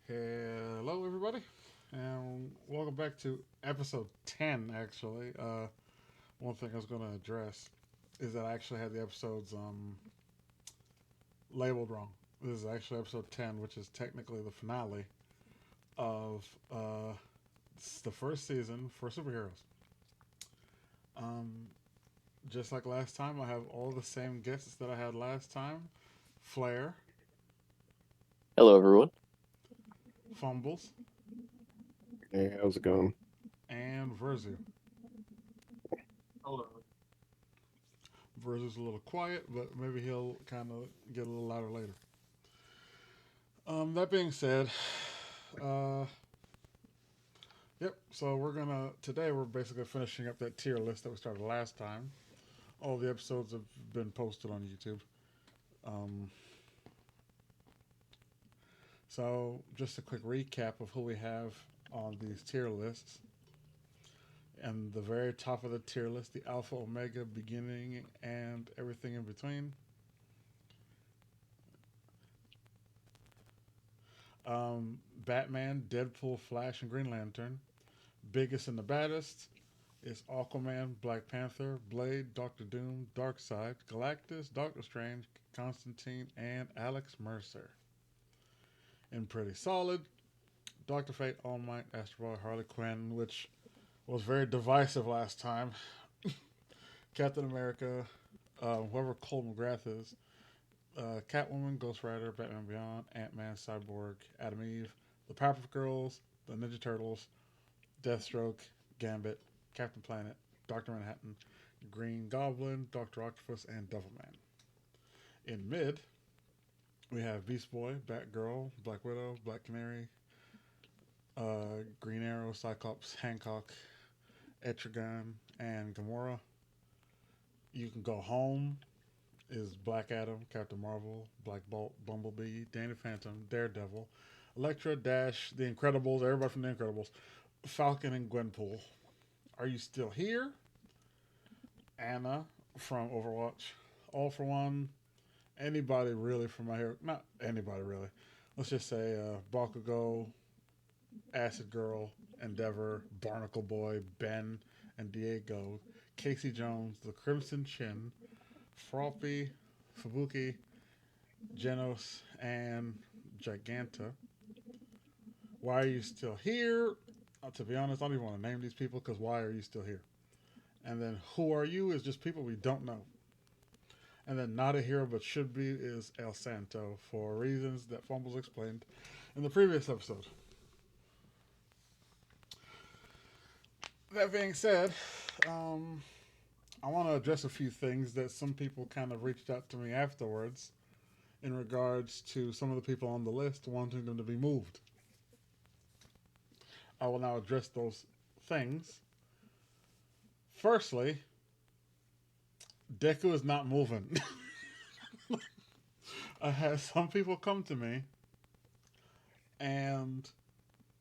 Hello, everybody, and welcome back to episode 10. Actually, one thing I was going to address is that I actually had the episodes labeled wrong. This is actually episode 10, which is technically the finale of the first season for superheroes. Um, just like last time, I have all the same guests that I had last time: Flair, Hello, everyone. Fumbles, Hey, how's it going? and Verzu. Hello. Verzu's a little quiet, but maybe he'll kind of get a little louder later. That being said, uh, yep. So today we're basically finishing up that tier list that we started last time. All the episodes have been posted on YouTube. Um, so just a quick recap of who we have on these tier lists. And the very top of the tier list, the Alpha, Omega, beginning, and everything in between. Batman, Deadpool, Flash, and Green Lantern. Biggest and the baddest is Aquaman, Black Panther, Blade, Doctor Doom, Darkseid, Galactus, Doctor Strange, Constantine, and Alex Mercer. And pretty solid, Doctor Fate, All Might, Astro Boy, Harley Quinn, which was very divisive last time. Captain America, whoever Cole McGrath is, Catwoman, Ghost Rider, Batman Beyond, Ant-Man, Cyborg, Adam Eve, the Powerpuff Girls, the Ninja Turtles, Deathstroke, Gambit, Captain Planet, Doctor Manhattan, Green Goblin, Doctor Octopus, and Devilman. In mid, we have Beast Boy, Batgirl, Black Widow, Black Canary, Green Arrow, Cyclops, Hancock, Etrigan, and Gamora. You Can Go Home is Black Adam, Captain Marvel, Black Bolt, Bumblebee, Danny Phantom, Daredevil, Elektra, Dash, The Incredibles, everybody from The Incredibles, Falcon, and Gwenpool. Are You Still Here? Anna from Overwatch. All for One. Anybody really from my hero? Not anybody really. Let's just say Bakugo, Acid Girl, Endeavor, Barnacle Boy, Ben, and Diego, Casey Jones, The Crimson Chin, Froppy, Fubuki, Genos, and Giganta. Why are you still here? To be honest, I don't even want to name these people because why are you still here? And then who are you is just people we don't know. And then not a hero but should be is El Santo for reasons that Fumbles explained in the previous episode. That being said, I want to address a few things that some people kind of reached out to me afterwards in regards to some of the people on the list wanting them to be moved. I will now address those things. Firstly, Deku is not moving. I had some people come to me and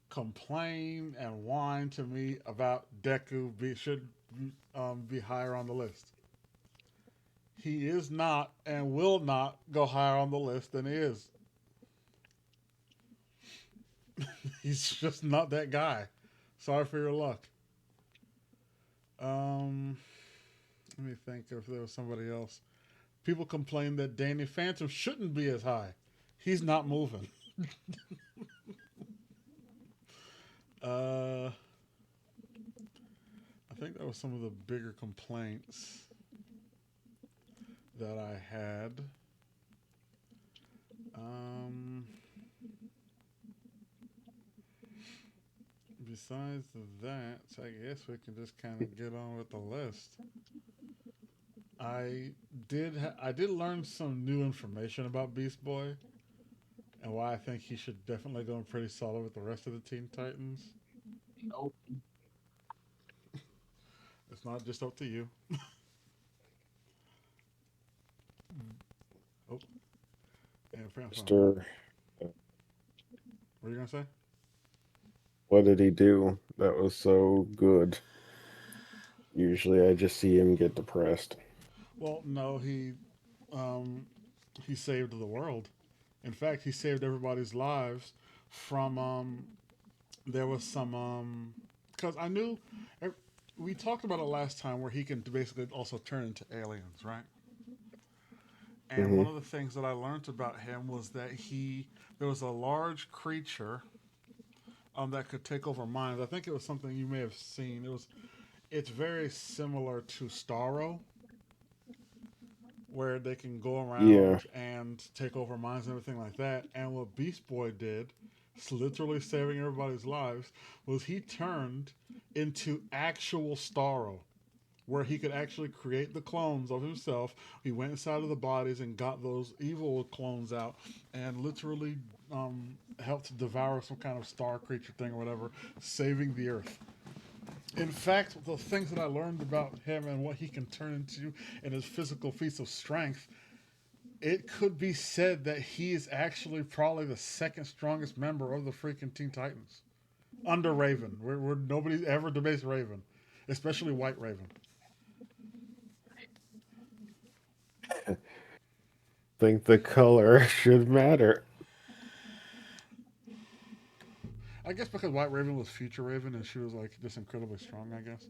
complain and whine to me about should be higher on the list. He is not and will not go higher on the list than he is. He's just not that guy. Sorry for your luck. Let me think if there was somebody else. People complain that Danny Phantom shouldn't be as high. He's not moving. I think that was some of the bigger complaints that I had. Besides that, I guess we can just kind of get on with the list. I did learn some new information about Beast Boy and why I think he should definitely go in pretty solid with the rest of the Teen Titans. Nope. It's not just up to you. Oh, and Mister, what are you gonna say? what did he do that was so good? Usually I just see him get depressed. Well, no, he saved the world. In fact, he saved everybody's lives from there was some because I knew we talked about it last time where he can basically also turn into aliens, right? And Hmm. one of the things that I learned about him was that there was a large creature that could take over minds. I think it was something you may have seen. It's very similar to Starro, where they can go Yeah. around and take over minds and everything like that. And what Beast Boy did, literally saving everybody's lives, was he turned into actual Starro, where he could actually create the clones of himself. He went inside of the bodies and got those evil clones out and literally helped devour some kind of star creature thing or whatever, saving the Earth. In fact, the things that I learned about him and what he can turn into and his physical feats of strength, it could be said that he is actually probably the second strongest member of the freaking Teen Titans. Under Raven. Where nobody ever debates Raven. Especially White Raven. Think the color should matter. I guess because White Raven was Future Raven and she was like just incredibly strong, I guess.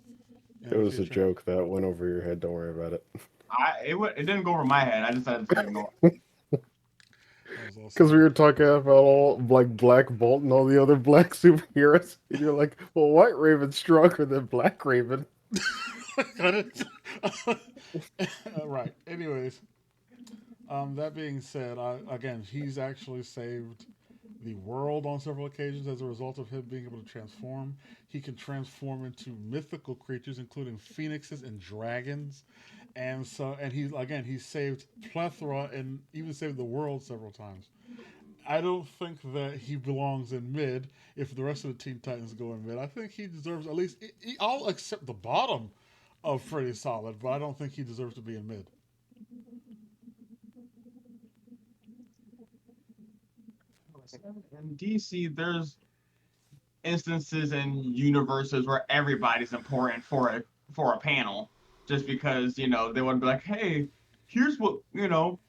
It In the was a future. joke that went over your head. Don't worry about it. It didn't go over my head. I decided to ignore. That was Because we awesome. were talking about all like Black Bolt and all the other black superheroes, and you're like, "Well, White Raven's stronger than Black Raven." Got it. Right. Anyways, that being said, again, he's actually saved the world on several occasions as a result of him being able to transform. He can transform into mythical creatures, including phoenixes and dragons. And he saved plethora and even saved the world several times. I don't think that he belongs in mid if the rest of the Teen Titans go in mid. I think he deserves at least. I'll accept the bottom of pretty solid, but I don't think he deserves to be in mid. In DC, there's instances and universes where everybody's important for a panel, just because they want to be like, hey, here's what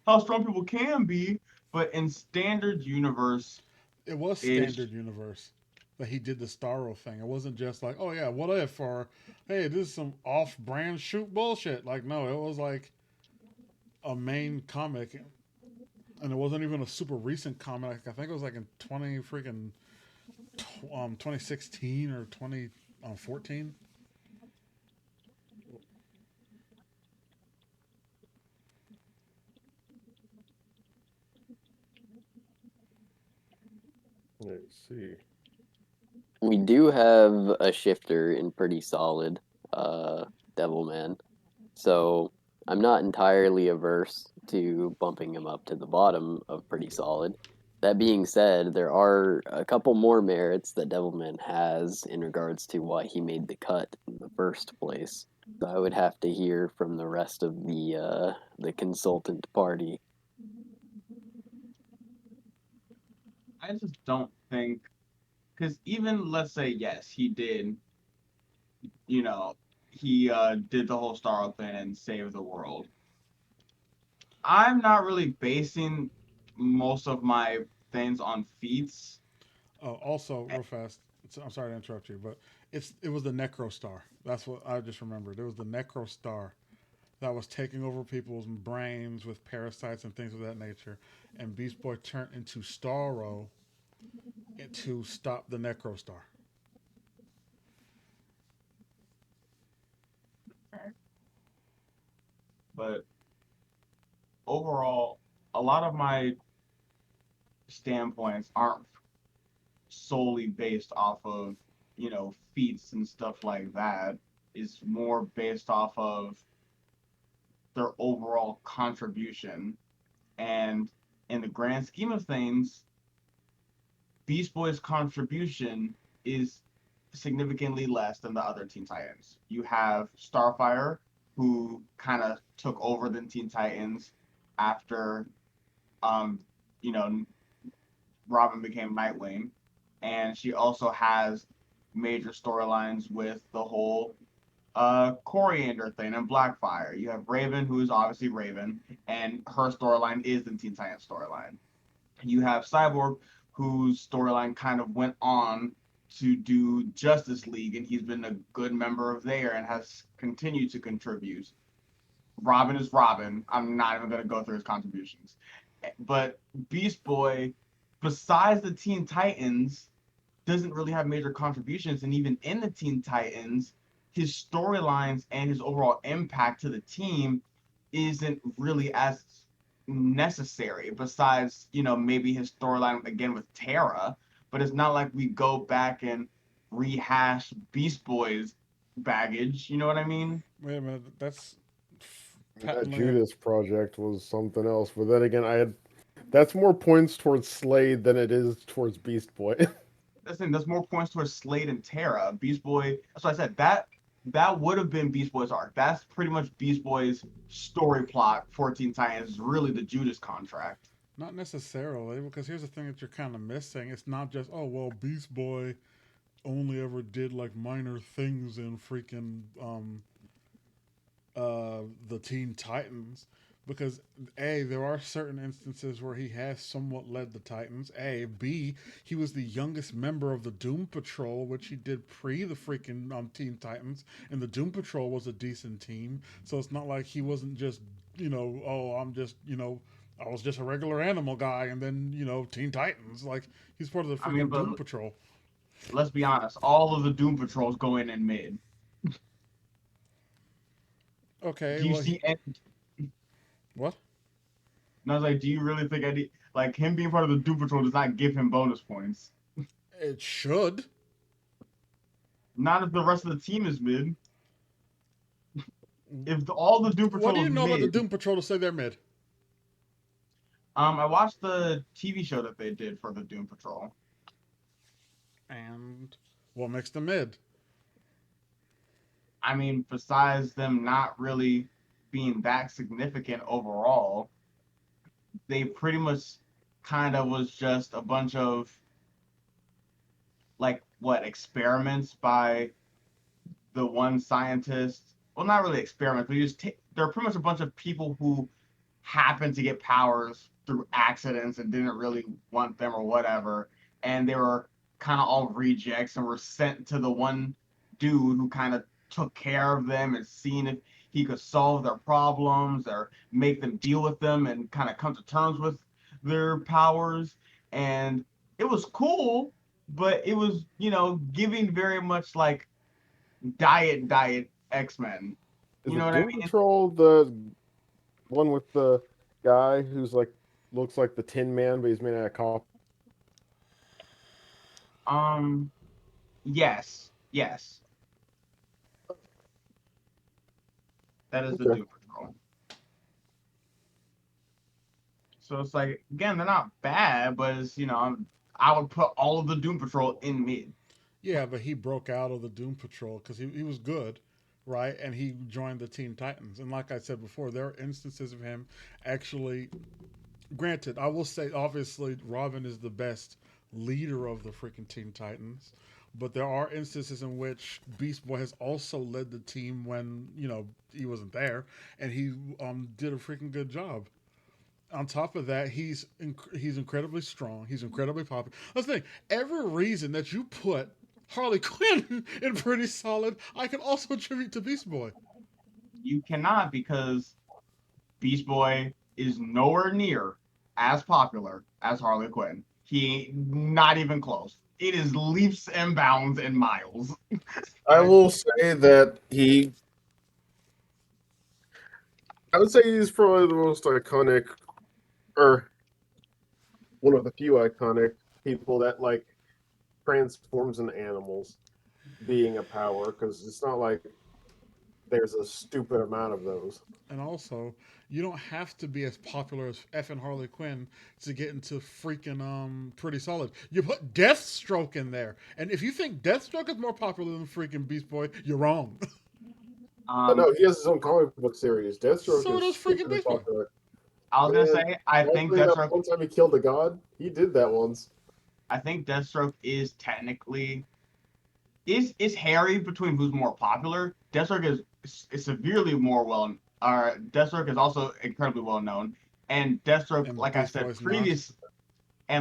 how strong people can be. But in standard universe, It was is standard universe that he did the Starro thing. It wasn't just like, oh yeah, what if, or hey, this is some off-brand shoot bullshit. Like, no, it was like a main comic, and it wasn't even a super recent comic. I think it was like in 2016 or 2014. Let's see. We do have a shifter in pretty solid, Devilman. So I'm not entirely averse to bumping him up to the bottom of pretty solid. That being said, there are a couple more merits that Devilman has in regards to why he made the cut in the first place. So I would have to hear from the rest of the consultant party. I just don't think, because even let's say yes, he did, you know, he did the whole Star thing and saved the world. I'm not really basing most of my things on feats. Also, real fast, I'm sorry to interrupt you, but it was the Necro Star. That's what I just remembered. It was the Necro Star that was taking over people's brains with parasites and things of that nature, and Beast Boy turned into Starro to stop the Necro Star. But overall, a lot of my standpoints aren't solely based off of, feats and stuff like that. It's more based off of their overall contribution. And in the grand scheme of things, Beast Boy's contribution is significantly less than the other Teen Titans. You have Starfire, who kind of took over the Teen Titans after, um, you know, Robin became Nightwing, and she also has major storylines with the whole Coriander thing and Blackfire. You have Raven, who is obviously Raven, and her storyline is the Teen Titans storyline. You have Cyborg, whose storyline kind of went on to do Justice League, and he's been a good member of there and has continued to contribute. Robin is Robin. I'm not even going to go through his contributions. But Beast Boy, besides the Teen Titans, doesn't really have major contributions. And even in the Teen Titans, his storylines and his overall impact to the team isn't really as necessary, besides, maybe his storyline again with Tara. But it's not like we go back and rehash Beast Boy's baggage. You know what I mean? Wait a minute, that's That patently a. Judas project was something else, but then again, I had that's more points towards Slade than it is towards Beast Boy. That's more points towards Slade and Tara. Beast Boy. That's what I said. That would have been Beast Boy's arc. That's pretty much Beast Boy's story plot. 14 Titans is really the Judas contract. Not necessarily, because here's the thing that you're kind of missing. It's not just, oh, well, Beast Boy only ever did like minor things in freaking the Teen Titans, because A, there are certain instances where he has somewhat led the Titans. A, B, he was the youngest member of the Doom Patrol, which he did pre the freaking Teen Titans, and the Doom Patrol was a decent team. So it's not like he wasn't just, oh, I'm just, I was just a regular animal guy, and then Teen Titans. Like, he's part of the I mean, freaking but Doom Patrol. let's be honest. All of the Doom Patrols go in mid. Okay, Do you well, see? what? And I was like, do you really think like him being part of the Doom Patrol does not give him bonus points? It should. Not if the rest of the team is mid. If all the Doom What do Patrol you is know about the mid, Doom Patrol to say they're mid? I watched the TV show that they did for the Doom Patrol. And what makes the mid? I mean, besides them not really being that significant overall, they pretty much kind of was just a bunch of like what experiments by the one scientist. Well, not really experiments, but they're pretty much a bunch of people who happened to get powers through accidents and didn't really want them or whatever. And they were kind of all rejects and were sent to the one dude who kind of took care of them and seen if he could solve their problems or make them deal with them and kind of come to terms with their powers. And it was cool, but it was, giving very much like diet X-Men. Is You the know what I Doom mean? Patrol the one with the guy who's like looks like the Tin Man, but he's made out of copper? Um, yes, yes, that is the Okay. Doom Patrol. So it's like again, they're not bad, but it's I would put all of the Doom Patrol in mid. Yeah, but he broke out of the Doom Patrol because he was good, right? And he joined the Teen Titans. And like I said before, there are instances of him actually. Granted, I will say, obviously, Robin is the best leader of the freaking Teen Titans. But there are instances in which Beast Boy has also led the team when, he wasn't there. And he did a freaking good job. On top of that, he's incredibly strong. He's incredibly popular. Let's think. Every reason that you put Harley Quinn in pretty solid, I can also attribute to Beast Boy. You cannot because Beast Boy is nowhere near as popular as Harley Quinn. He ain't not even close. It is leaps and bounds and miles. I will say that I would say he's probably the most iconic, or one of the few iconic people that like transforms into animals, being a power, because it's not like there's a stupid amount of those. And also, you don't have to be as popular as effing Harley Quinn to get into freaking pretty solid. You put Deathstroke in there, and if you think Deathstroke is more popular than freaking Beast Boy, you're wrong. Oh Um, no, he has his own comic book series. Deathstroke So is does freaking stupidly Beast Boy. popular. I was gonna Man, say I I think bring up Deathstroke. one time he killed a god. He did that once. I think Deathstroke is technically is hairy between who's more popular. Deathstroke is severely more well. Deathstroke is also incredibly well known, and Deathstroke, And like I Beast said Boy's not.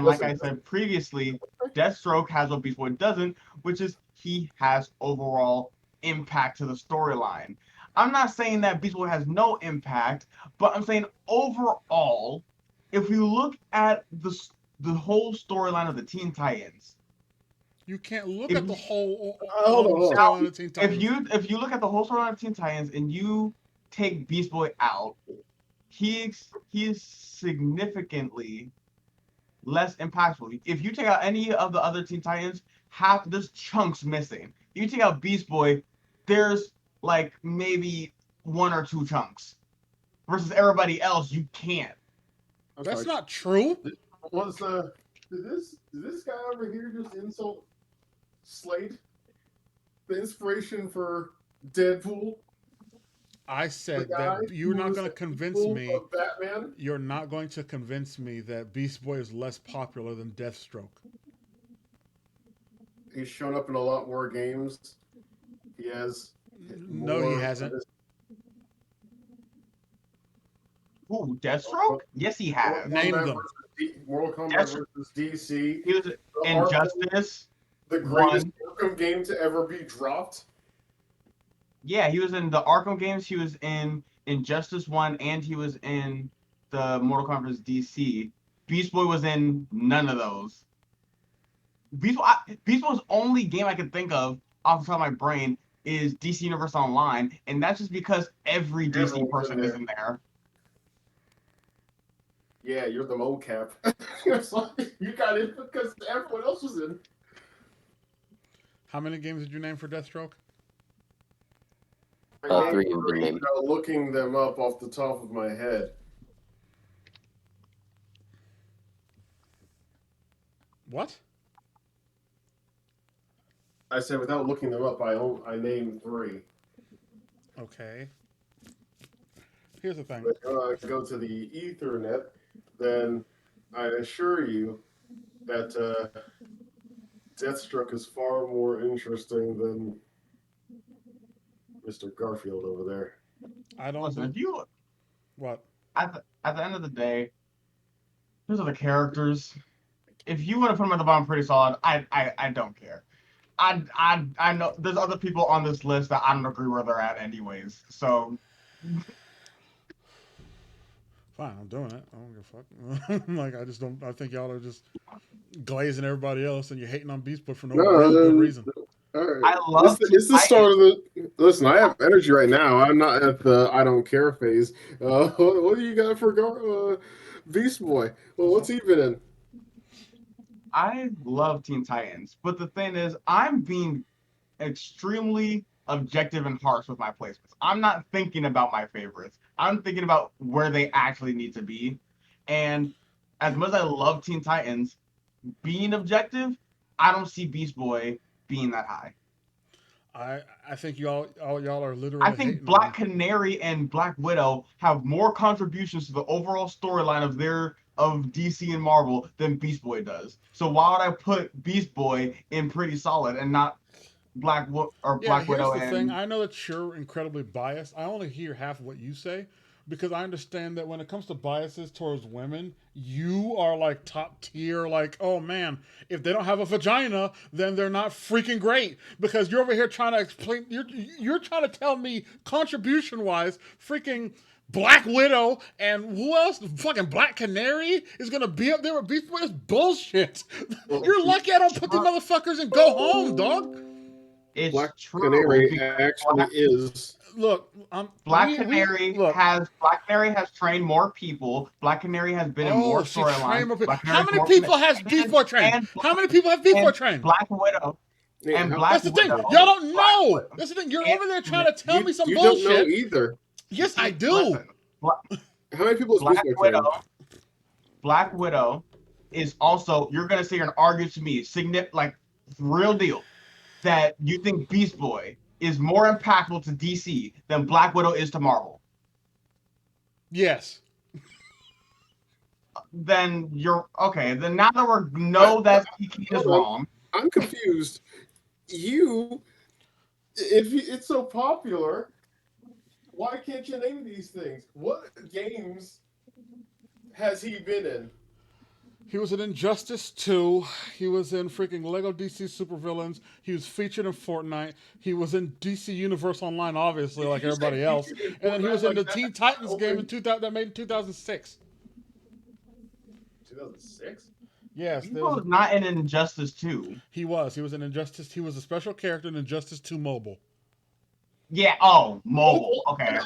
Listen, previously, Deathstroke has what Beast Boy doesn't, which is he has overall impact to the storyline. I'm not saying that Beast Boy has no impact, but I'm saying overall, if we look at the whole storyline of the Teen Titans, You can't look if at the whole hold on, hold on. storyline of Teen if Titans. you look at the whole storyline of Teen Titans and you take Beast Boy out, he is significantly less impactful. If you take out any of the other Teen Titans, half there's chunks missing. If you take out Beast Boy, there's like maybe one or two chunks. Versus everybody else, you can't. I'm That's sorry. not true. Was did this guy over here just insult Slade? The inspiration for Deadpool, I the said guy that you're who not was going the to convince equal me. of Batman. You're not going to convince me that Beast Boy is less popular than Deathstroke. He's shown up in a lot more games. He has No, he more. hasn't. Ooh, Deathstroke? Yes, he has. Name them. Mortal Kombat Deathstroke. versus DC. He was The Arkham, Injustice the greatest one. Arkham game to ever be dropped. Yeah, he was in the Arkham games. He was in Injustice One, and he was in the Mortal Kombat DC. Beast Boy was in none of those. Beast Boy's only game I can think of off the top of my brain is DC Universe Online, and that's just because every DC Everyone's in person is there. in there. Yeah, you're the mocap. It's like you got it because everyone else was in. How many games did you name for Deathstroke? I named Three have been three named. without looking them up off the top of my head. What? I said without looking them up, I named three. Okay. Here's the thing. But go to the Ethernet, then I assure you that Deathstroke is far more interesting than Mr. Garfield over there. I don't. Listen, if you What? at the end of the day, those are the characters. If you want to put them at the bottom pretty solid, I don't care. I know there's other people on this list that I don't agree where they're at anyways. So Fine, I'm doing it. I don't give a fuck. Like, I just don't. I think y'all are just glazing everybody else, and you're hating on Beast Boy for no No, real good reason. all right. I love Teen It's the Titans. start of the. Listen, I have energy right now. I'm not at the I don't care phase. What do you got for Beast Boy? Well, what's he been in? I love Teen Titans, but the thing is, I'm being extremely objective and harsh with my placements. I'm not thinking about my favorites. I'm thinking about where they actually need to be. And as much as I love Teen Titans, being objective, I don't see Beast Boy being that high. I I think y'all are I literally think hating on. Black Canary and Black Widow have more contributions to the overall storyline of DC and Marvel than Beast Boy does. So why would I put Beast Boy in pretty solid and not Yeah, Black here's Widow the thing. and I know that you're incredibly biased. I only hear half of what you say because I understand that when it comes to biases towards women, you are like top tier. Like, oh man, if they don't have a vagina, then they're not freaking great. Because you're over here trying to explain. You're trying to tell me contribution wise, freaking Black Widow and who else? Fucking Black Canary is gonna be up there with Beast Boy. That's bullshit. Well, You're lucky I don't put these motherfuckers and go home, dog. it's Black true Canary because actually is. Look, we look. Black Canary has trained more people. Black Canary has been in more Oh, she storylines. trained more people. Black How Canary's many more people committed. has Beast And Boy trained? and How many people have Beast Boy and trained? Black Widow Yeah, and Black That's the thing. Widow, Y'all don't Black know. Widow. That's the thing. You're And over there trying to tell me some you don't know bullshit. either. Yes, I do. listen, How many people is Beast Black Boy trained? Widow, Black Widow is also you're gonna sit here and argue to me, like real deal, that you think Beast Boy is more impactful to DC than Black Widow is to Marvel. Yes. Then you're okay. Then now that we I, know that Kiki is hold on. wrong, I'm confused. You, if it's so popular, why can't you name these things? What games has he been in? He was in Injustice 2. He was in freaking Lego DC Supervillains. He was featured in Fortnite. He was in DC Universe Online, obviously, like Did you say everybody else. featured in And then he Fortnite was in like the that? Teen Titans game in Open 2000 that made in 2006. 2006? Yes, Beast there Boy was. was not in Injustice 2. He was. He was in Injustice. He was a special character in Injustice 2 Mobile. Yeah. Oh, mobile. Okay.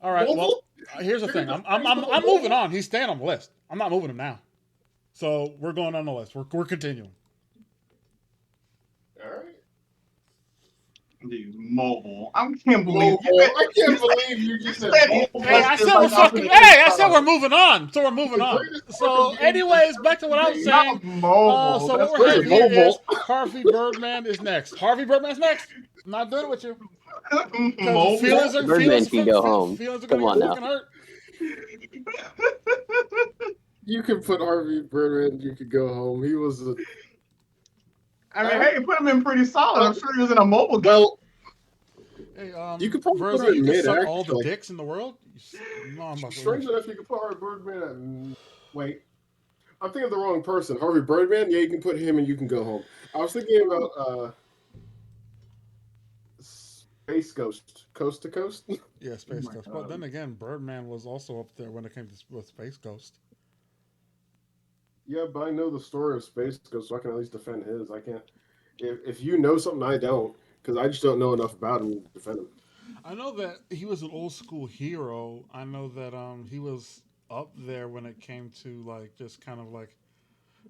All right. Well, Mobile? here's the You're thing. gonna I'm moving on. He's staying on the list. I'm not moving him now. So we're going on the list. We're continuing. All right. Dude, mobile. I can't believe Mobile. I can't believe you you just said said mobile. Hey, I Injustice said we're like fucking. opposite Hey, I said of we're moving on. So we're moving The on. greatest So, Arkham game anyways, that's ever back to what I was been made. saying. not mobile. So what That's we're Where's having crazy. here is mobile? Harvey Birdman is next. Harvey Birdman's next. I'm not doing it with you because Mobile. Birdman can go home. feelings are Come gonna get on now. fucking hurt. You can put Harvey Birdman. You could go home. He was a. I mean, hey, you put him in pretty solid. I'm Well, sure he was in a mobile game. well, Hey, you could probably put Verzi, him you in can mid. suck all the Actually, dicks in the world. No, I'm about to strange leave. enough, you could put Harvey Birdman. Wait, I'm thinking of the wrong person. Harvey Birdman. Yeah, you can put him, and you can go home. I was thinking about Space Ghost, Coast to Coast. Yeah, Oh Space my Ghost. But god. then again, Birdman was also up there when it came to with Space Ghost. Yeah, but I know the story of Space Ghost, so I can at least defend his. I can't. If you know something I don't, because I just don't know enough about him to defend him. I know that he was an old school hero. I know that he was up there when it came to like just kind of like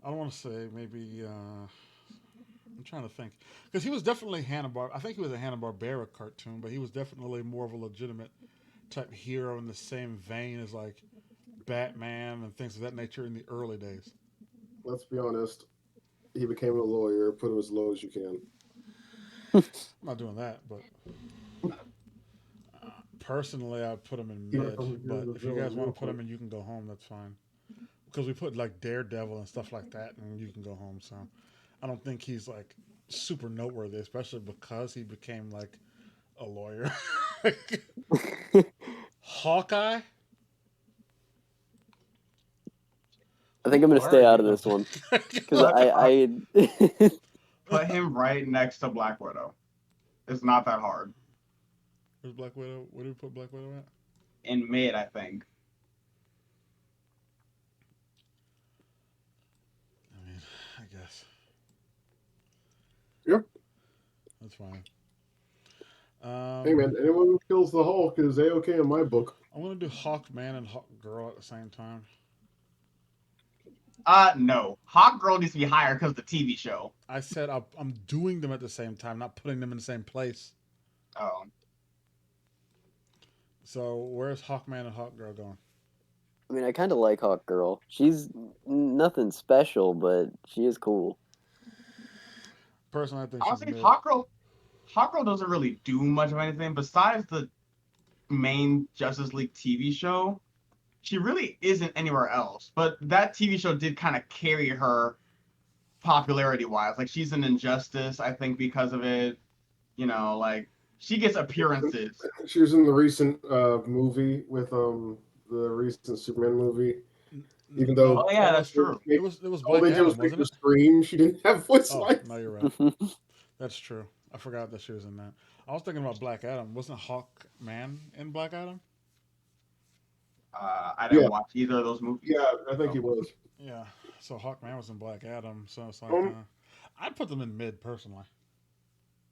I don't want to say maybe I'm trying to think because he was definitely Hanna Bar. I think he was a Hanna Barbera cartoon, but he was definitely more of a legitimate type hero in the same vein as like Batman and things of that nature in the early days. Let's be honest. he became a lawyer. Put him as low as you can. I'm not doing that, but personally, I put him in He mid. becomes But the if you guys villain want real to put quick. him in, you can go home. That's fine. Because we put like Daredevil and stuff like that, and you can go home. So I don't think he's like super noteworthy, especially because he became like a lawyer. Hawkeye, I think who I'm gonna are stay out you? of No, this one because Put I put him right next to Black Widow. It's not that hard. where's Black Widow? Where do we put Black Widow at? In mid, I think. I mean, I guess Yeah. that's fine. Hey man, anyone who kills the Hulk is a okay in my book. I'm gonna do Hawkman and Hawk Girl at the same time. No. Hawk Girl needs to be higher because of the TV show. I said I'm doing them at the same time, not putting them in the same place. Oh. So where's Hawkman and Hawk Girl going? mean, I kind of like Hawk Girl. She's nothing special, but she is cool. Personally, I think she's Honestly, mid. Hawk Girl doesn't really do much of anything besides the main Justice League TV show. She really isn't anywhere else. But that TV show did kind of carry her popularity wise. Like she's an Injustice, I think, because of it. Like she gets appearances. She was in the recent movie with the recent Superman movie. Even No, though Oh yeah, that's true. it was all Black they did Adam, was make wasn't her it? scream, she didn't have voice Oh lines. no, you're right. That's true. I forgot that she was in that. I was thinking about Black Adam. Wasn't Hawkman in Black Adam? I didn't Yeah, watch either of those movies. yeah, I think So. he was. Yeah. So Hawkman was in Black Adam. So it's like, Um, I'd put them in mid personally.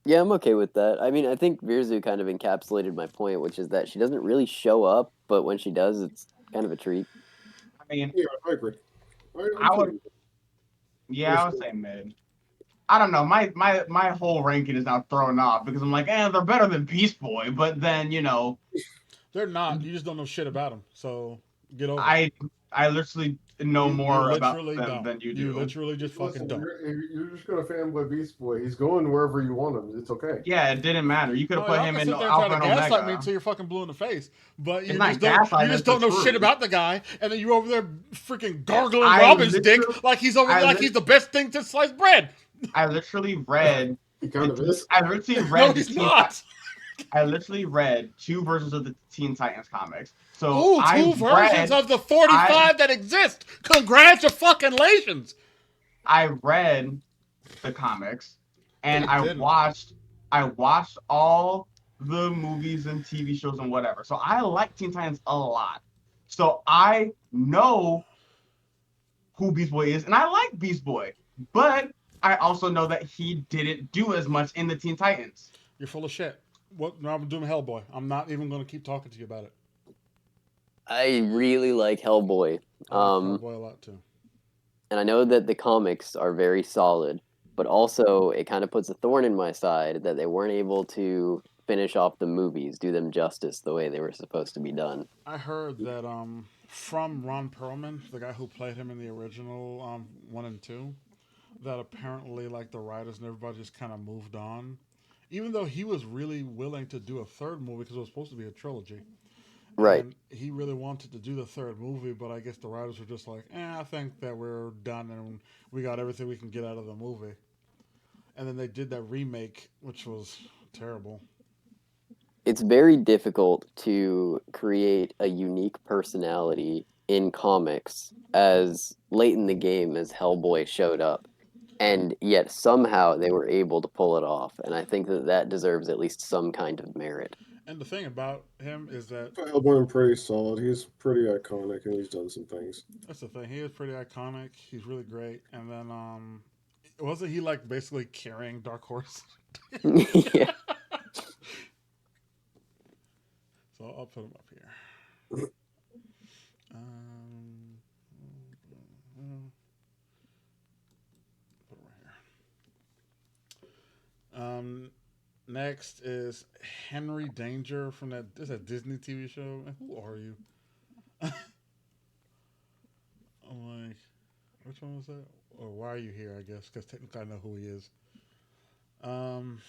Yeah, I'm okay with that. I mean, I think Virzu kind of encapsulated my point, which is that she doesn't really show up, but when she does, it's kind of a treat. I mean, yeah, I agree. I'm I would, fine. yeah, I would say mid. I don't know. My whole ranking is now thrown off because I'm like, they're better than Beast Boy, but then They're not. You just don't know shit about them. So get over it. I I literally know You more about literally them don't. than you You do. literally just fucking Listen, don't. you're just gonna fanboy Beast Boy. He's going wherever you want him. It's okay. Yeah, it didn't matter. You could have No, put y'all him can in sit there and try Alpha to and gaslight me Omega. until you're fucking blue in the face. But It's not gaslighting, you just it's the don't know shit truth. about the guy, and then you over there freaking gargling I Robin's dick literally, like he's I, like lit- he's the best thing to slice bread. I literally read, He kind of is. I literally No, read the he's Teen, not. I literally read two versions of the Teen Titans comics. So Ooh, two versions of the I 45 that exist. Congratulations. I read the comics No, and you didn't. I watched all the movies and TV shows and whatever. So I like Teen Titans a lot. So I know who Beast Boy is and I like Beast Boy. But I also know that he didn't do as much in the Teen Titans. You're full of shit. What? No, I'm doing Hellboy. I'm not even going to keep talking to you about it. I really like Hellboy. I like Hellboy a lot too. And I know that the comics are very solid, but also it kind of puts a thorn in my side that they weren't able to finish off the movies, do them justice the way they were supposed to be done. I heard that from Ron Perlman, the guy who played him in the original 1 and 2, that apparently like the writers and everybody just kind of moved on, even though he was really willing to do a third movie because it was supposed to be a trilogy. Right. And he really wanted to do the third movie, but I guess the writers were just like, I think that we're done and we got everything we can get out of the movie. And then they did that remake, which was terrible. It's very difficult to create a unique personality in comics as late in the game as Hellboy showed up. And yet somehow they were able to pull it off. And I think that that deserves at least some kind of merit. And the thing about him is that Hellboy pretty solid. He's pretty iconic, and he's done some things. that's the thing. He is pretty iconic. He's really great. And then wasn't he like basically carrying Dark Horse? Yeah. So I'll put him up here. Um, put him right here. Next is Henry Danger from that. This is a Disney TV show. Who are you? I'm like, which which one was that? Or why are you here? I guess because technically I know who he is. Um,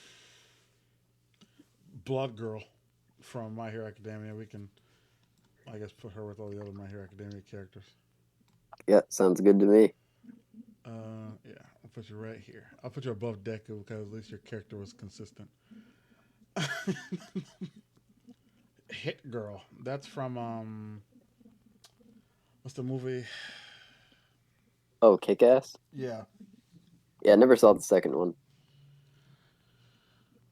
Blood Girl from My Hero Academia. We can, I guess, put her with all the other My Hero Academia characters. Yeah, sounds good to me. Yeah, I'll put you right here. I'll put you above Deku because at least your character was consistent. Hit Girl. That's from what's the movie? Oh, Kick Ass? Yeah, Yeah, I never saw the second one.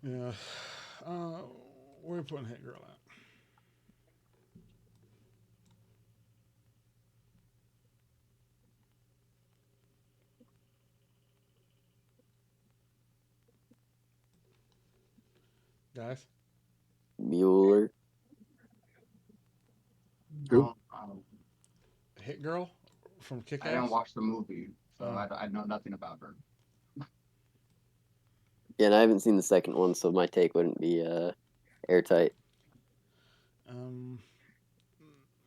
yeah. Uh, where are we putting Hit Girl at? Guys, Mueller. Who? Hit Girl from Kick I didn't Ass. watch the movie, so Oh, I know nothing about her. Yeah, and I haven't seen the second one, so my take wouldn't be airtight. um,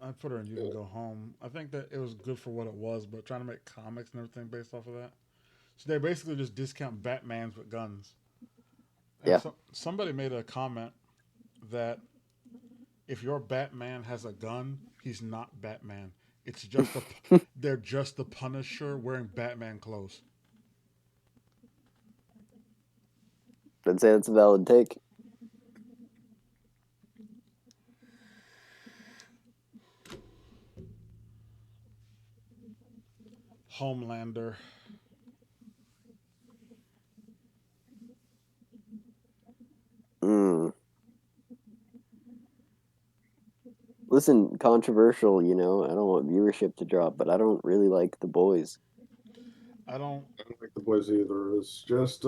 I'd put her in You Can Go Home. I think that it was good for what it was, but trying to make comics and everything based off of that. So they basically just discount Batmans with guns. And Yeah. so somebody made a comment that if your Batman has a gun, he's not Batman. It's just a they're just the Punisher wearing Batman clothes. I'd say that's a valid take. Homelander. Mm. Listen, controversial, you know. I don't want viewership to drop, but I don't really like the boys. I don't. I don't like the boys either. It's just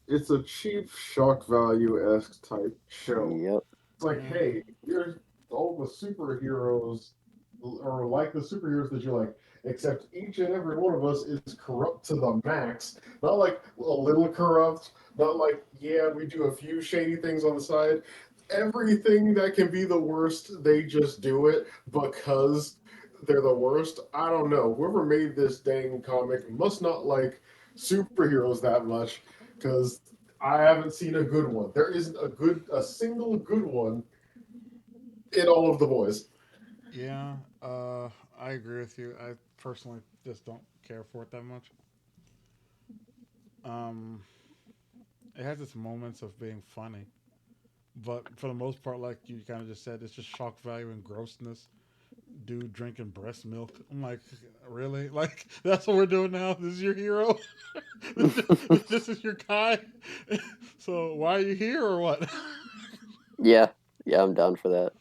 it's a cheap shock value esque type show. Yep. It's like, Yeah, hey, here's all the superheroes, or like the superheroes that you like, except each and every one of us is corrupt to the max. Not like a little corrupt, not like, yeah, we do a few shady things on the side. Everything that can be the worst, they just do it because they're the worst. I don't know. Whoever made this dang comic must not like superheroes that much because I haven't seen a good one. There isn't a single good one in all of the boys. yeah. I agree with you. I personally just don't care for it that much. Um, it has its moments of being funny, but for the most part, like you kind of just said, it's just shock value and grossness. Dude drinking breast milk. I'm like, really? Like that's what we're doing now? This is your hero? This is your guy? So why are you here or what? Yeah. Yeah, I'm down for that.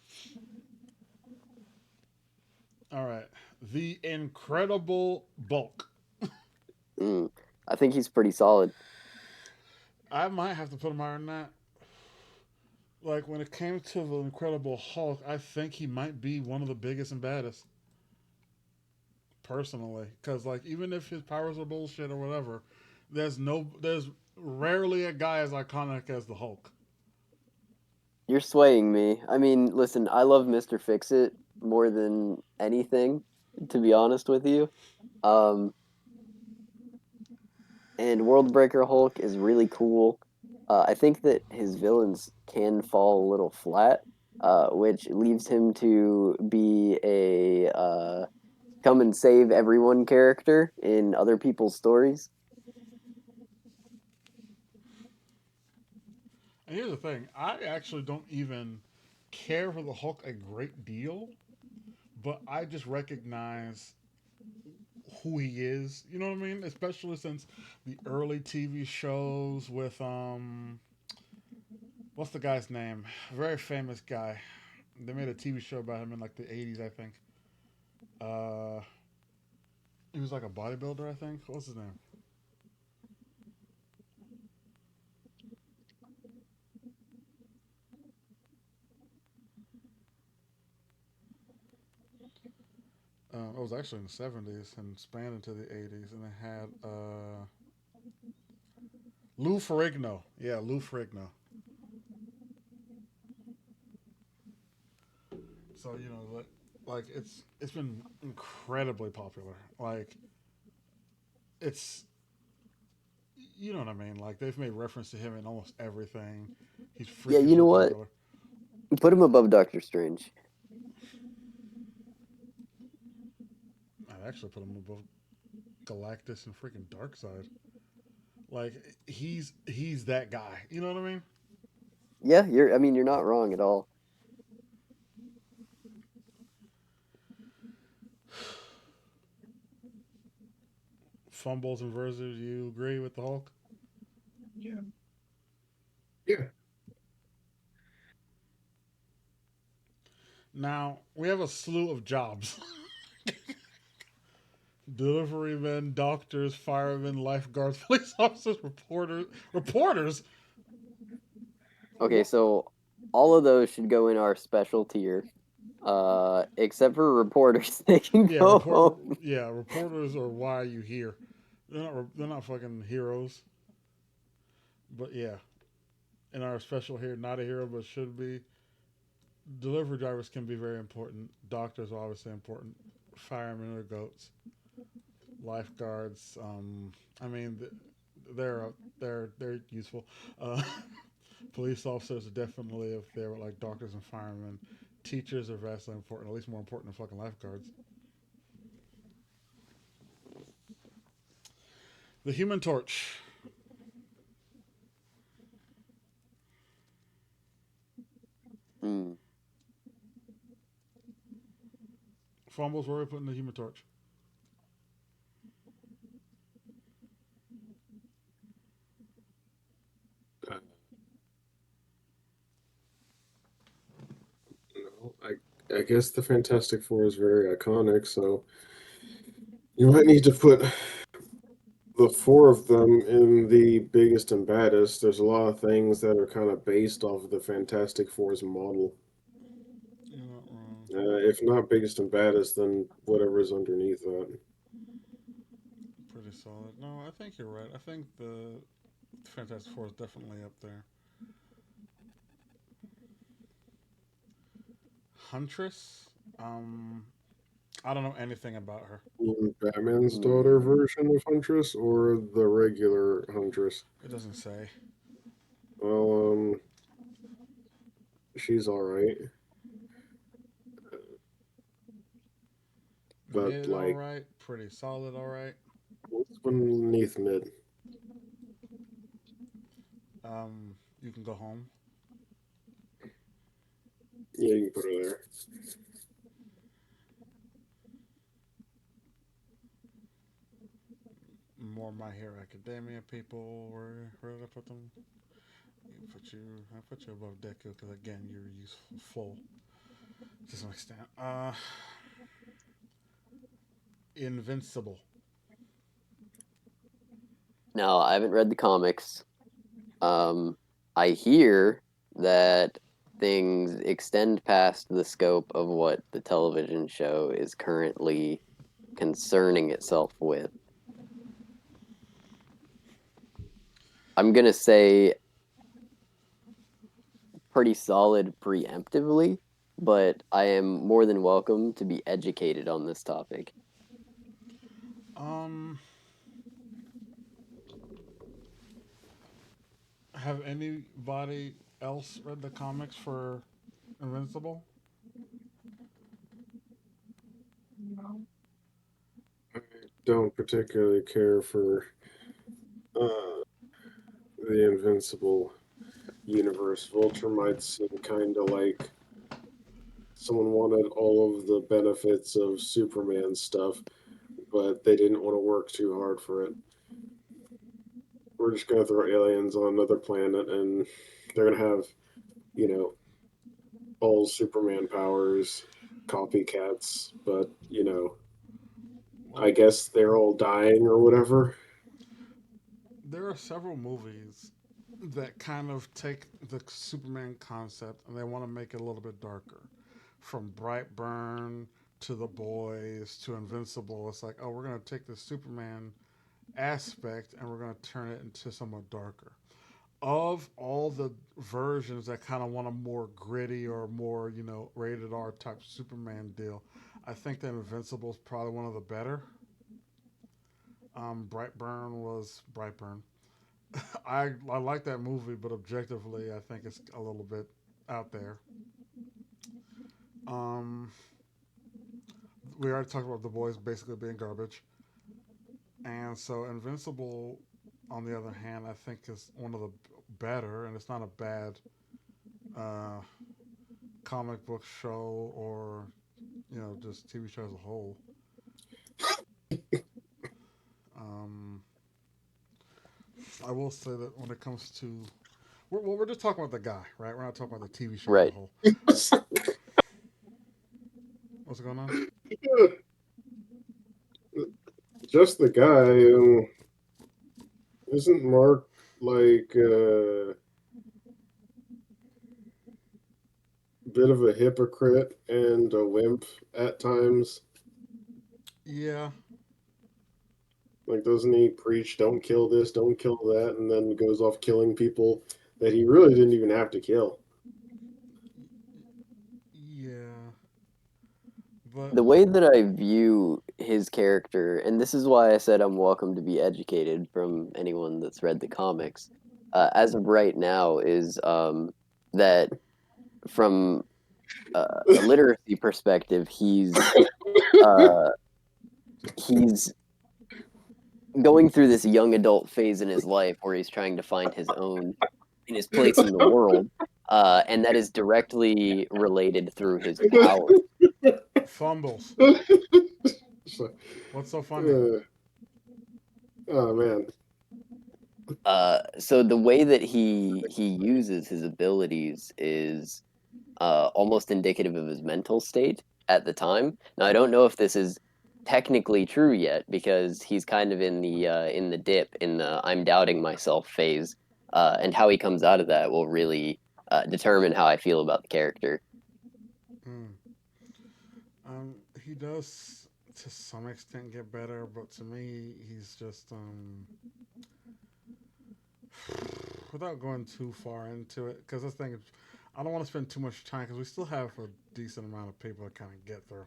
All right, the Incredible Bulk. Mm. I think he's pretty solid. I might have to put him higher than that. Like when it came to the Incredible Hulk, I think he might be one of the biggest and baddest. Personally, because like even if his powers are bullshit or whatever, there's rarely a guy as iconic as the Hulk. You're swaying me. I mean, listen, I love Mr. Fix It more than anything, to be honest with you. Um, and World Breaker Hulk is really cool. I think that his villains can fall a little flat, which leaves him to be a come and save everyone character in other people's stories. And here's the thing: I actually don't even care for the Hulk a great deal, but I just recognize who he is. You know what I mean? Especially since the early TV shows with what's the guy's name? Very famous guy. They made a TV show about him in like the '80s, I think. Uh, he was like a bodybuilder, I think. What's his name? It was actually in the '70s and spanned into the '80s, and it had Lou Ferrigno. Yeah, Lou Ferrigno. So you know, like Like it's been incredibly popular. Like it's you know what I mean. Like they've made reference to him in almost everything. He's Yeah, you know freakishly what? popular. Put him above Doctor Strange. I'd actually put him above Galactus and freaking Darkseid. Like he's that guy. You know what I mean? Yeah, I mean, you're not wrong at all. Fumbles and versus. You agree with the Hulk? Yeah. Yeah. Now we have a slew of jobs. Delivery men, doctors, firemen, lifeguards, police officers, reporters. Okay, so all of those should go in our special tier. Except for reporters, they can Yeah, go home. reporters are why you here. They're not fucking heroes. But yeah, in our special here, not a hero but should be. Delivery drivers can be very important. Doctors are obviously important. Firemen are goats. Lifeguards. I mean, they're useful. Uh, police officers are definitely if they were like doctors and firemen. Teachers are vastly important, at least more important than fucking lifeguards. The Human Torch. Hmm. Fumbles, where are we putting the Human Torch? Uh, no, I guess the Fantastic Four is very iconic, so you might need to put the four of them in the biggest and baddest. There's a lot of things that are kind of based off of the Fantastic Four's model. You're not wrong. If not biggest and baddest, then whatever's underneath that. Pretty solid. No, I think you're right. I think the Fantastic Four is definitely up there. Huntress. Um, I don't know anything about her. Batman's daughter Hmm. version of Huntress or the regular Huntress? It doesn't say. Well, she's all right, but Mid, all like, right. Pretty solid, all right. what's beneath mid? You can go home. Yeah, you can put her there. More My Hero Academia people. Where did I put them? I put you above Deku because again you're useful to some extent. Invincible. Now, I haven't read the comics. Um, I hear that things extend past the scope of what the television show is currently concerning itself with. I'm gonna say pretty solid preemptively, but I am more than welcome to be educated on this topic. Um, have anybody else read the comics for Invincible? I don't particularly care for uh, the Invincible universe. Vulture might seem kind of like someone wanted all of the benefits of Superman stuff, but they didn't want to work too hard for it. We're just gonna throw aliens on another planet, and they're gonna have, you know, all Superman powers, copycats. But I Well, guess they're all dying or whatever. there are several movies that kind of take the Superman concept and they want to make it a little bit darker. From Brightburn to The Boys to Invincible, it's like, oh, we're going to take the Superman aspect and we're going to turn it into somewhat darker. of all the versions that kind of want a more gritty or more, rated R type Superman deal, I think that Invincible is probably one of the better. Brightburn. I like that movie, but objectively, I think it's a little bit out there. Um, we already talked about the boys basically being garbage, and so Invincible, on the other hand, I think is one of the better, and it's not a bad uh, comic book show or just TV show as a whole. Um, I will say that when it comes to we're just talking about the guy, right? We're not talking about the TV show as a Right. whole. What's going on? Just the guy. Isn't Mark like a bit of a hypocrite and a wimp at times? Yeah, Like, doesn't he preach, don't kill this, don't kill that, and then goes off killing people that he really didn't even have to kill? yeah, but The way that I view his character, and this is why I said I'm welcome to be educated from anyone that's read the comics, as of right now, is that from a literacy perspective, uh, he's going through this young adult phase in his life where he's trying to find his own in his place in the world, and that is directly related through his power. fumbles. So, What's so funny? uh, oh man. So the way that he uses his abilities is almost indicative of his mental state at the time. Now I don't know if this is technically true yet because he's kind of in the dip in the I'm doubting myself phase, and how he comes out of that will really determine how I feel about the character. Mm. He does to some extent get better, but to me, he's just without going too far into it, because this thing is, I don't want to spend too much time because we still have a decent amount of people to kind of get through.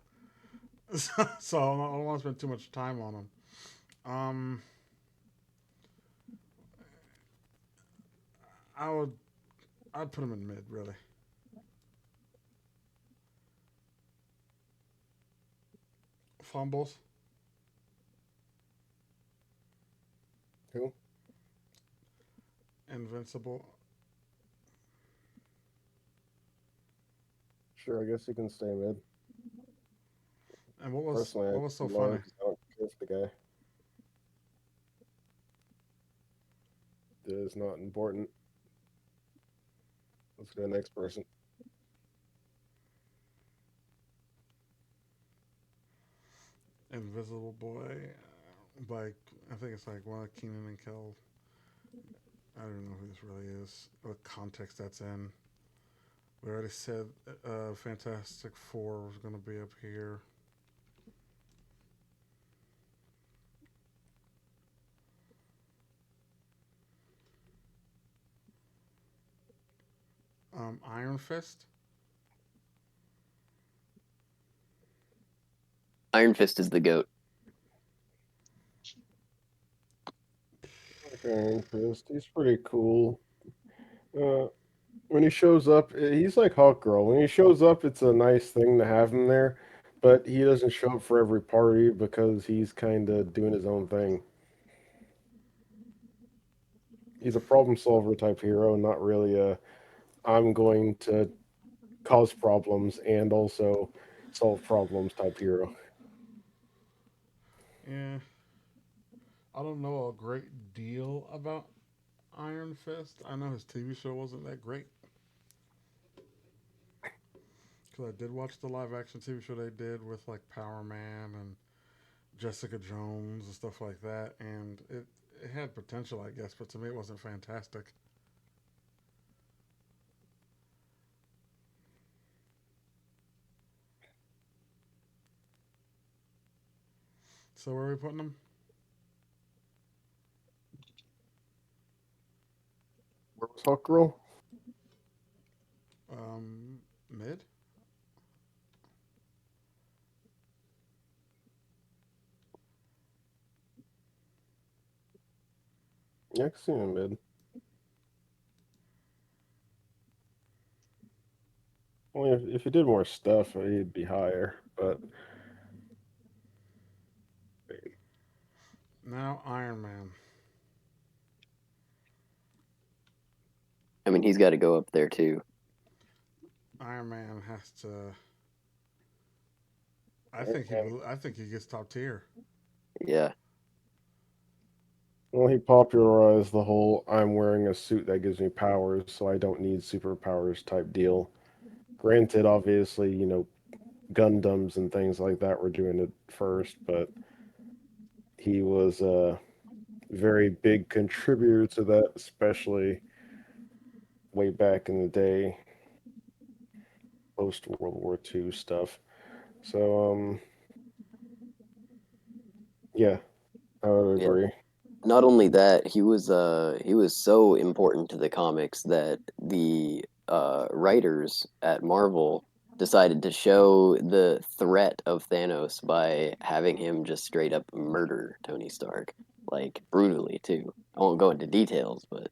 So I don't want to spend too much time on them. Um, I would I'd put him in mid really. Fumbles, Cool. invincible, Sure, I guess you can stay mid. and what was Personally, what I'd was so be lower funny? because I don't care if the guy is not important. Let's go to the next person. Invisible boy, like I think it's like one of Keenan and Kel. I don't know who this really is. What context that's in. We already said Fantastic Four was going to be up here. Iron Fist. Iron Fist is the goat. Okay, Interest. He's pretty cool. Uh, when he shows up, he's like Hawk Girl. When he shows up, it's a nice thing to have him there, but he doesn't show up for every party because he's kind of doing his own thing. He's a problem solver type hero, not really a I'm going to cause problems and also solve problems type hero. Yeah, I don't know a great deal about Iron Fist. I know his TV show wasn't that great because I did watch the live action TV show they did with like Power Man and Jessica Jones and stuff like that, and it had potential, I guess, but to me it wasn't fantastic. So where are we putting them? We're Talk Girl. Mid. Yeah, I can see him in mid. Well, if he did more stuff, he'd be higher. But Now Iron Man. I mean, he's got to go up there too. Iron Man has to. Iron Man. I think he gets top tier. Yeah, Well, he popularized the whole "I'm wearing a suit that gives me powers, so I don't need superpowers" type deal. Granted, obviously, Gundams and things like that were doing it first, but he was a very big contributor to that, especially way back in the day, post World War II stuff. So, yeah, I would yeah. agree. Not only that, he was so important to the comics that the writers at Marvel decided to show the threat of Thanos by having him just straight up murder Tony Stark, like brutally too. I won't go into details, but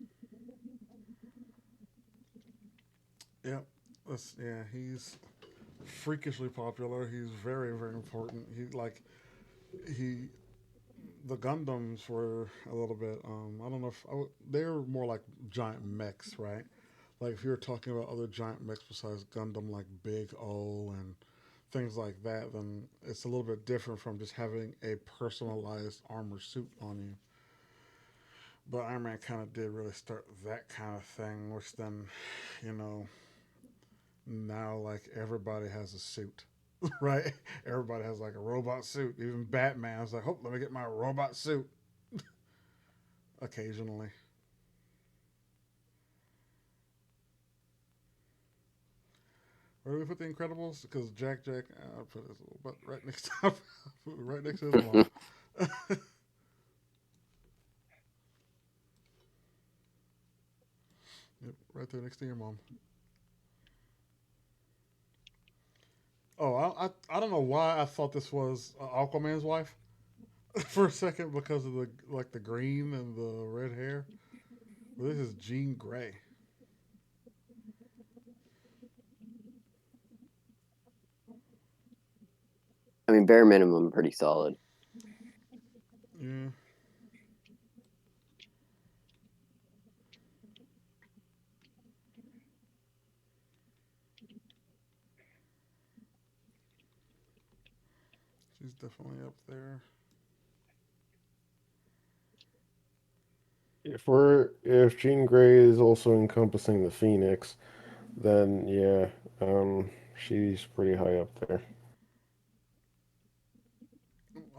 Yep. Yeah, he's freakishly popular. He's very, very important. He the Gundams were a little bit. I don't know if they were more like giant mechs, right? Like if you're talking about other giant mechs besides Gundam, like Big O and things like that, then it's a little bit different from just having a personalized armor suit on you. But Iron Man kind of did really start that kind of thing, which then, you know, now like everybody has a suit, right? Everybody has like a robot suit. Even Batman's like, oh, let me get my robot suit occasionally. Where do we put the Incredibles? Because Jack, I'll put his little butt right next to right next to his mom. Yep, right there next to your mom. Oh, I don't know why I thought this was Aquaman's wife for a second because of the green and the red hair. But this is Jean Grey. I mean, bare minimum, pretty solid. Yeah, she's definitely up there. If Jean Grey is also encompassing the Phoenix, then yeah, she's pretty high up there.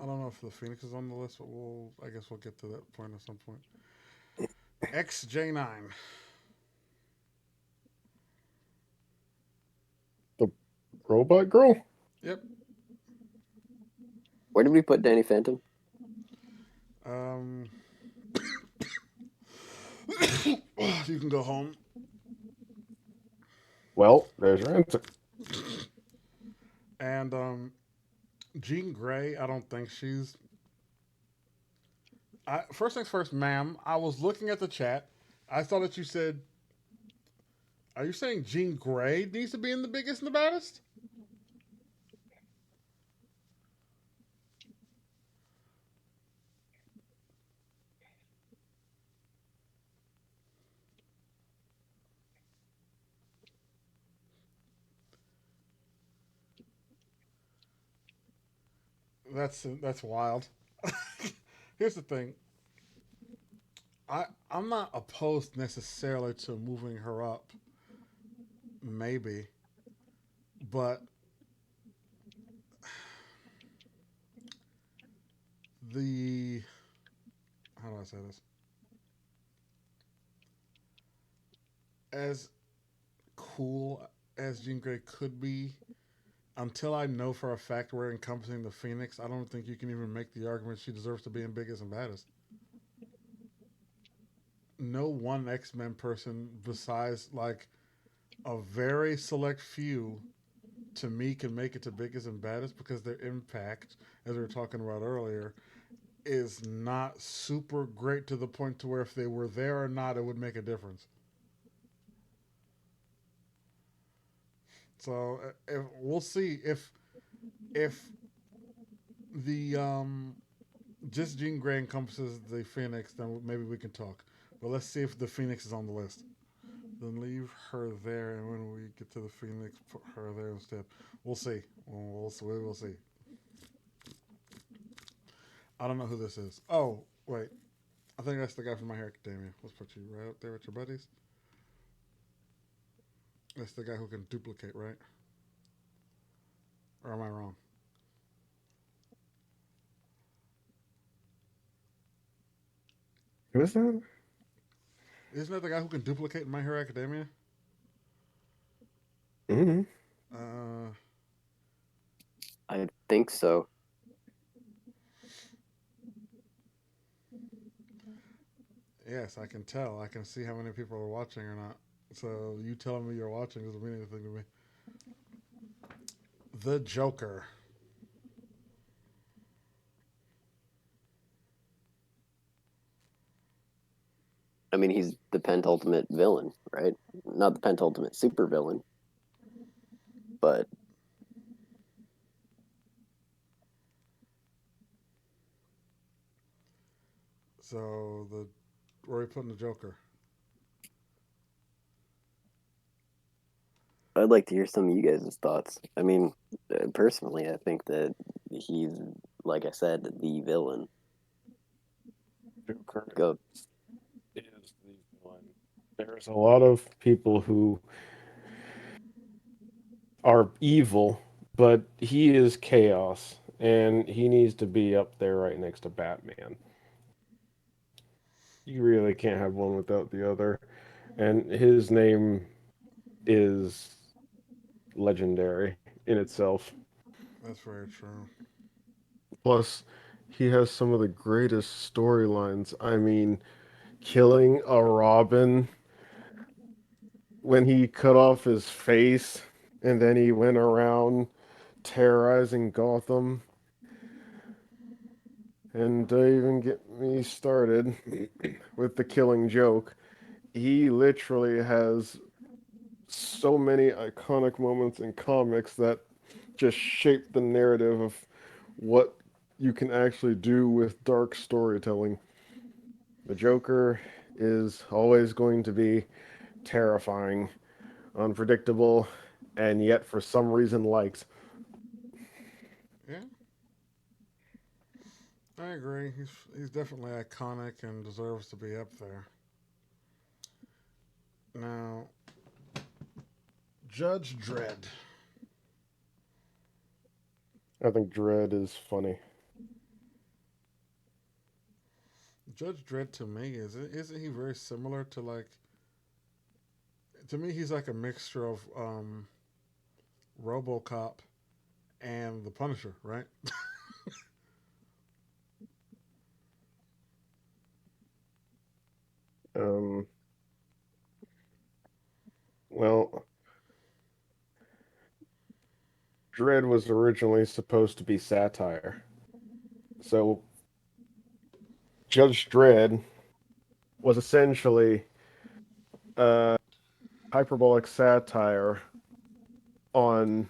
I don't know if the Phoenix is on the list, but I guess we'll get to that point at some point. XJ9. The Robot Girl. Yep. Where did we put Danny Phantom? Um, you can go home. Well, there's your answer. And Jean Grey, I don't think she's. First things first, ma'am. I was looking at the chat. I saw that you said, "Are you saying Jean Grey needs to be in the biggest and the baddest?" That's wild. Here's the thing. I'm not opposed necessarily to moving her up, maybe, but the how do I say this? As cool as Jean Grey could be, until I know for a fact we're encompassing the Phoenix, I don't think you can even make the argument she deserves to be in biggest and baddest. no one X Men person besides like a very select few to me can make it to biggest and baddest because their impact, as we were talking about earlier, is not super great to the point to where if they were there or not, it would make a difference. So if, we'll see if the just Jean Grey encompasses the Phoenix, then maybe we can talk. But let's see if the Phoenix is on the list. Then leave her there, and when we get to the Phoenix, put her there instead. We'll see. We'll see. I don't know who this is. Oh, wait. I think that's the guy from My Hero Academia. Let's put you right up there with your buddies. That's the guy who can duplicate, right? Or am I wrong? Who is that? Isn't that the guy who can duplicate in My Hero Academia? Mm-hmm. Uh, I think so. yes, I can tell. I can see how many people are watching or not. So you telling me you're watching doesn't mean anything to me. The Joker. I mean, he's the pentultimate villain, right? Not the pentultimate super villain, but So the where are we putting the Joker? I'd like to hear some of you guys' thoughts. I mean, personally, I think that he's, like I said, the villain. Joker Go. is the villain. There's a lot of people who are evil, but he is chaos, and he needs to be up there right next to Batman. You really can't have one without the other. And his name is legendary in itself. That's very true. Plus, he has some of the greatest storylines. I mean, killing a Robin when he cut off his face and then he went around terrorizing Gotham. And don't even get me started with the killing joke. He literally has so many iconic moments in comics that just shape the narrative of what you can actually do with dark storytelling. The Joker is always going to be terrifying, unpredictable, and yet for some reason liked. Yeah, I agree. He's definitely iconic and deserves to be up there. Now, Judge Dredd. I think Dread is funny. Judge Dredd to me isn't he very similar to like to me he's like a mixture of RoboCop and the Punisher, right? Um, well, Dread was originally supposed to be satire. So Judge Dredd was essentially a hyperbolic satire on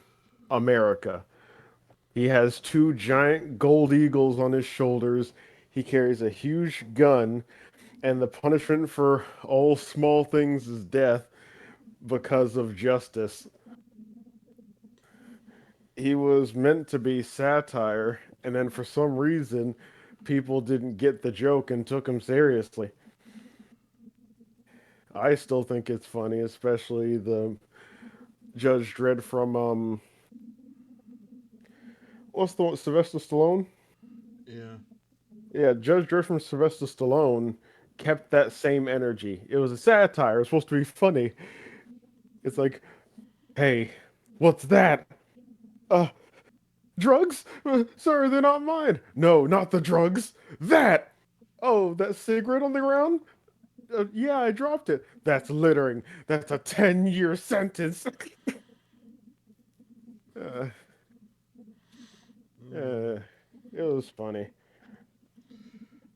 America. He has two giant gold eagles on his shoulders. He carries a huge gun, and the punishment for all small things is death because of justice. He was meant to be satire, and then for some reason, people didn't get the joke and took him seriously. I still think it's funny, especially the Judge Dredd from what's the one, Sylvester Stallone? Yeah. Yeah, Judge Dredd from Sylvester Stallone kept that same energy. It was a satire. It was supposed to be funny. It's like, hey, what's that? Uh, drugs? Sir, they're not mine. No, not the drugs. That. Oh, that cigarette on the ground? Yeah, I dropped it. That's littering. That's a 10-year sentence. uh, Mm. uh, it was funny.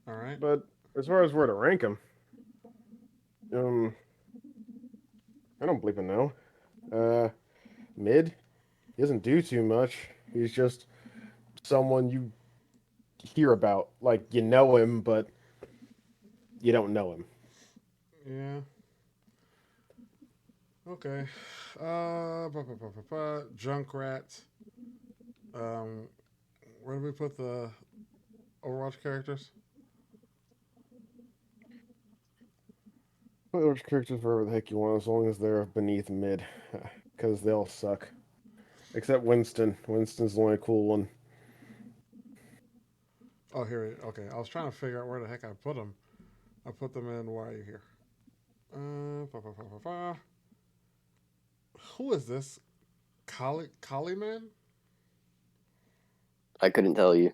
All right. But as far as where to rank him, um, I don't believe in know. Uh, Mid. He doesn't do too much. He's just someone you hear about. Like, you know him, but you don't know him. Yeah. Okay. Junkrat. Um, where do we put the Overwatch characters? Put those characters wherever the heck you want, as long as they're beneath mid. Because they all suck. Except Winston. Winston's the only cool one. Oh, here. Okay, I was trying to figure out where the heck I put them. I put them in. Why are you here? Ba. Who is this? Collie man? I couldn't tell you.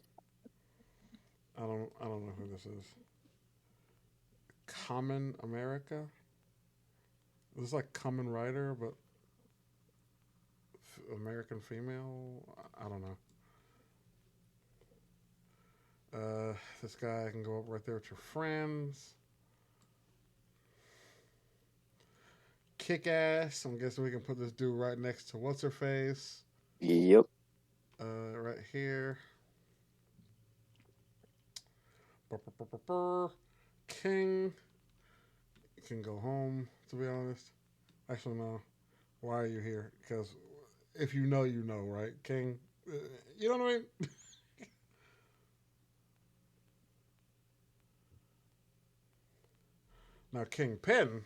I don't know who this is. Common America. This is like Common Rider, but American female. I don't know. This guy can go up right there with your friends. Kick ass. I'm guessing we can put this dude right next to what's her face. Yep. Right here. King can go home. To be honest, actually no. Why are you here? Because if you know, you know, right? King. You know what I mean? Now Kingpin.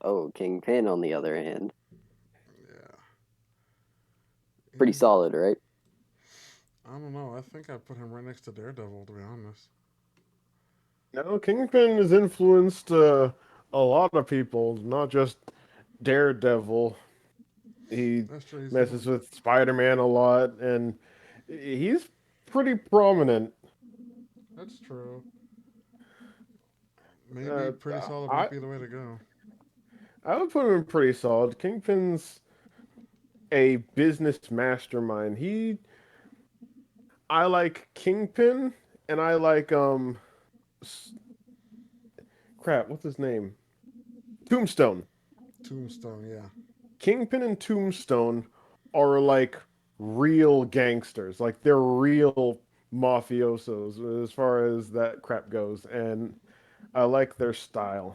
Oh, Kingpin on the other hand. Yeah. Pretty He's. solid, right? I don't know. I think I'd put him right next to Daredevil. To be honest. No, Kingpin has influenced a lot of people, not just Daredevil. He That's true. He's messes influenced. with Spider-Man a lot, and he's pretty prominent. That's true. Maybe Uh, pretty solid might I be the way to go. I would put him in pretty solid. Kingpin's a business mastermind. I like Kingpin, and I like s- crap. What's his name? Tombstone. Tombstone. Yeah. Kingpin and Tombstone are like real gangsters. Like they're real mafiosos as far as that crap goes, and I like their style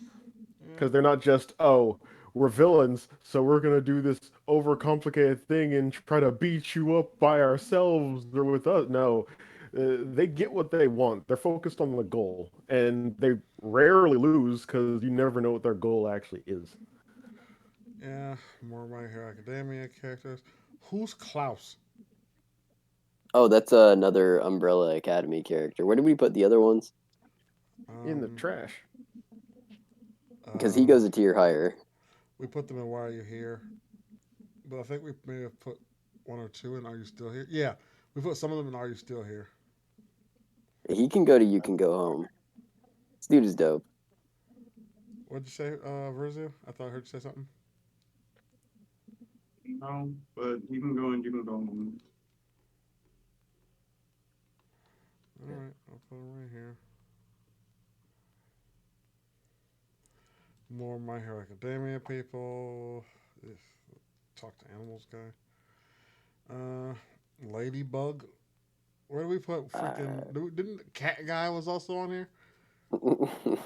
Yeah. because they're not just, oh, we're villains, so we're gonna do this overcomplicated thing and try to beat you up by ourselves or with us. No, they get what they want. They're focused on the goal, and they rarely lose because you never know what their goal actually is. Yeah. More My Hero Academia characters. Who's Klaus? Oh, that's another Umbrella Academy character. Where did we put the other ones? In the Um. trash. Because he Uh. goes a tier higher. We put them in Why Are You Here? But I think we may have put one or two in Are You Still Here? Yeah. We put some of them in Are You Still Here? He can go to You Can Go Home. This dude is dope. What'd you say, Verzu? I thought I heard you say something. No, but you can go and you can go home. All right. I'll put them right here. More My Hero Academia people. This Talk to Animals guy. Ladybug. Where do we put Uh, freaking? Didn't the cat guy was also on here?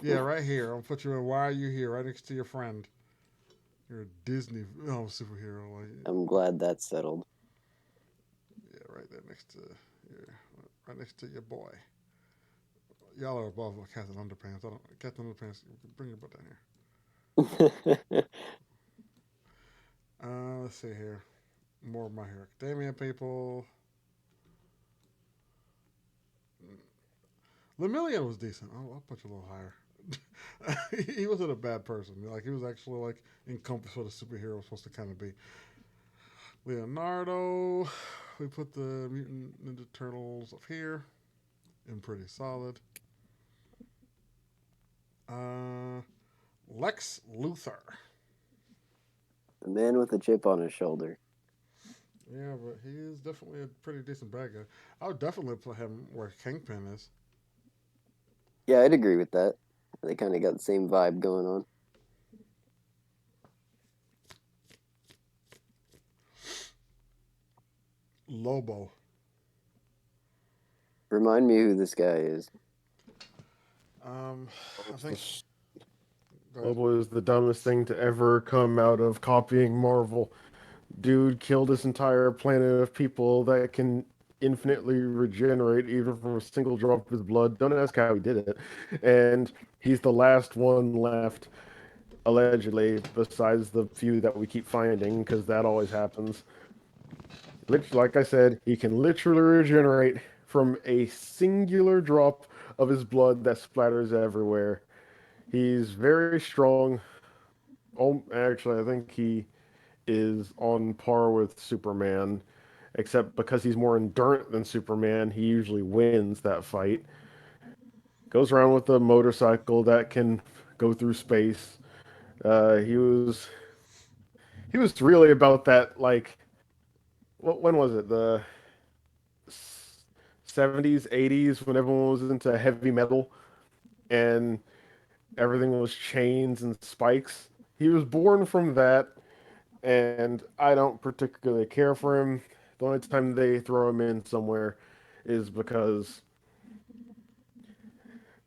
Yeah, right here. I'll put you in. Why are you here? Right next to your friend. You're a Disney superhero. Like, I'm glad that's settled. yeah, right there next to your, right next to your boy. Y'all are above Captain Underpants. I don't. Captain Underpants. Bring your butt down here. Let's see here. More of My Hero Academia people. Lemillion was decent. I'll put you a little higher. He wasn't a bad person. Like he was actually like encompassed what a superhero was supposed to kind of be. Leonardo. We put the Mutant Ninja Turtles up here and pretty solid. Uh, Lex Luthor. The man with a chip on his shoulder. Yeah, but he is definitely a pretty decent bad guy. I would definitely put him where Kingpin is. Yeah, I'd agree with that. They kind of got the same vibe going on. Lobo. Remind me who this guy is. Um, I It's the think. Go ahead. Lobo is the dumbest thing to ever come out of copying Marvel. Dude killed this entire planet of people that can infinitely regenerate even from a single drop of his blood. Don't ask how he did it. And he's the last one left, allegedly, besides the few that we keep finding, because that always happens. Like I said, he can literally regenerate from a singular drop of his blood that splatters everywhere. He's very strong. Oh, actually, I think he is on par with Superman, except because he's more endurant than Superman, he usually wins that fight. Goes around with a motorcycle that can go through space. He was really about that. Like, when was it? The 70s, 80s, when everyone was into heavy metal and everything was chains and spikes. He was born from that, and I don't particularly care for him. The only time they throw him in somewhere is because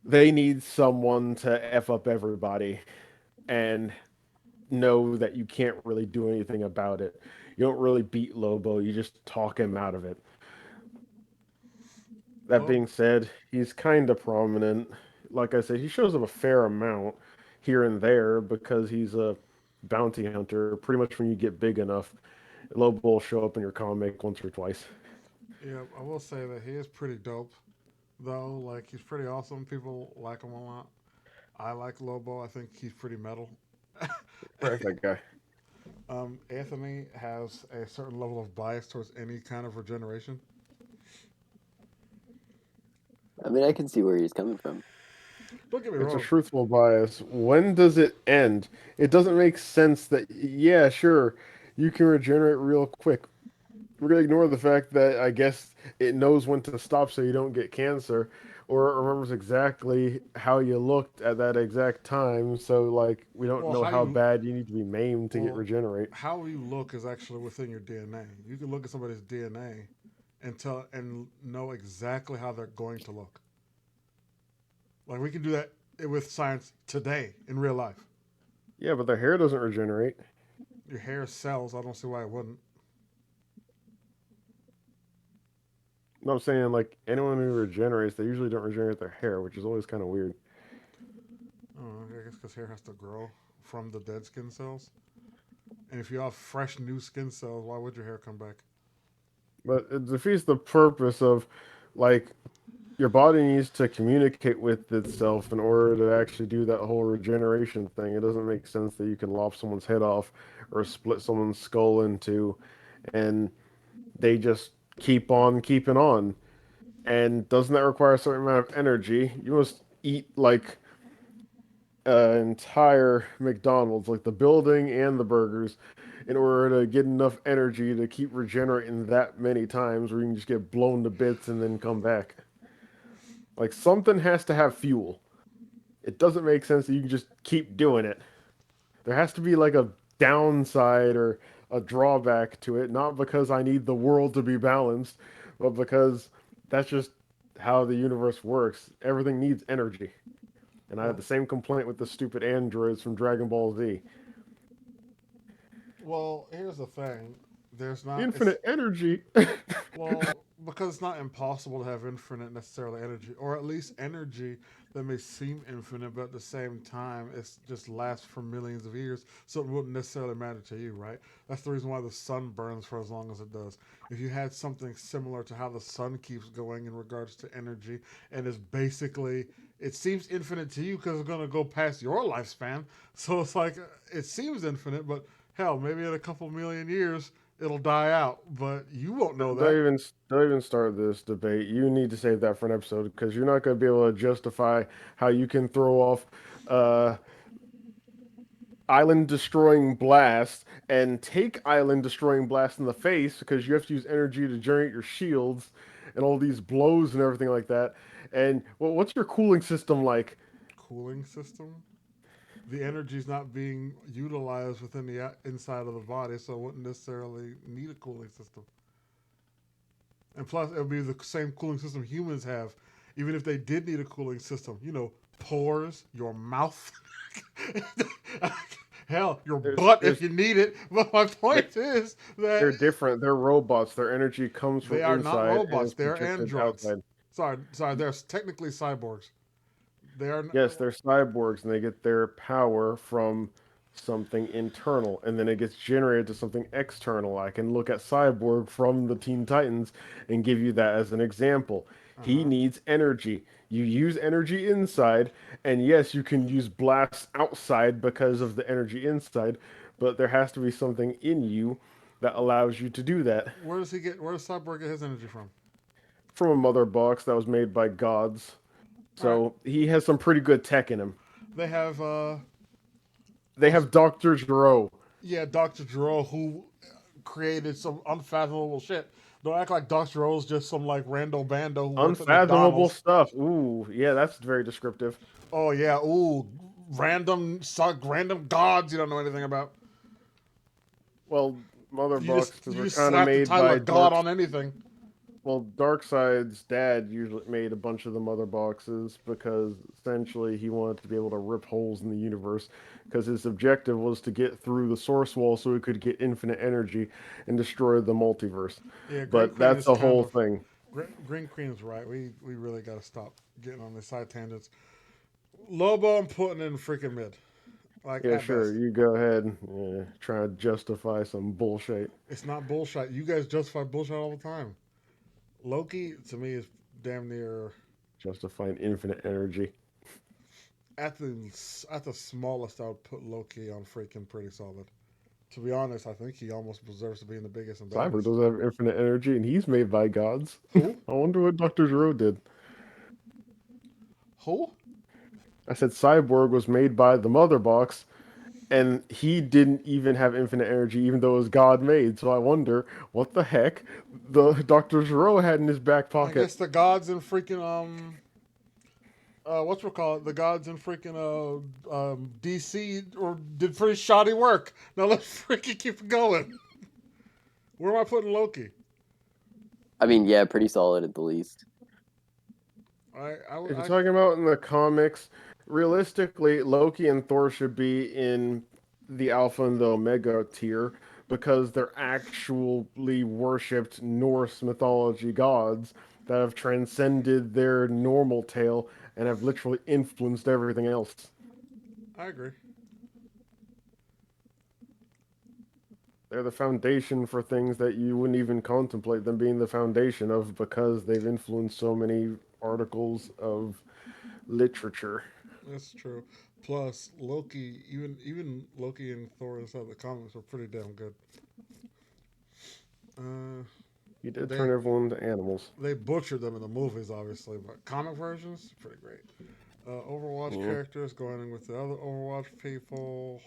they need someone to F up everybody and know that you can't really do anything about it. You don't really beat Lobo, you just talk him out of it. That Lobo. being said, he's kind of prominent. Like I said, he shows up a fair amount here and there because he's a bounty hunter. Pretty much when you get big enough, Lobo will show up in your comic once or twice. Yeah, I will say that he is pretty dope, though. Like, he's pretty awesome. People like him a lot. I like Lobo. I think he's pretty metal. Right, that guy. Anthony has a certain level of bias towards any kind of regeneration. I mean, I can see where he's coming from. Don't get me It's a wrong. truthful bias. When does it end? It doesn't make sense that, yeah, sure, you can regenerate real quick. We're gonna ignore the fact that I guess it knows when to stop so you don't get cancer, or it remembers exactly how you looked at that exact time. So like we don't Well, know how how you bad you need to be maimed to get well, regenerate. how you look is actually within your DNA. You can look at somebody's DNA and tell and know exactly how they're going to look. Like, we can do that with science today in real life. Yeah, but the hair doesn't regenerate. Your hair cells. I don't see why it wouldn't. No, I'm saying like anyone who regenerates, they usually don't regenerate their hair, which is always kind of weird. Oh, I guess because hair has to grow from the dead skin cells. And if you have fresh new skin cells, why would your hair come back? But it defeats the purpose of like your body needs to communicate with itself in order to actually do that whole regeneration thing. It doesn't make sense that you can lop someone's head off or split someone's skull into and they just keep on keeping on. And doesn't that require a certain amount of energy? You must eat like an entire McDonald's, like the building and the burgers, in order to get enough energy to keep regenerating that many times where you can just get blown to bits and then come back. Like something has to have fuel. It doesn't make sense that you can just keep doing it. There has to be like a downside or a drawback to it, not because I need the world to be balanced, but because that's just how the universe works. Everything needs energy. And I have Well, the same complaint with the stupid androids from Dragon Ball Z. here's the thing. There's not. It's Infinite energy. Well, because it's not impossible to have infinite necessarily energy, or at least energy that may seem infinite, but at the same time, it's just lasts for millions of years, so it wouldn't necessarily matter to you, right? That's the reason why the sun burns for as long as it does. If you had something similar to how the sun keeps going in regards to energy, and is basically, it seems infinite to you because it's going to go past your lifespan, so it's like, it seems infinite, but hell, maybe in a couple million years, it'll die out, but you won't know don't that. even don't even start this debate. You need to save that for an episode because you're not going to be able to justify how you can throw off uh, island destroying blast and take island destroying blast in the face because you have to use energy to generate your shields and all these blows and everything like that. And well, what's your cooling system like? Cooling system. The energy is not being utilized within the inside of the body, so it wouldn't necessarily need a cooling system. And plus, it would be the same cooling system humans have, even if they did need a cooling system. Pores, your mouth, hell, your There's butt if there's you need it. But my they're, point is that they're different. They're robots. Their energy comes they from are not inside and robots; is they're projected androids. outside. Sorry, they're technically cyborgs. They are. Yes, they're cyborgs and they get their power from something internal and then it gets generated to something external. I can look at Cyborg from the Teen Titans and give you that as an example. Uh He huh. needs energy. You use energy inside, and yes, you can use blasts outside because of the energy inside, but there has to be something in you that allows you to do that. Where does he get? Where does Cyborg get his energy from? From a mother box that was made by gods. All right. So he has some pretty good tech in him. They have They what's have Dr. Gero. yeah, Doctor Gero who created some unfathomable shit. Don't act like Doctor Gero's just some like rando bando who works at Unfathomable McDonald's. stuff. Ooh, yeah, that's very descriptive. Oh yeah, ooh, random gods you don't know anything about. Well, mother You just boxes you were just kind of slap the made title by of God Dark's. on anything. Well, Darkseid's dad usually made a bunch of the mother boxes because essentially he wanted to be able to rip holes in the universe because his objective was to get through the source wall so he could get infinite energy and destroy the multiverse. Yeah, Green But Queen that's is the kind whole of thing. Green Queen's right. We really got to stop getting on these side tangents. Lobo, I'm putting in freaking mid, like Yeah, at sure, best. you go ahead. Yeah, try to justify some bullshit. It's not bullshit. You guys justify bullshit all the time. Loki to me is damn near Justifying infinite energy. at the at the smallest. I would put Loki on freaking pretty solid. To be honest, I think he almost deserves to be in the biggest and Cyber baddest. does have infinite energy, and he's made by gods. Who? I wonder what Dr. Zero did. Who? I said Cyborg was made by the Mother Box, and he didn't even have infinite energy, even though it was God made. So I wonder what the heck the Dr. Zero had in his back I guess pocket. the gods in freaking what's we call it? The gods in freaking DC or did pretty shoddy work. Now let's freaking keep going. Where am I putting Loki? I mean, yeah, pretty solid at the least. If you're I talking about in the comics, realistically, Loki and Thor should be in the Alpha and the Omega tier because they're actually worshipped Norse mythology gods that have transcended their normal tale and have literally influenced everything else. I agree. They're the foundation for things that you wouldn't even contemplate them being the foundation of because they've influenced so many articles of literature. That's true. Plus Loki, even Loki and Thor inside the comics were pretty damn good. Uh, You did they turn everyone into animals. they butchered them in the movies, obviously, but comic versions pretty great. Overwatch Yeah. characters going in with the other Overwatch people.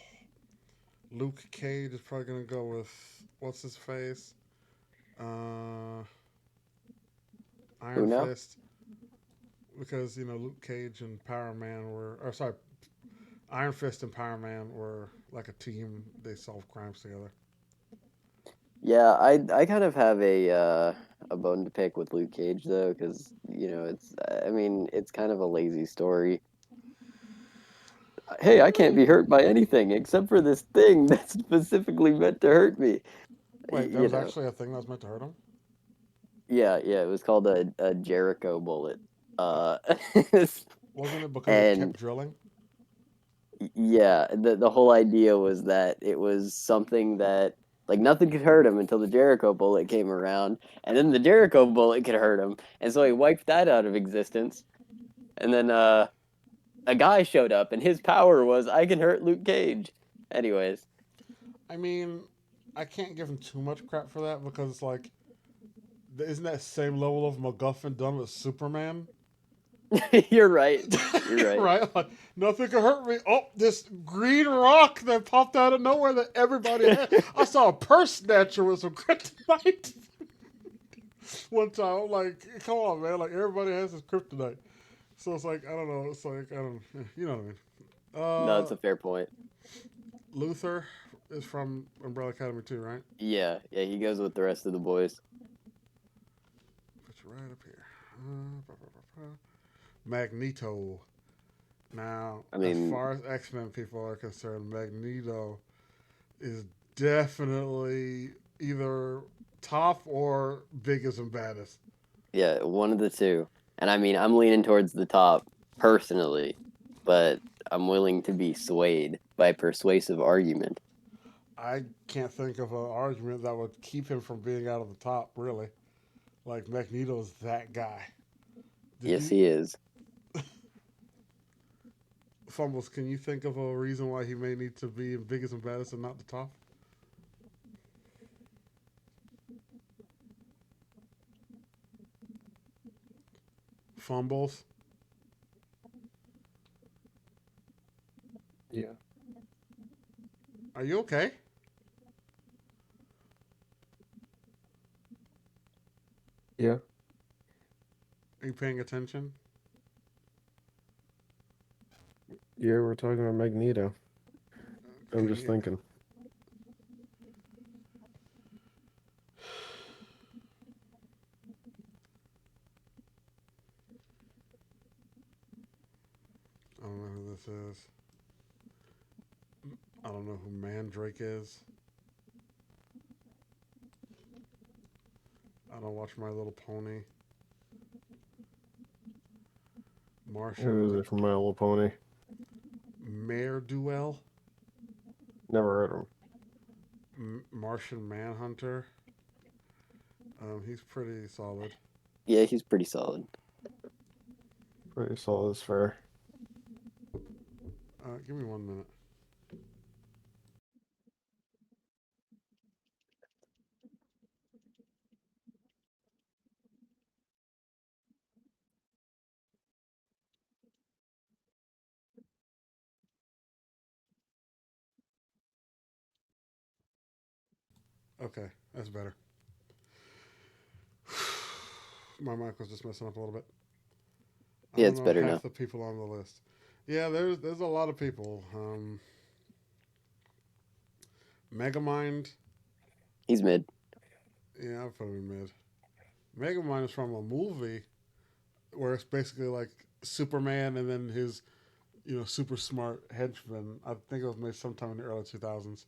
Luke Cage is probably gonna go with what's his face, uh, Who Iron now? Fist, because Luke Cage and Power Man were, or sorry, Iron Fist and Power Man were like a team. They solved crimes together. Yeah, I kind of have a bone to pick with Luke Cage though, because it's I mean it's kind of a lazy story. Hey, I can't be hurt by anything except for this thing that's specifically meant to hurt me. Wait, there You was know, actually a thing that was meant to hurt him. yeah, it was called a Jericho bullet. Uh, Uh, wasn't it because it kept and drilling? yeah, the whole idea was that it was something that like nothing could hurt him until the Jericho bullet came around, and then the Jericho bullet could hurt him, and so he wiped that out of existence. And then a guy showed up, and his power was I can hurt Luke Cage. Anyways, I mean, I can't give him too much crap for that because it's like, isn't that same level of MacGuffin done with Superman? You're right. You're right. Right? Like, nothing can hurt me. Oh, this green rock that popped out of nowhere that everybody had. I saw a purse snatcher with some kryptonite one time. I'm like, come on, man. Like, everybody has this kryptonite. So it's like, I don't know. It's like, I don't you know what I mean. No, it's a fair point. Luther is from Umbrella Academy too, right? Yeah, yeah, he goes with the rest of the boys. Put you right up here. Magneto. Now, I as mean, far as X-Men people are concerned, Magneto is definitely either top or biggest and baddest. yeah, one of the two. And I mean, I'm leaning towards the top personally, but I'm willing to be swayed by persuasive argument. I can't think of an argument that would keep him from being out of the top, really. Like, Magneto's that guy. Did Yes, you, he is. Fumbles, can you think of a reason why he may need to be biggest and baddest and not the top? Fumbles? Yeah. Are you okay? Yeah. Are you paying attention? Yeah, we're talking about Magneto. I'm just Okay. thinking. I don't know who this is. I don't know who Mandrake is. I don't watch My Little Pony. Who is Martian it from My Little Pony? Mare Duel. Never heard of him. Martian Manhunter. He's pretty solid. Yeah, he's pretty solid. Pretty solid as fair. Give me 1 minute. Okay, that's better. My mic was just messing up a little bit. I Yeah, don't it's know better half now. the people on the list. Yeah, there's a lot of people. Megamind. He's mid. Yeah, I'll put him in mid. Megamind is from a movie where it's basically like Superman and then his, super smart henchman. I think it was made sometime in the early 2000s.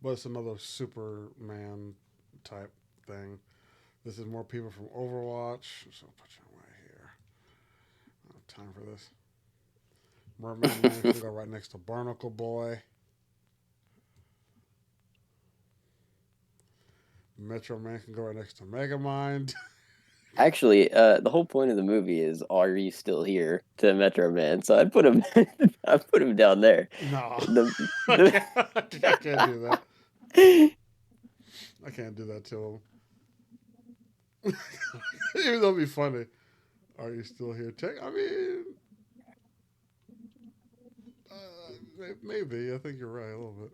But it's another Superman type thing. This is more people from Overwatch. So I'll put you right here. I don't have time for this. Merman Man can go right next to Barnacle Boy. Metro Man can go right next to Megamind. Actually, the whole point of the movie is "Are you still here?" to Metro Man. So I'd put him, I put him down there. No. The I can't do that. I can't do that to him. Even though it'd be funny. Are you still here? I mean, maybe. I think you're right a little bit.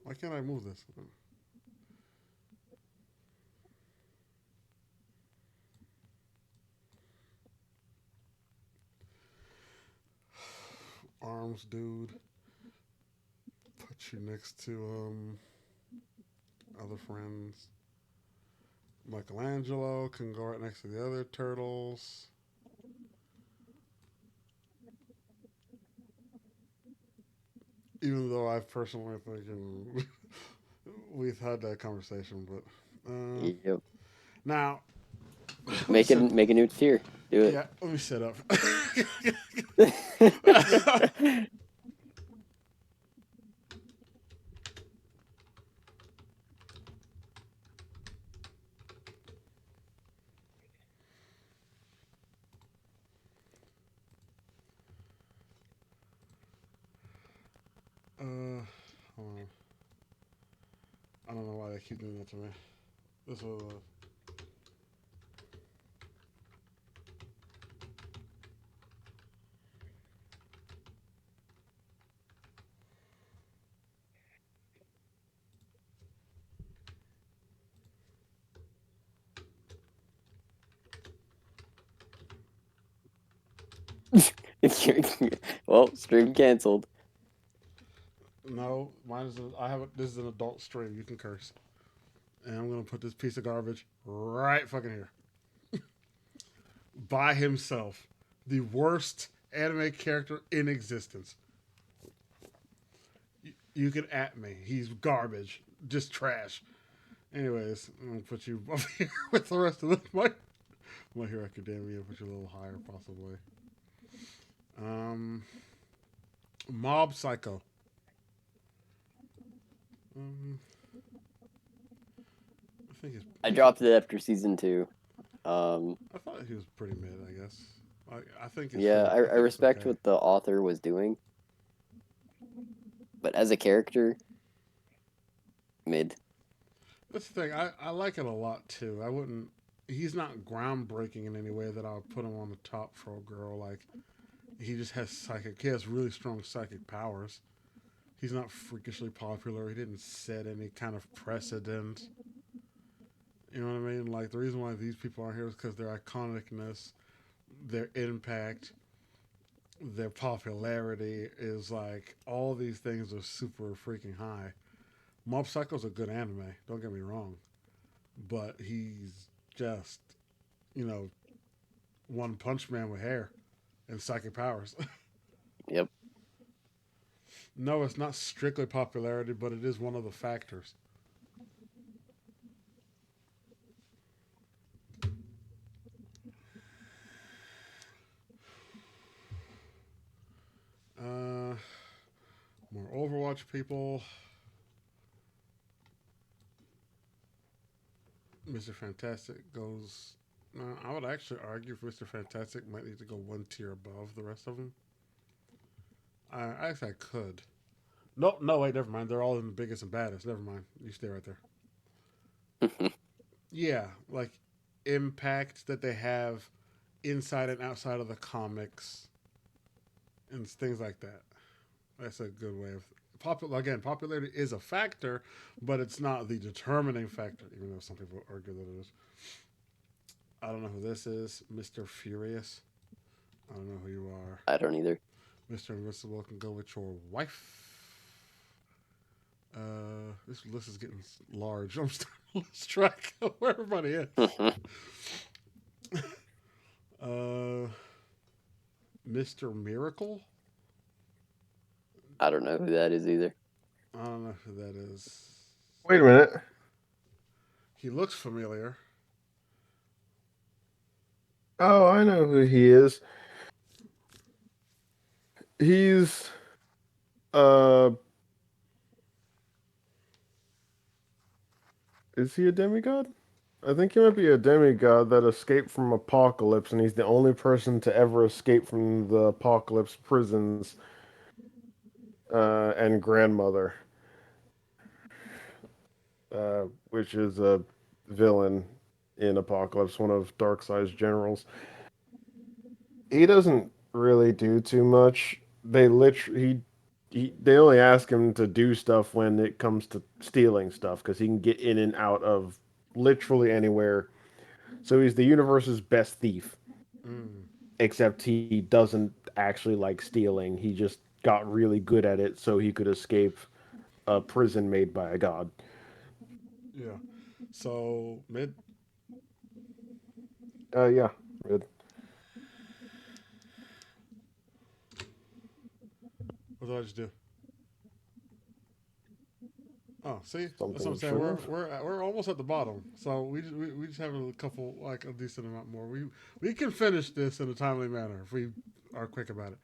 Why can't I move this? Arms, dude. Put you next to other friends. Michelangelo can go right next to the other turtles. Even though I personally think we've had that conversation, but Yep. now Make a new tier. Do it. yeah, let me set up. Hold on. I don't know why they keep doing that to me. This was Well, stream canceled. No, mine is. I have. This is an adult stream. You can curse. And I'm gonna put this piece of garbage right fucking here. By himself, the worst anime character in existence. You can at me. He's garbage, just trash. Anyways, I'm gonna put you up here with the rest of the my Hero Academia. Put you a little higher, possibly. Um, Mob Psycho. Um, I think I dropped it after season 2. I thought he was pretty mid. I guess. I think it's. Yeah, I I think it's respect okay. what the author was doing, but as a character, mid. That's the thing. I like it a lot too. I wouldn't. He's not groundbreaking in any way that I would put him on the top for a girl. Like he just has psychic. He has really strong psychic powers. He's not freakishly popular. He didn't set any kind of precedent. You know what I mean? Like the reason why these people are here is because their iconicness, their impact, their popularity is like all these things are super freaking high. Mob Psycho's a good anime. Don't get me wrong, but he's just you know One Punch Man with hair and psychic powers. Yep. No, it's not strictly popularity, but it is one of the factors. Uh, More Overwatch people. Mr. Fantastic goes. I would actually argue Mr. Fantastic might need to go one tier above the rest of them. I actually I could. No, no, wait, never mind. They're all in the biggest and baddest. Never mind. You stay right there. Yeah, like impact that they have inside and outside of the comics and things like that. That's a good way of again. Popularity is a factor, but it's not the determining factor. Even though some people argue that it is. I don't know who this is, Mister Furious. I don't know who you are. I don't either. Mister Invincible can go with your wife. This list is getting large. I'm starting to lose track of where everybody is. Uh, Mister Miracle. I don't know who that is either. I don't know who that is. Wait a minute. He looks familiar. Oh, I know who he is. He's uh is he a demigod? I think he might be a demigod that escaped from Apocalypse, and he's the only person to ever escape from the Apocalypse prisons, and grandmother, which is a villain in Apocalypse, one of Darkseid's generals. He doesn't really do too much. They literally they only ask him to do stuff when it comes to stealing stuff because he can get in and out of literally anywhere. So he's the universe's best thief, Mm, except he doesn't actually like stealing. He just got really good at it so he could escape a prison made by a god. yeah. So mid. Yeah, good. What did I just do? Oh, see, that's Something what I'm you saying. shouldn't have. We're almost at the bottom, so we just have a couple like a decent amount more. We can finish this in a timely manner if we are quick about it.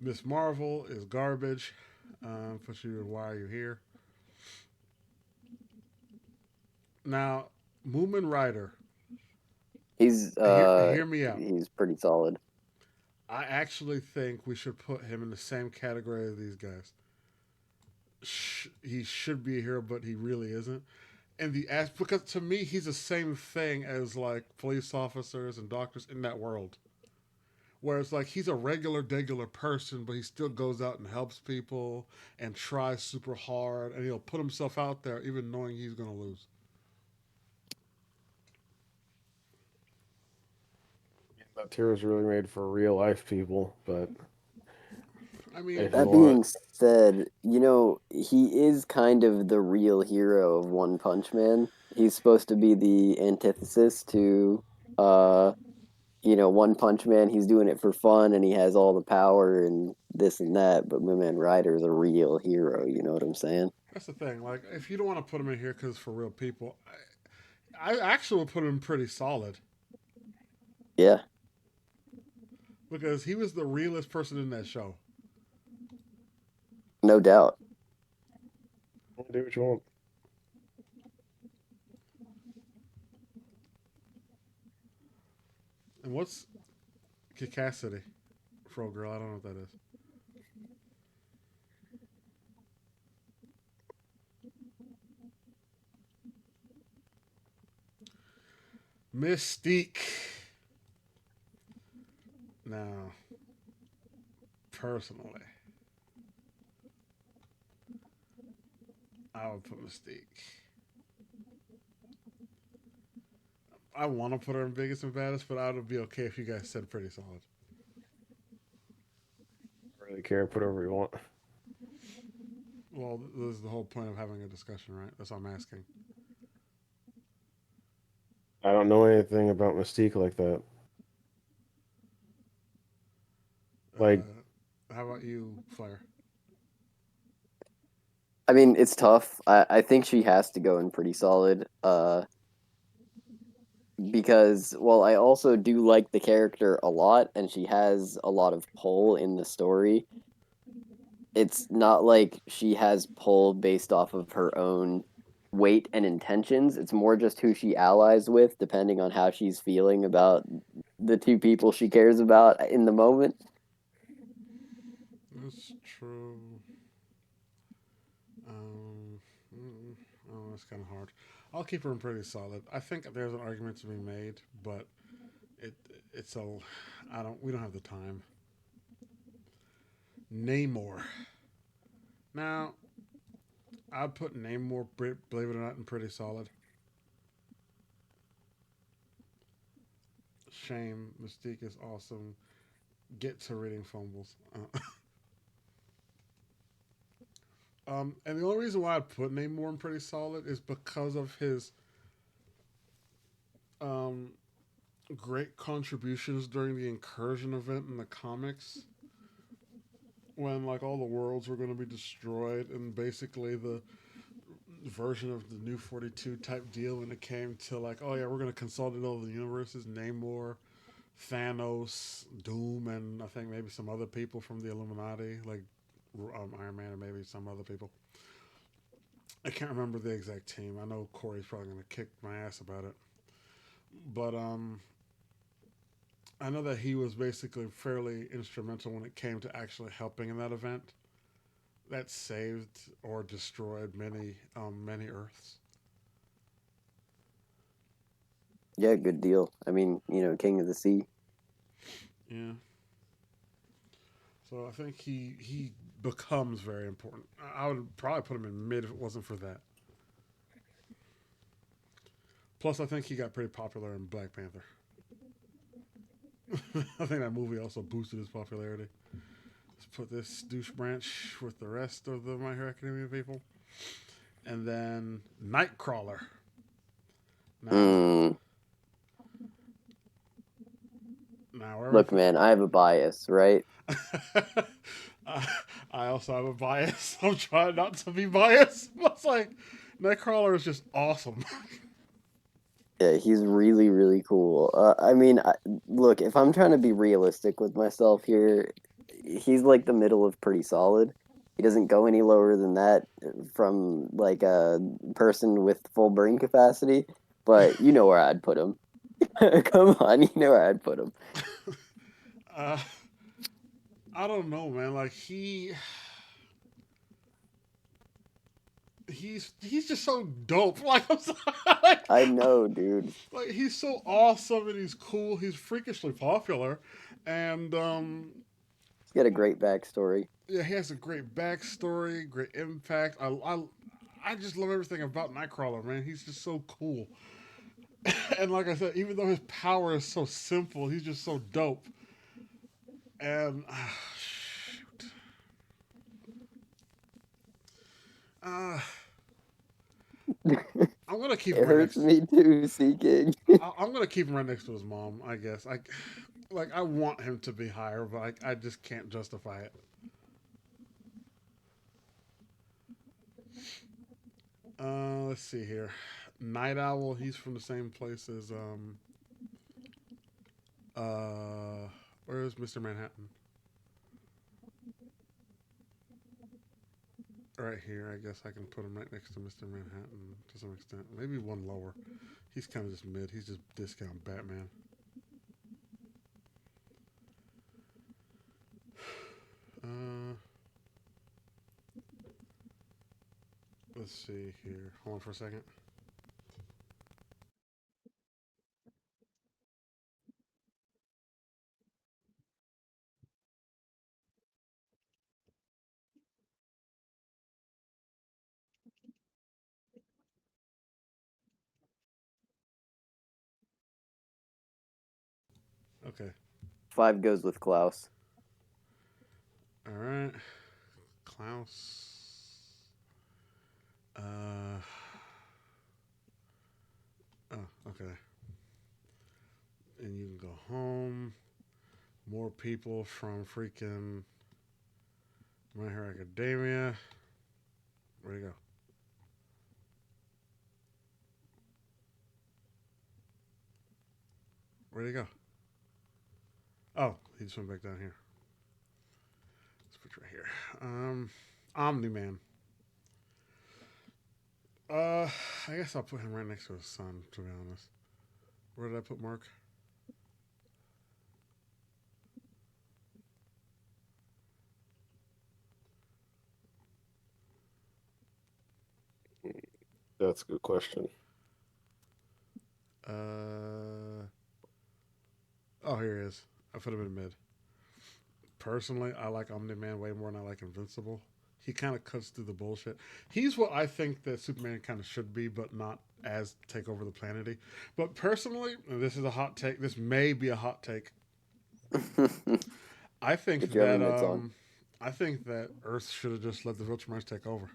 Miss Marvel is garbage. Puts you in why are you here? Now, Moomin Rider. He's Hear me out. he's pretty solid. I actually think we should put him in the same category as these guys. He should be a hero, but he really isn't. And the as because to me he's the same thing as like police officers and doctors in that world. Where it's like he's a regular person, but he still goes out and helps people and tries super hard, and he'll put himself out there even knowing he's gonna lose. That tier is really made for real life people, but I mean, if you That want, being said, he is kind of the real hero of One Punch Man. He's supposed to be the antithesis to, uh, One Punch Man. He's doing it for fun and he has all the power and this and that. But my man Ryder is a real hero. You know what I'm saying? that's the thing. Like, if you don't want to put him in here because for real people, I actually would put him pretty solid Yeah, because he was the realest person in that show. no doubt. do what you want. And what's Cacacity? Fro girl, I don't know what that is. Mystique. Now, personally, I would put Mystique. I want to put her in biggest and baddest, but I would be okay if you guys said pretty solid. I don't really care. Put whatever you want. Well, this is the whole point of having a discussion, right? That's what I'm asking. I don't know anything about Mystique like that. Like, How about you, Flair? I mean, it's tough. I think she has to go in pretty solid. Because well, I also do like the character a lot, and she has a lot of pull in the story. It's not like she has pull based off of her own weight and intentions. It's more just who she allies with, depending on how she's feeling about the two people she cares about in the moment. That's true. Um, oh, that's kind of hard. I'll keep her in pretty solid. I think there's an argument to be made, but it it's a I don't we don't have the time. Namor. Now, I'd put Namor, believe it or not, in pretty solid. Shame, Mystique is awesome. Get to reading fumbles. And the only reason why I put Namor in pretty solid is because of his um, great contributions during the incursion event in the comics, when like all the worlds were going to be destroyed, and basically the version of the New 42 type deal when it came to like, oh yeah, we're going to consolidate all the universes. Namor, Thanos, Doom, and I think maybe some other people from the Illuminati, like Iron Man, and maybe some other people. I can't remember the exact team. I know Corey's probably going to kick my ass about it, but I know that he was basically fairly instrumental when it came to actually helping in that event that saved or destroyed many Earths. Yeah, good deal. I mean, King of the Sea. Yeah. So I think he becomes very important. I would probably put him in mid if it wasn't for that. Plus, I think he got pretty popular in Black Panther. I think that movie also boosted his popularity. Let's put this douche branch with the rest of the My Hero Academia people, and then Nightcrawler. Now, Mm, now wherever look, man, I have a bias, right? I, I also have a bias. I'm trying not to be biased. But it's like Nightcrawler is just awesome. Yeah, he's really, really cool. I mean, look, if I'm trying to be realistic with myself here, he's like the middle of pretty solid. He doesn't go any lower than that from like a person with full brain capacity, but you know where I'd put him. Come on, you know where I'd put him. uh, I don't know, man. Like he's just so dope. Like I'm sorry, I know, dude. like he's so awesome and he's cool. He's freakishly popular, and He's got a great backstory. yeah, he has a great backstory, great impact. I just love everything about Nightcrawler, man. He's just so cool. And like I said, even though his power is so simple, he's just so dope. And shoot, uh, I'm gonna keep It him right hurts next. me too, Sea King. I'm gonna keep him right next to his mom. I guess. I want him to be higher, but I just can't justify it. Let's see here. Night Owl. He's from the same place as uh, where is Mr. Manhattan? Right here. I guess I can put him right next to Mr. Manhattan to some extent. Maybe one lower. He's kind of just mid. He's just discount Batman. Uh, let's see here. Hold on for a second. Okay. 5 goes with Klaus. All right. Klaus. Uh. Oh, okay. And you can go home. More people from freaking My Hero Academia. Where'd he go? Where'd he go? Oh, he just went back down here. Let's put you right here. Omni Man. Uh, I guess I'll put him right next to his son. To be honest, where did I put Mark? That's a good question. Uh, oh, here he is. I put him in mid. Personally, I like Omni Man way more than I like Invincible. He kind of cuts through the bullshit. He's what I think that Superman kind of should be, but not as take over the planety. But personally, and this is a hot take. This may be a hot take. The I think that government's on. I think that Earth should have just let the Viltrumites take over.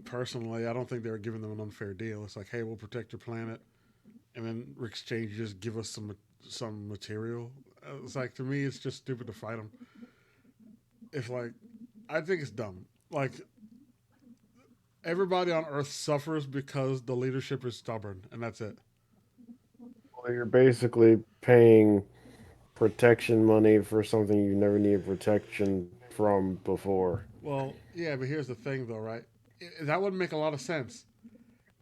Personally, I don't think they were giving them an unfair deal. It's like, hey, we'll protect your planet, and then in exchange, you just give us some material. It's like to me, it's just stupid to fight them. If like, I think it's dumb. Like everybody on Earth suffers because the leadership is stubborn, and that's it. Well, you're basically paying protection money for something you never needed protection from before. Well, yeah, but here's the thing, though, right? That would make a lot of sense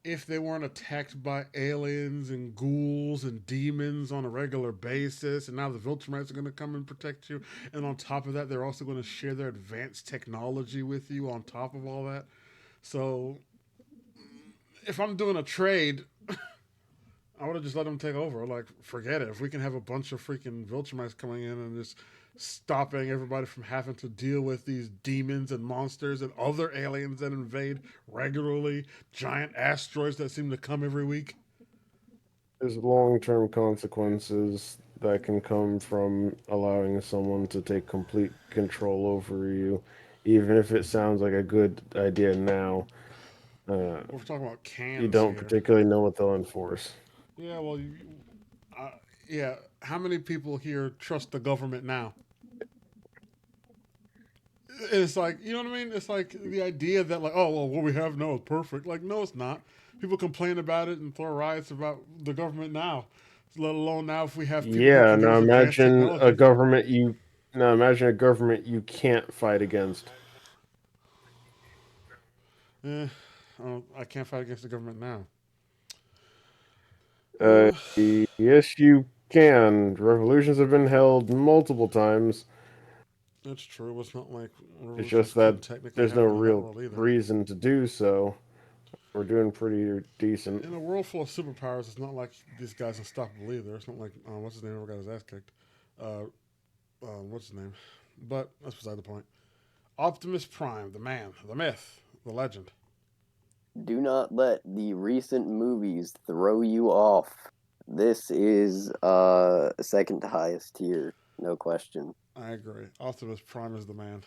if they weren't attacked by aliens and ghouls and demons on a regular basis, and now the Viltrumites are going to come and protect you, and on top of that, they're also going to share their advanced technology with you. On top of all that, so if I'm doing a trade, I would have just let them take over. Like, forget it. If we can have a bunch of freaking Viltrumites coming in and just stopping everybody from having to deal with these demons and monsters and other aliens that invade regularly, giant asteroids that seem to come every week. There's long-term consequences that can come from allowing someone to take complete control over you, even if it sounds like a good idea now. Uh, We're talking about you cans don't here. particularly know what they'll enforce. Yeah, well, uh, yeah. How many people here trust the government now? It's like, you know what I mean? It's like the idea that like, oh well, what we have now is perfect. Like, no, it's not. People complain about it and throw riots about the government now. Let alone now if we have people who Yeah, can give now us advanced imagine a technology. government you now imagine a government you can't fight against. I can't fight against the government now. Uh, Uh, yes, you can. Revolutions have been held multiple times. that's true. It's not like It's revolutions just that couldn't technically there's no happen in that real world either. reason to do so. We're doing pretty decent. In a world full of superpowers, it's not like these guys unstoppable either. It's not like what's his name ever got his ass kicked. Uh, what's his name? But that's beside the point. Optimus Prime, the man, the myth, the legend. Do not let the recent movies throw you off. This is second to highest tier, no question. I agree. Optimus Prime is the man.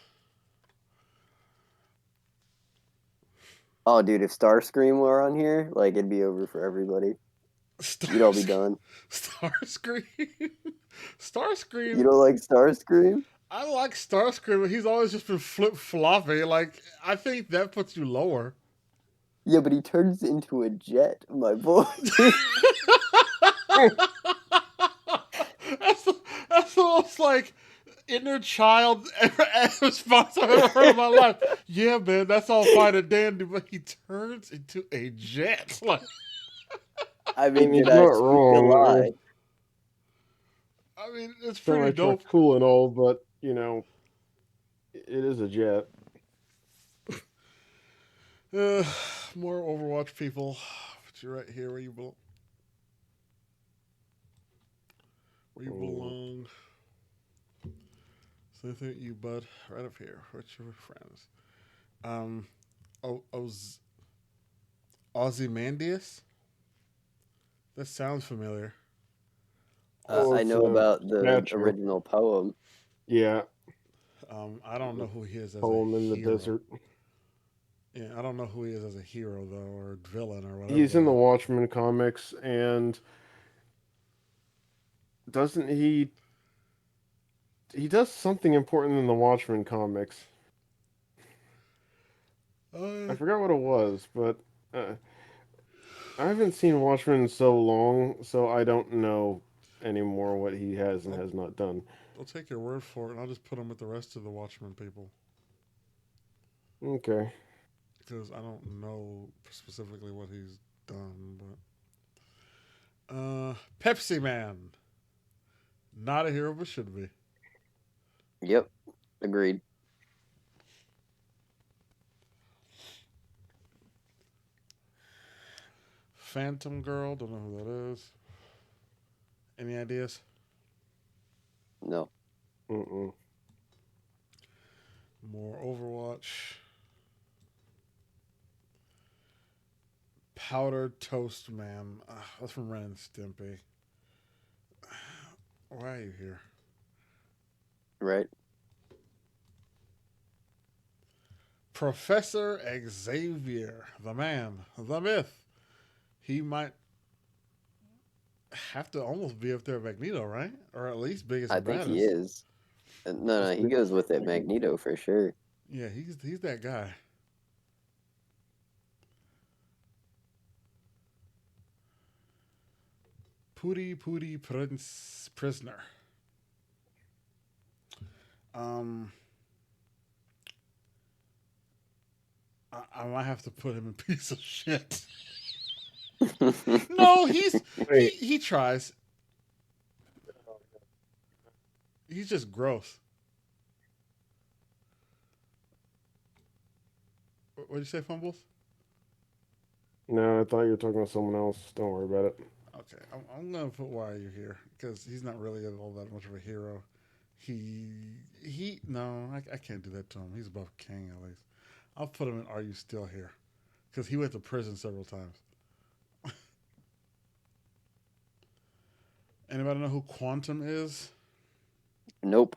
Oh, dude, if Starscream were on here, like it'd be over for everybody. You'd all be done. Starscream. You Starscream. don't like Starscream? I like Starscream, but he's always just been flip floppy. Like I think that puts you lower. Yeah, but he turns into a jet, my boy. that's that's almost like inner child response I've ever heard in my life. Yeah, man, that's all fine and dandy, but he turns into a jet. Like, I I mean, mean, did he's I not speak a wrong. lie? I mean, it's pretty Semis are dope. cool and all, but it is a jet. Uh, more Overwatch people. Put you right here where you belong. Where you belong. Same thing with you, bud. Right up here. What's your friends? Oz Ozymandias? That sounds familiar. Well, I it's know a about the statue. original poem. Yeah, I don't know who he is as a poem in the hero. desert. Yeah, I don't know who he is as a hero though, or villain, or whatever. He's in the Watchmen comics, and doesn't he? He does something important in the Watchmen comics. I forgot what it was, but uh, I haven't seen Watchmen in so long, so I don't know anymore what he has and has not done. I'll take your word for it, and I'll just put him with the rest of the Watchmen people Okay. because I don't know specifically what he's done. But Pepsi Man, not a hero, but should be. Yep, agreed. Phantom Girl, don't know who that is. Any ideas? No. Mm-mm. More Overwatch. Powdered Toast Man. That's from Ren and Stimpy. Why are you here? Right? Professor Xavier, the man, the myth. He might have to almost be up there with Magneto, right? Or at least biggest I and think he baddest. is. No, he goes with it, Magneto for sure. Yeah, he's that guy. Pooty Prince Prisoner. Um, I might have to put him in piece of shit. No, he tries. He's just gross. What'd you say, Fumbles? No, I thought you were talking about someone else. Don't worry about it. Okay, I'm gonna put why you're here because he's not really all that much of a hero. He no, I can't do that to him. He's above King at least. I'll put him in Are You Still Here? Because he went to prison several times. Anybody know who Quantum is? Nope.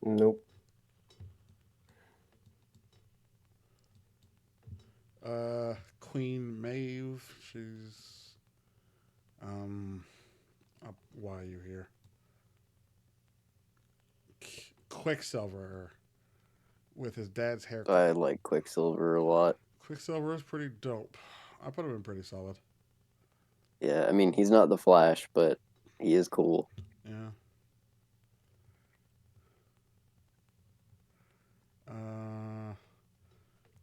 Nope. Queen Maeve. She's why are you here? Quicksilver with his dad's haircut. I like Quicksilver a lot. Quicksilver is pretty dope. I put him in pretty solid. Yeah, I mean, he's not the Flash, but he is cool. Yeah.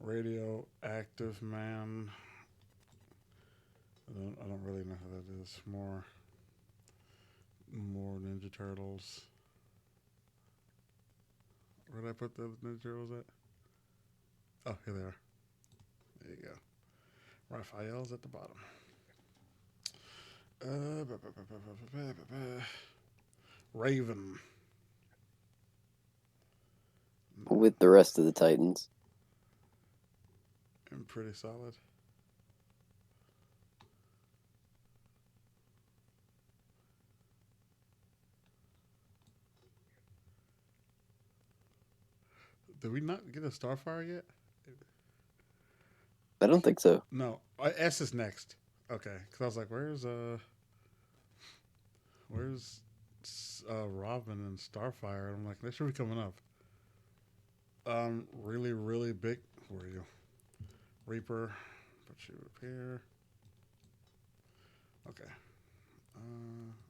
Radioactive Man. I don't really know who that is. More Ninja Turtles. Where did I put the Ninja Turtles at? Oh, here they are. There you go. Raphael's at the bottom. Raven. With the rest of the Titans. and pretty solid. Did we not get a Starfire yet? I don't think so. No, S is next. Okay, because I was like, where's Robin and Starfire? I'm like, they should be coming up. Really, really big. Where are you? Reaper. Put you up here. Okay.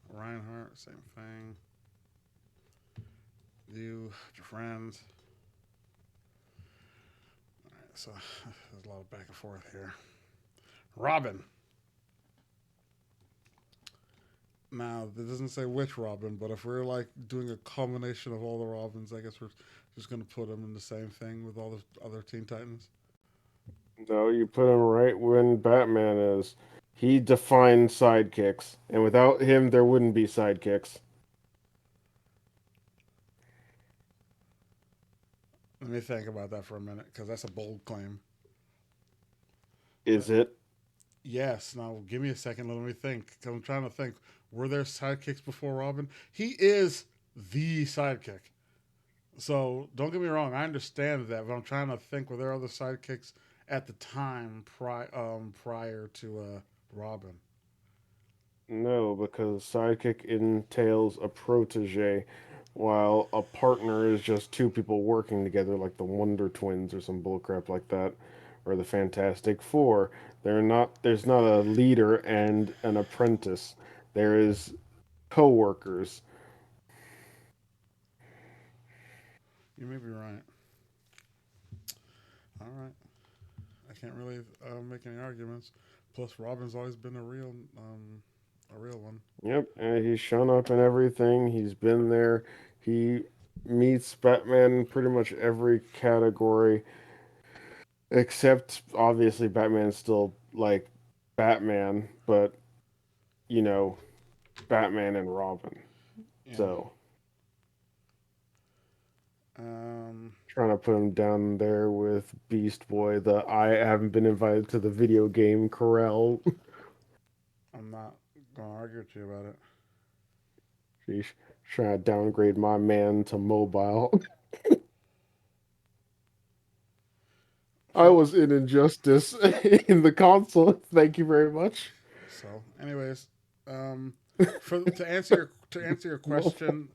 Reinhardt, same thing. Your friends. All right, so there's a lot of back and forth here. Robin. Now, it doesn't say which Robin, but if we're like doing a combination of all the Robins, I guess we're just going to put them in the same thing with all the other Teen Titans. No, you put him right when Batman is. He defined sidekicks, and without him, there wouldn't be sidekicks. Let me think about that for a minute because that's a bold claim. Uh, Is it? yes. Now, give me a second. Let me think. 'Cause I'm trying to think. Were there sidekicks before Robin? He is the sidekick. So don't get me wrong. I understand that, but I'm trying to think. Were there other sidekicks at the time prior to Robin? No, because sidekick entails a protege, while a partner is just two people working together, like the Wonder Twins or some bullcrap like that, or the Fantastic Four. They're not. There's not a leader and an apprentice. There is co-workers. You may be right. All right. I can't really make any arguments. Plus, Robin's always been a real one. Yep, and he's shown up in everything. He's been there. He meets Batman in pretty much every category, except obviously Batman's still like Batman, but you know, Batman and Robin. Yeah. So Um, trying to put him down there with Beast Boy, the I haven't been invited to the video game corral. I'm not gonna argue with you about it. She's trying to downgrade my man to mobile. I For was in Injustice in the console. Thank you very much. so, anyways, for to answer your question,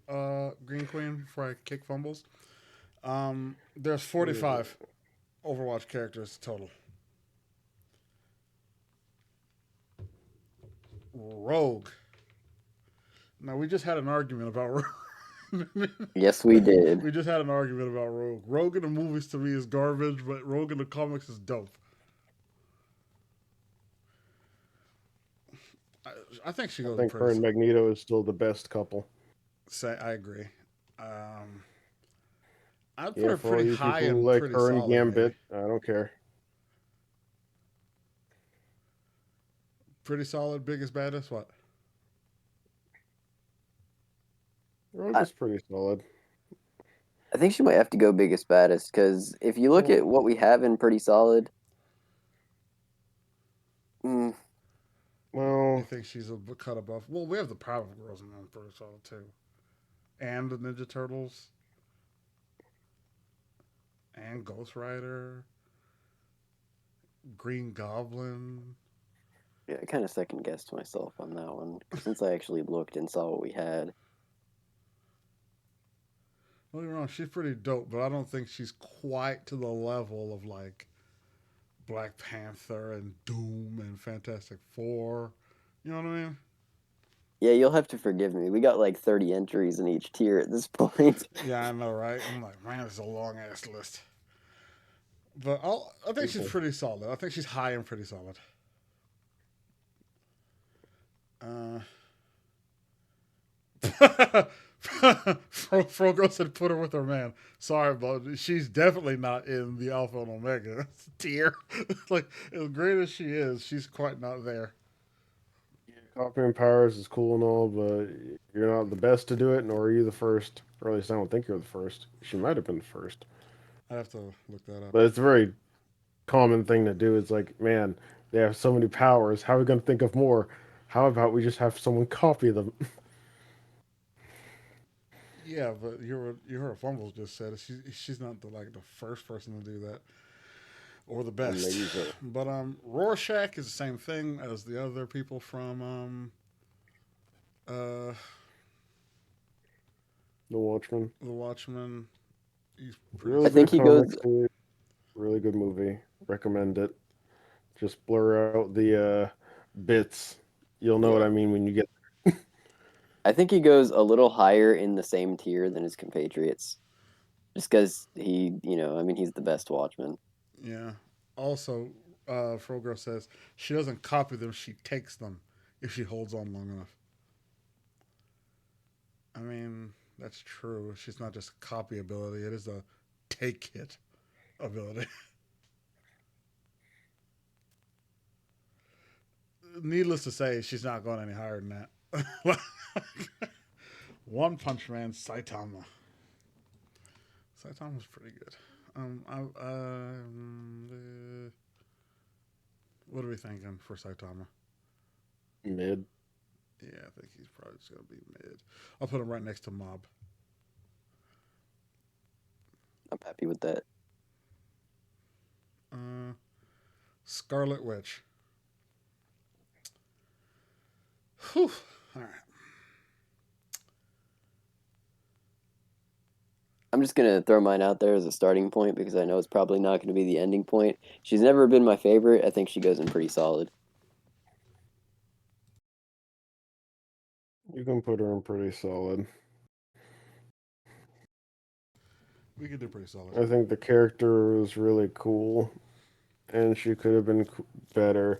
Green Queen, before I kick fumbles, there's 45 Overwatch characters total. Rogue. Now we just had an argument about. Yes, we did. We just had an argument about Rogue. Rogue in the movies to me is garbage, but Rogue in the comics is dope. I, I think she I goes think pretty. her and Magneto is still the best couple. Say I agree. Um, I'd put Yeah, her for all pretty you high people who and like pretty her and solid, maybe. Gambit, I don't care. Pretty solid, biggest baddest. What? Rogue I, is pretty solid. I think she might have to go biggest baddest because if you look Well, at what we have in pretty solid, mm, You well, think she's a cut above? Well, we have the Power Girls in them pretty solid too, and the Ninja Turtles, and Ghost Rider, Green Goblin. yeah, I kind of second guessed myself on that one since I actually looked and saw what we had. Don't get me wrong, she's pretty dope, but I don't think she's quite to the level of like Black Panther and Doom and Fantastic Four. You know what I mean? Yeah, you'll have to forgive me. We got like 30 entries in each tier at this point. Yeah, I know, right? I'm like, man, it's a long ass list. But I think she's people. pretty solid. I think she's high and pretty solid. Uh, Frogo said put her with her man. Sorry, but she's definitely not in the Alpha and Omega tier. Like, as great as she is, she's quite not there. Copying powers is cool and all, but you're not the best to do it, nor are you the first. Or at least I don't think you're the first. She might have been the first, I'd have to look that up. but it's very common thing to do. It's like, man, they have so many powers. How are we going to think of more? How about we just have someone copy them? Yeah, but you heard Fumbles just said it. She's not the first person to do that or the And best. maybe so. But Rorschach is the same thing as the other people from uh The Watchmen. The Watchmen. He's pretty I Really think good he solid. goes. comics. Really good movie. Recommend it. Just blur out the bits. You'll know what Yeah, I mean when you get. I think he goes a little higher in the same tier than his compatriots, just because I mean, he's the best Watchman. yeah. Also, Frogirl says she doesn't copy them; she takes them if she holds on long enough. I mean, that's true. She's not just copy ability; it is a take it ability. Needless to say, she's not going any higher than that. One Punch Man, Saitama. Saitama's pretty good. What are we thinking for Saitama? Mid. Yeah, I think he's probably just gonna be mid. I'll put him right next to Mob. I'm happy with that. Uh, Scarlet Witch. Whew. All right. I'm just gonna throw mine out there as a starting point because I know it's probably not going to be the ending point. She's never been my favorite. I think she goes in pretty solid. You can put her in pretty solid. We could do pretty solid. I think the character was really cool, and she could have been better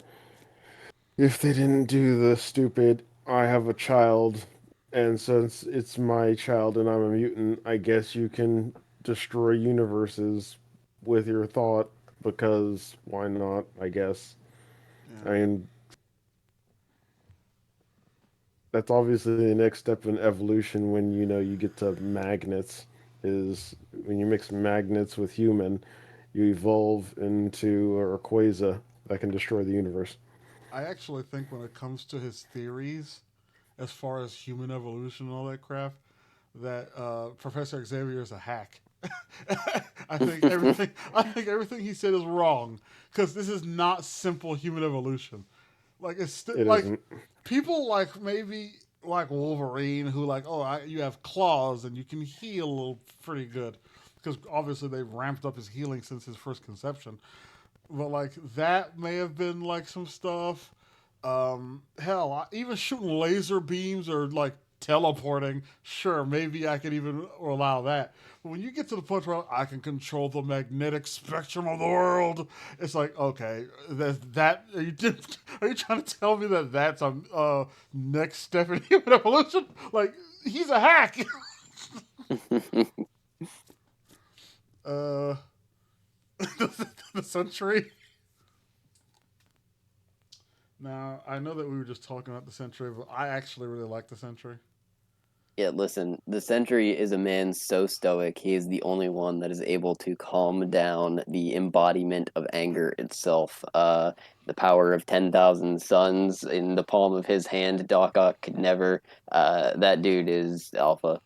if they didn't do the stupid I have a child, and since it's my child and I'm a mutant, I guess you can destroy universes with your thought because why not, I guess. I Yeah. mean, that's obviously the next step in evolution when you get to magnets is when you mix magnets with human, you evolve into a Rayquaza that can destroy the universe. I actually think when it comes to his theories, as far as human evolution and all that crap, that Professor Xavier is a hack. I think everything he said is wrong because this is not simple human evolution. Like It like isn't. people like maybe like Wolverine who like you have claws and you can heal pretty good because obviously they've ramped up his healing since his first conception. But like that may have been like some stuff. Hell, even shooting laser beams or like teleporting, sure, maybe I could even allow that. But when you get to the point where I can control the magnetic spectrum of the world, it's like, okay, are you are you trying to tell me that that's a next step in human evolution? Like he's a hack. uh, the century. Now I know that we were just talking about the century, but I actually really like the century. Yeah, listen, the Sentry is a man so stoic. He is the only one that is able to calm down the embodiment of anger itself. The power of 10,000 suns in the palm of his hand. Doc Ock could never. That dude is alpha.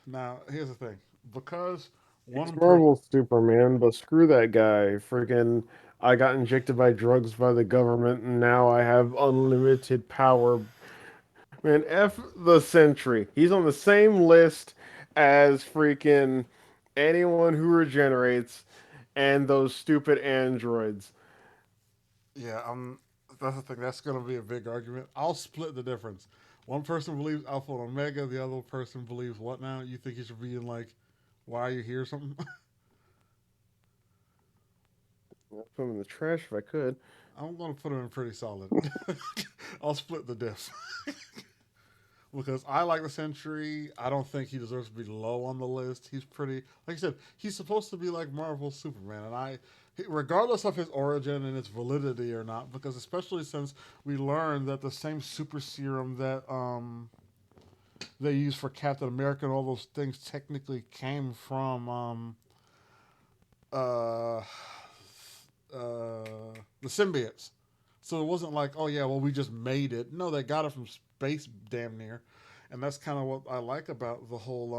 Now here's the thing, because He's one per Marvel's Superman, but screw that guy. Friggin' I got injected by drugs by the government and now I have unlimited power. Man, F the Sentry. He's on the same list as freaking anyone who regenerates and those stupid androids. yeah, that's the thing. That's gonna be a big argument. I'll split the difference. One person believes Alpha and Omega. The other person believes what now? You think he should be in like, why are you here? Or something. I'd put him in the trash if I could. I'm gonna put him in pretty solid. I'll split the diff because I like the Century. I don't think he deserves to be low on the list. He's pretty, like I said, he's supposed to be like Marvel's Superman, and regardless of his origin and its validity or not, because especially since we learned that the same super serum that they use for Captain America and all those things technically came from uh, the symbiotes. So it wasn't like, oh yeah, well we just made it. No, they got it from space, damn near, and that's kind of what I like about the whole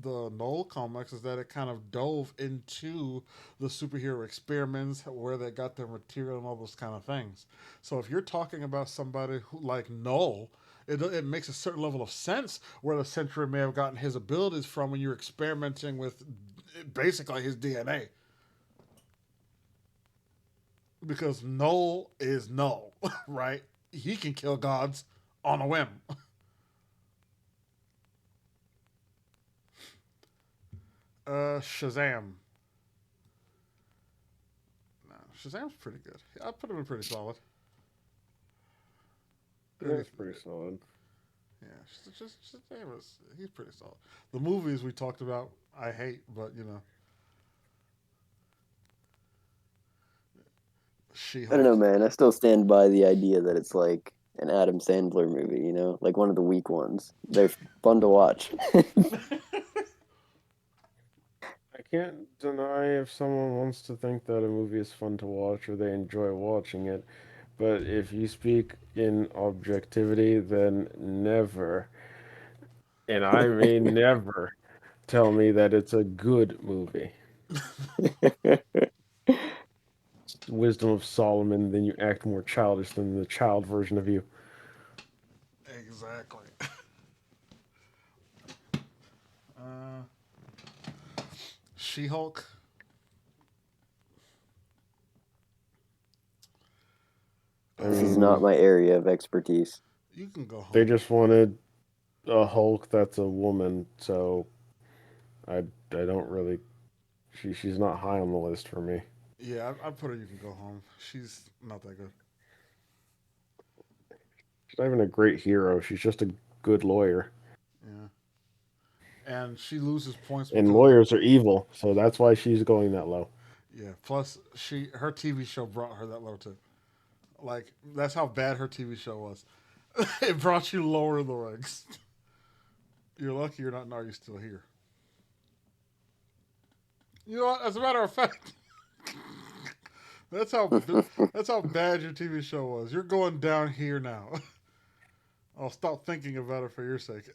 the Knoll comics is that it kind of dove into the superhero experiments, where they got their material and all those kind of things. So if you're talking about somebody who like Knoll, it makes a certain level of sense where the Sentry may have gotten his abilities from when you're experimenting with basically his DNA. Because Knoll is Null, right? He can kill gods on a whim. Shazam. No, Shazam's pretty good. I put him in pretty solid. Yeah, it's pretty solid. Yeah, just Shazam he's pretty solid. The movies we talked about, I hate, but you know, She I don't know, Hulk. man. I still stand by the idea that it's like an Adam Sandler movie, like one of the weak ones. They're fun to watch. I can't deny if someone wants to think that a movie is fun to watch or they enjoy watching it, but if you speak in objectivity, then never, and I mean never, tell me that it's a good movie. Wisdom of Solomon, then you act more childish than the child version of you. Exactly. Uh, She Hulk. I This is Uh, not mean, my area of expertise. you can go they home. just wanted a Hulk that's a woman, so I don't really. She's not high on the list for me. Yeah, I put her. You can go home. She's not that good. She's not even a great hero. She's just a good lawyer. Yeah, and she loses points And because lawyers are evil, so that's why she's going that low. yeah. Plus, her TV show brought her that low too. Like that's how bad her TV show was. It brought you lower in the ranks. You're lucky you're not now you're still here. You know what? As a matter of fact, that's how that's how bad your TV show was. You're going down here now. I'll stop thinking about it for your sake.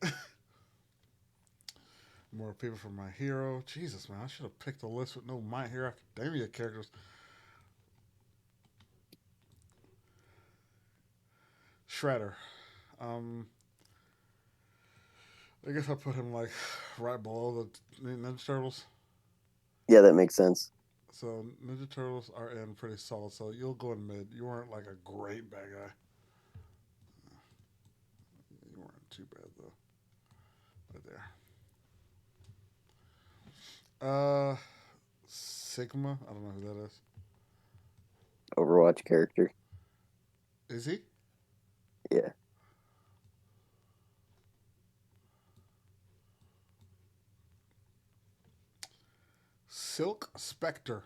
More people from My Hero. Jesus, man, I should have picked a list with no My Hero Academia characters. Shredder. Um, I guess I put him like right below the Ninja Turtles. Yeah, that makes sense. So Ninja Turtles are in pretty solid. So you'll go in mid. You weren't like a great bad guy. You weren't too bad though. Right there. Sigma. I don't know who that is. Overwatch character. Is he? Yeah. Silk Spectre.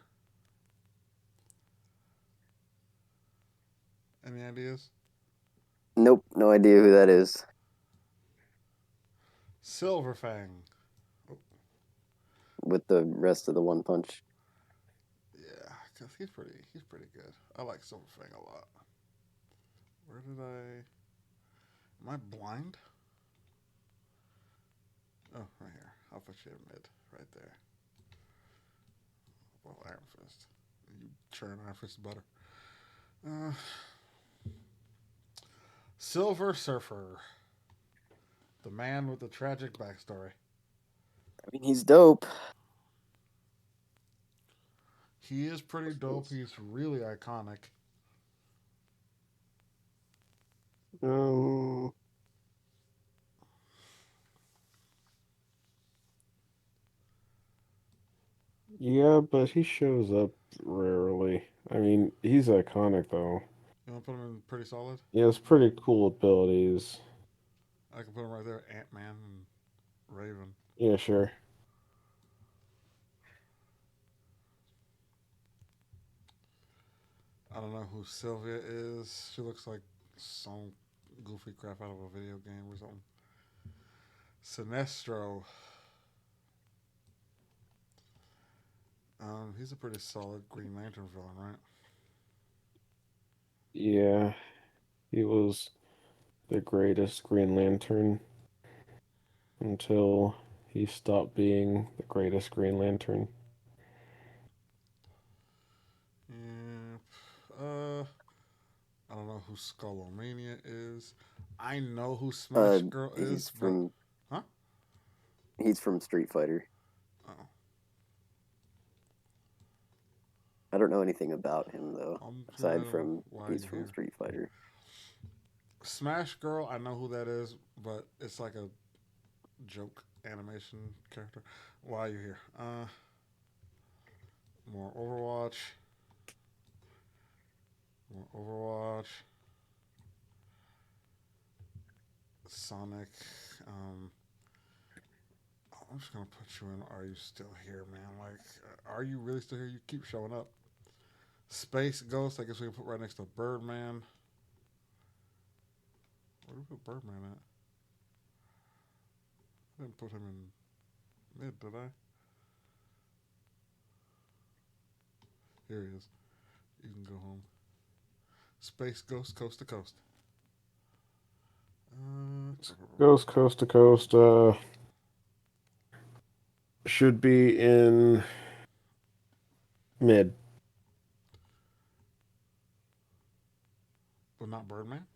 Any ideas? Nope, no idea who that is. Silverfang. Oh, With the rest of the One Punch. yeah, cause he's pretty good. I like Silverfang a lot. Where did I? Am I blind? Oh, right here. I'll put you in mid, right there. Well, Iron Fist. You churn Iron Fist butter. Uh, Silver Surfer, the man with the tragic backstory. I mean, he's dope. He is pretty dope. He's really iconic. Um, yeah, but he shows up rarely. I mean, he's iconic though. You want to put him in pretty solid? He has pretty cool abilities. I can put him right there. Ant Man and Raven. Yeah, sure. I don't know who Sylvia is. She looks like some goofy crap out of a video game or something. Sinestro. He's a pretty solid Green Lantern villain, right? Yeah, he was the greatest Green Lantern until he stopped being the greatest Green Lantern. Yeah. I don't know who Skullomania is. I know who Uh, Smash Girl is, he's but from huh? he's from Street Fighter. Oh, I don't know anything about him though, I'm just gonna let aside him from while he's you're from here. Street Fighter. Smash Girl, I know who that is, but it's like a joke animation character. While you're here, more Overwatch, more Overwatch, Sonic. Um, I'm just gonna put you in. Are you still here, man? Like, are you really still here? You keep showing up. Space Ghost. I guess we can put right next to Birdman. Where do we put Birdman at? I didn't put him in mid, did I? Here he is. You can go home. Space Ghost, coast to coast. Uh, Ghost Coast to Coast should be in mid. but not Birdman.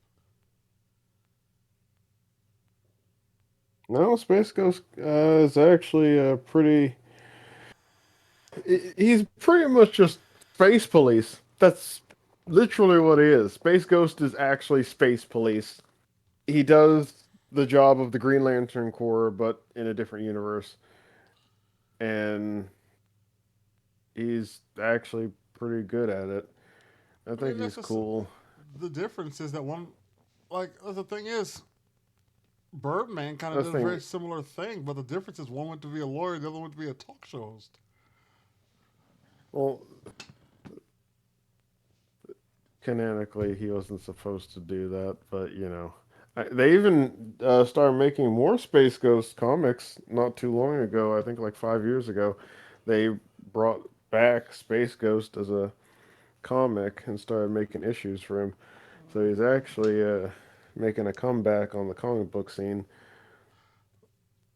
No, Space Ghost is actually pretty. He's pretty much just space police. That's literally what he is. Space Ghost is actually space police. He does the job of the Green Lantern Corps, but in a different universe. And he's actually pretty good at it. I I mean, think that's he's just cool. the difference is that one, like, the thing is, Birdman kind of I did a very think, similar thing, but the difference is one went to be a lawyer, the other went to be a talk show host. well, canonically, he wasn't supposed to do that, but they even started making more Space Ghost comics not too long ago. I think like 5 years ago, they brought back Space Ghost as a comic and started making issues for him. So he's actually making a comeback on the comic book scene.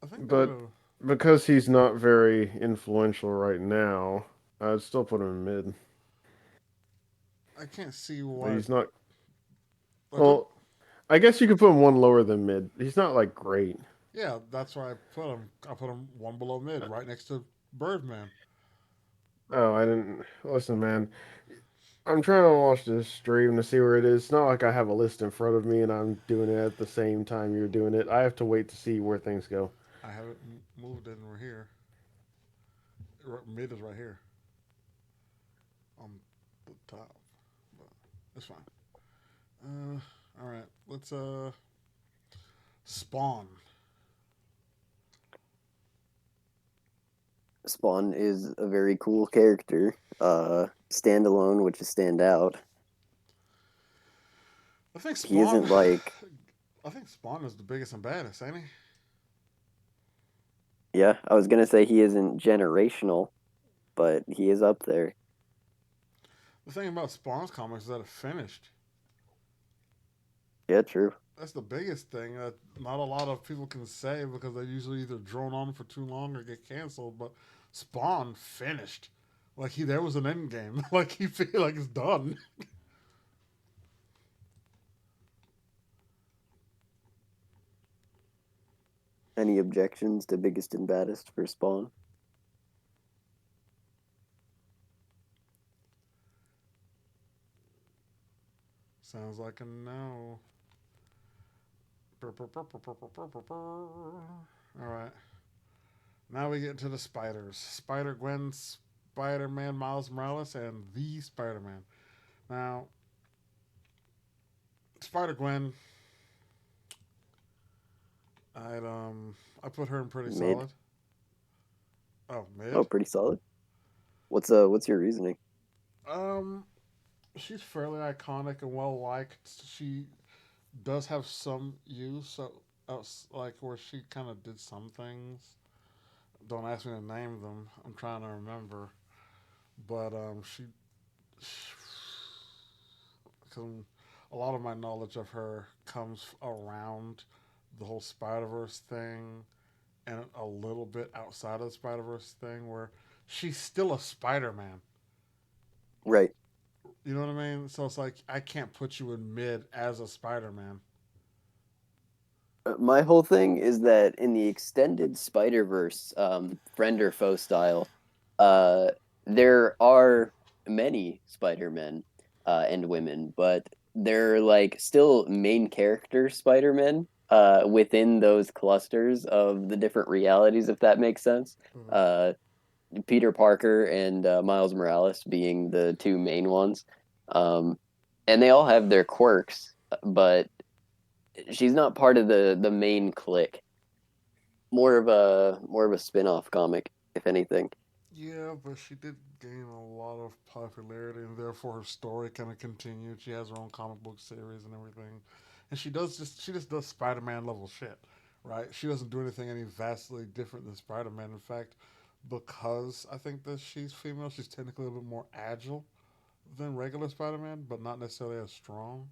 I think they did But a. because he's not very influential right now, I'd still put him in mid. I can't see But why. he's not. Like, Well, I guess you could put him one lower than mid. He's not like great. yeah, that's why I put him. I put him one below mid, right next to Birdman. Oh, I didn't listen, man. I'm trying to watch this stream to see where it is. It's not like I have a list in front of me and I'm doing it at the same time you're doing it. I have to wait to see where things go. I haven't moved it, and we're here. Mid is right here on the top, but it's fine. All right, let's Spawn. Spawn is a very cool character. Standalone, which is stand out. I think He Spawn. isn't like, I think Spawn is the biggest and baddest, ain't he? yeah, I was gonna say he isn't generational, but he is up there. The thing about Spawn's comics is that it finished. Yeah, true. That's the biggest thing that not a lot of people can say because they usually either drone on for too long or get canceled. But Spawn finished. Like there was an end game. Like he feel like it's done. Any objections to biggest and baddest for Spawn? Sounds like a no. All right. Now we get to the spiders. Spider Gwen, Spider Man, Miles Morales, and the Spider Man. Now, Spider Gwen, I put her in pretty Mid. solid. Oh, Oh, mid. pretty solid. What's your reasoning? Um, she's fairly iconic and well liked. She does have some use, so like where she kind of did some things. Don't ask me to name them. I'm trying to remember. but cause a lot of my knowledge of her comes around the whole Spider Verse thing and a little bit outside of the Spider Verse thing, where she's still a Spider Man. Right. You know what I mean? So it's like I can't put you in mid as a Spider Man. My whole thing is that in the extended Spider Verse, friend or foe style, uh, there are many Spider Men and women, but they're like still main character Spider Men within those clusters of the different realities, if that makes sense. Mm-hmm. Uh, Peter Parker and Miles Morales being the two main ones. Um, and they all have their quirks, but she's not part of the main clique. More of a spin-off comic, if anything. Yeah, but she did gain a lot of popularity, and therefore her story kind of continued. She has her own comic book series and everything, and she just does Spider Man level shit, right? She doesn't do anything any vastly different than Spider Man. In fact, because I think that she's female, she's technically a little bit more agile than regular Spider Man, but not necessarily as strong.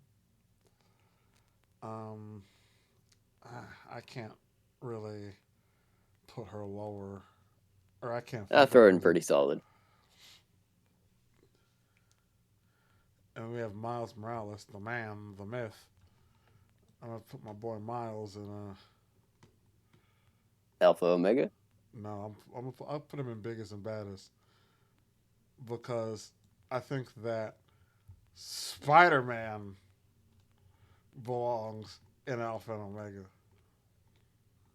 Um, I can't really put her lower, or I can't I think of throw it in really. pretty solid. And we have Miles Morales, the man, the myth. I'm gonna put my boy Miles in a Alpha Omega. no. I'll put him in biggest and baddest because I think that Spider Man belongs in Alpha and Omega.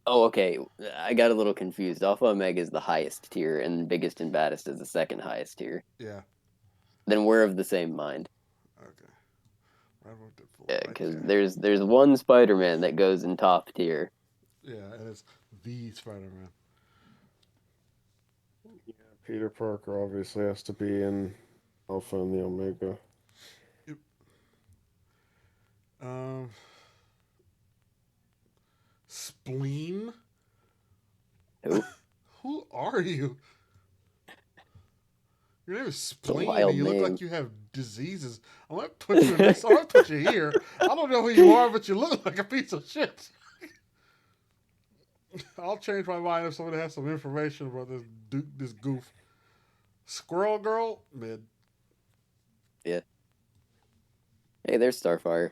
Oh, okay. I got a little confused. Alpha Omega is the highest tier, and biggest and baddest is the second highest tier. Yeah. Then we're of the same mind. Okay. Right with Deadpool. Yeah, Right because there. there's one Spider-Man that goes in top tier. Yeah, and it's the Spider Man. Yeah, Peter Parker obviously has to be in Alpha and the Omega. Yep. Um, Spleen. Who? Who are you? Your name is It's a Spleen, and wild you look name. like you have diseases. I'm gonna put you in this. I'm gonna put you here. I don't know who you are, but you look like a piece of shit. I'll change my mind if somebody has some information about this goof. Squirrel Girl, mid. Yeah. Hey, there's Starfire.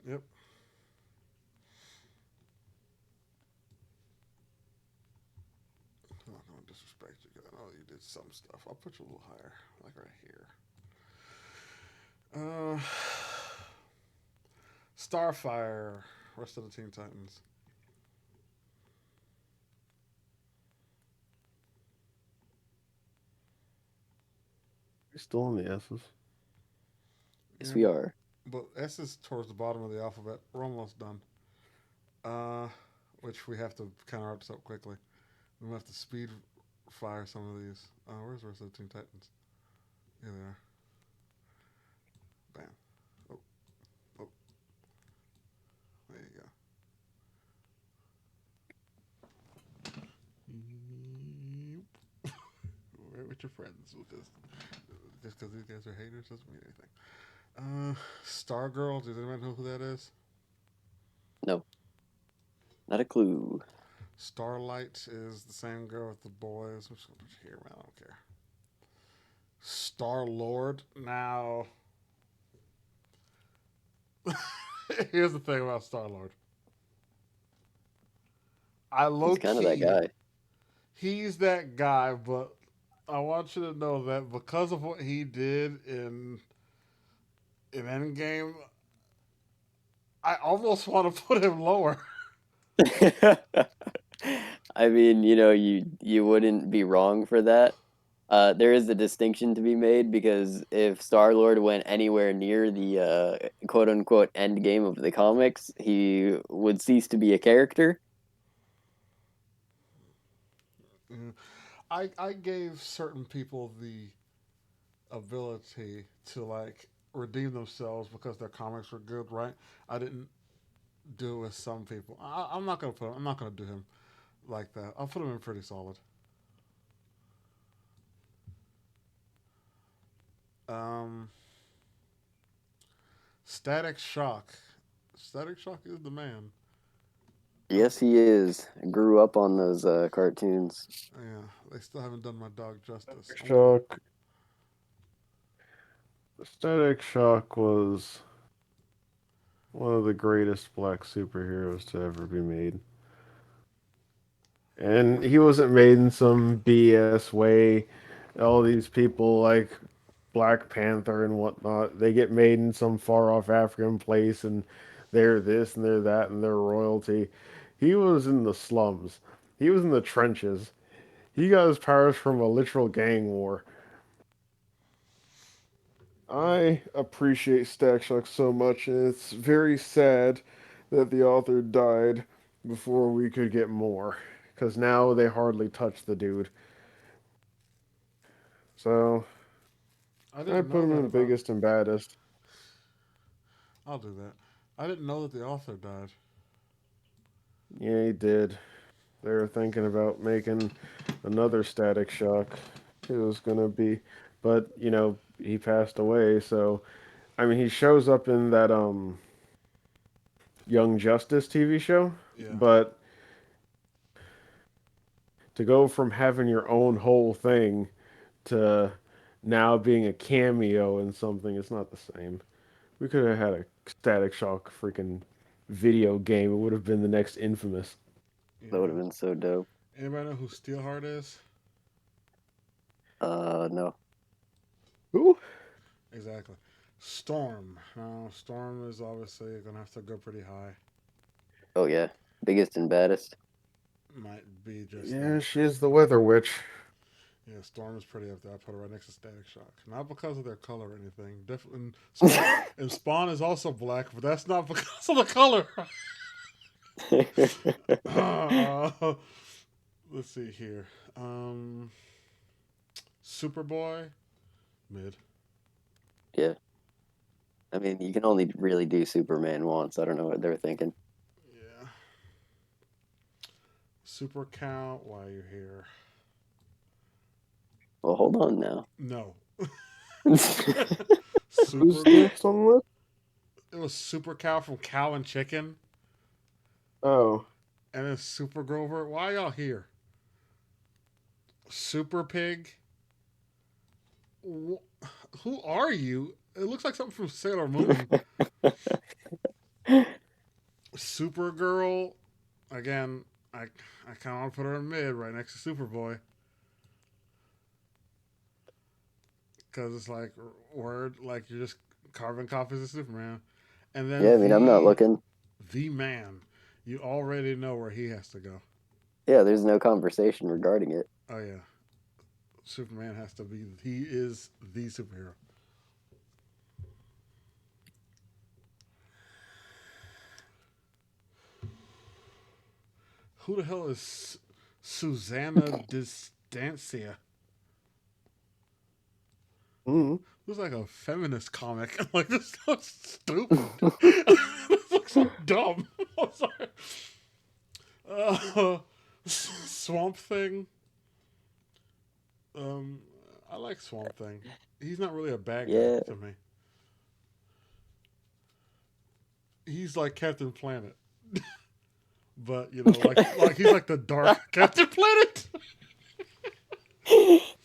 Yep. I'm not gonna disrespect you because I know you did some stuff. I'll put you a little higher, like right here. Uh, Starfire. Rest of the Teen Titans. He's still in the S's. Yes, Yeah, we are. but S is towards the bottom of the alphabet. We're almost done. Uh, which we have to kind of wrap this up quickly. We have to speed fire some of these. Where's the rest of the Teen Titans? Here they are. Bam. Oh, oh, there you go. Right with your friends because just because these guys are haters doesn't mean anything. Stargirl. Does anyone know who that is? No, not a clue. Starlight is the same girl with the boys. I'm just gonna put you here, man. I don't care. Star Lord. Now, here's the thing about Star Lord. I low He's kind of that key, guy. he's that guy, but I want you to know that because of what he did in Endgame, I almost want to put him lower. I mean, you wouldn't be wrong for that. There is a distinction to be made because if Star Lord went anywhere near the quote unquote end game of the comics, he would cease to be a character. Mm. I gave certain people the ability to like redeem themselves because their comics were good, right? I didn't do it with some people. I'm not gonna put. I'm not gonna do him like that. I'll put him in pretty solid. Um, Static Shock. Static Shock is the man. Yes, he is. Grew up on those cartoons. Yeah, they still haven't done my dog justice. I'm gonna. Shock. Static Shock was one of the greatest black superheroes to ever be made. And he wasn't made in some BS way. All these people like Black Panther and whatnot, they get made in some far off African place and they're this and they're that and they're royalty. He was in the slums. He was in the trenches. He got his powers from a literal gang war. I appreciate Stack Shock so much, and it's very sad that the author died before we could get more. Because now they hardly touch the dude. So I I didn't put know him that in about. biggest and baddest. I'll do that. I didn't know that the author died. Yeah, he did. They were thinking about making another Static Shock. It was gonna be, but he passed away. So I mean, he shows up in that Young Justice TV show, Yeah, but to go from having your own whole thing to now being a cameo in something, it's not the same. We could have had a Static Shock freaking video game. It would have been the next Infamous. That would yeah. have been so dope. Anybody know who Steelheart is? No. Who? Exactly. Storm. Now, Storm is obviously gonna have to go pretty high. Oh yeah, biggest and baddest. Might be just Yeah, the. she is the Weather Witch. Yeah, Storm is pretty up there. I put her right next to Static Shock. Not because of their color or anything. Definitely. And Spawn is also black, but that's not because of the color. uh, let's see here. Superboy, mid. Yeah, I mean, you can only really do Superman once. I don't know what they're thinking. Yeah. Super count. Why you're here? Well, hold on now. No. Who's Super. next on the list? It was Super Cow from Cow and Chicken, Oh, and then Super Grover. Why y'all here? Super Pig. Who are you? It looks like something from Sailor Moon. Supergirl. Again, I kind of want to put her in mid right next to Superboy. Because it's like, word, like you're just carbon copies of Superman. And then Yeah, I mean, I'm not looking. the man. You already know where he has to go. Yeah, there's no conversation regarding it. Oh, yeah. Superman has to be, he is the superhero. Who the hell is Susanna Distancia? mm. Looks like a feminist comic. I'm like, this looks stupid. This looks so dumb. I'm sorry. Swamp Thing. Um, I like Swamp Thing. He's not really a bad guy Yeah, to me. He's like Captain Planet, but like he's like the dark Captain Planet.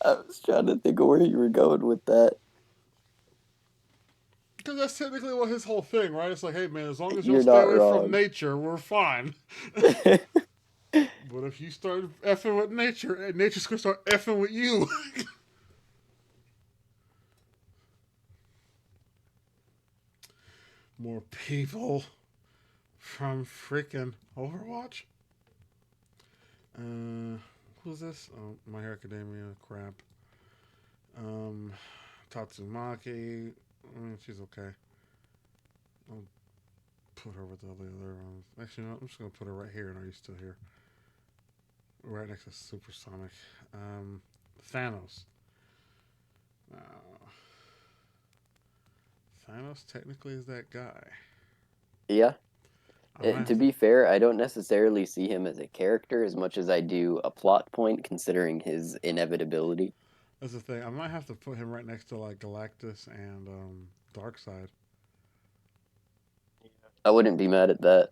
I was trying to think of where you were going with that. Because that's technically what his whole thing, right? It's like, hey man, as long as you don't You're stay not away from wrong. nature, we're fine. But if you start effing with nature, nature's gonna start effing with you. More people from freaking Overwatch. Who's this? Oh, My Hero Academia. Crap. Um, Tatsumaki. I mean, she's okay. I'll put her with all the other ones. Actually, no, I'm just gonna put her right here. And are you still here? Right next to Supersonic. Thanos. Uh, Thanos technically is that guy. Yeah. I might To have be fair, I don't necessarily see him as a character as much as I do a plot point, considering his inevitability. That's the thing. I might have to put him right next to like Galactus and Darkseid. I wouldn't be mad at that.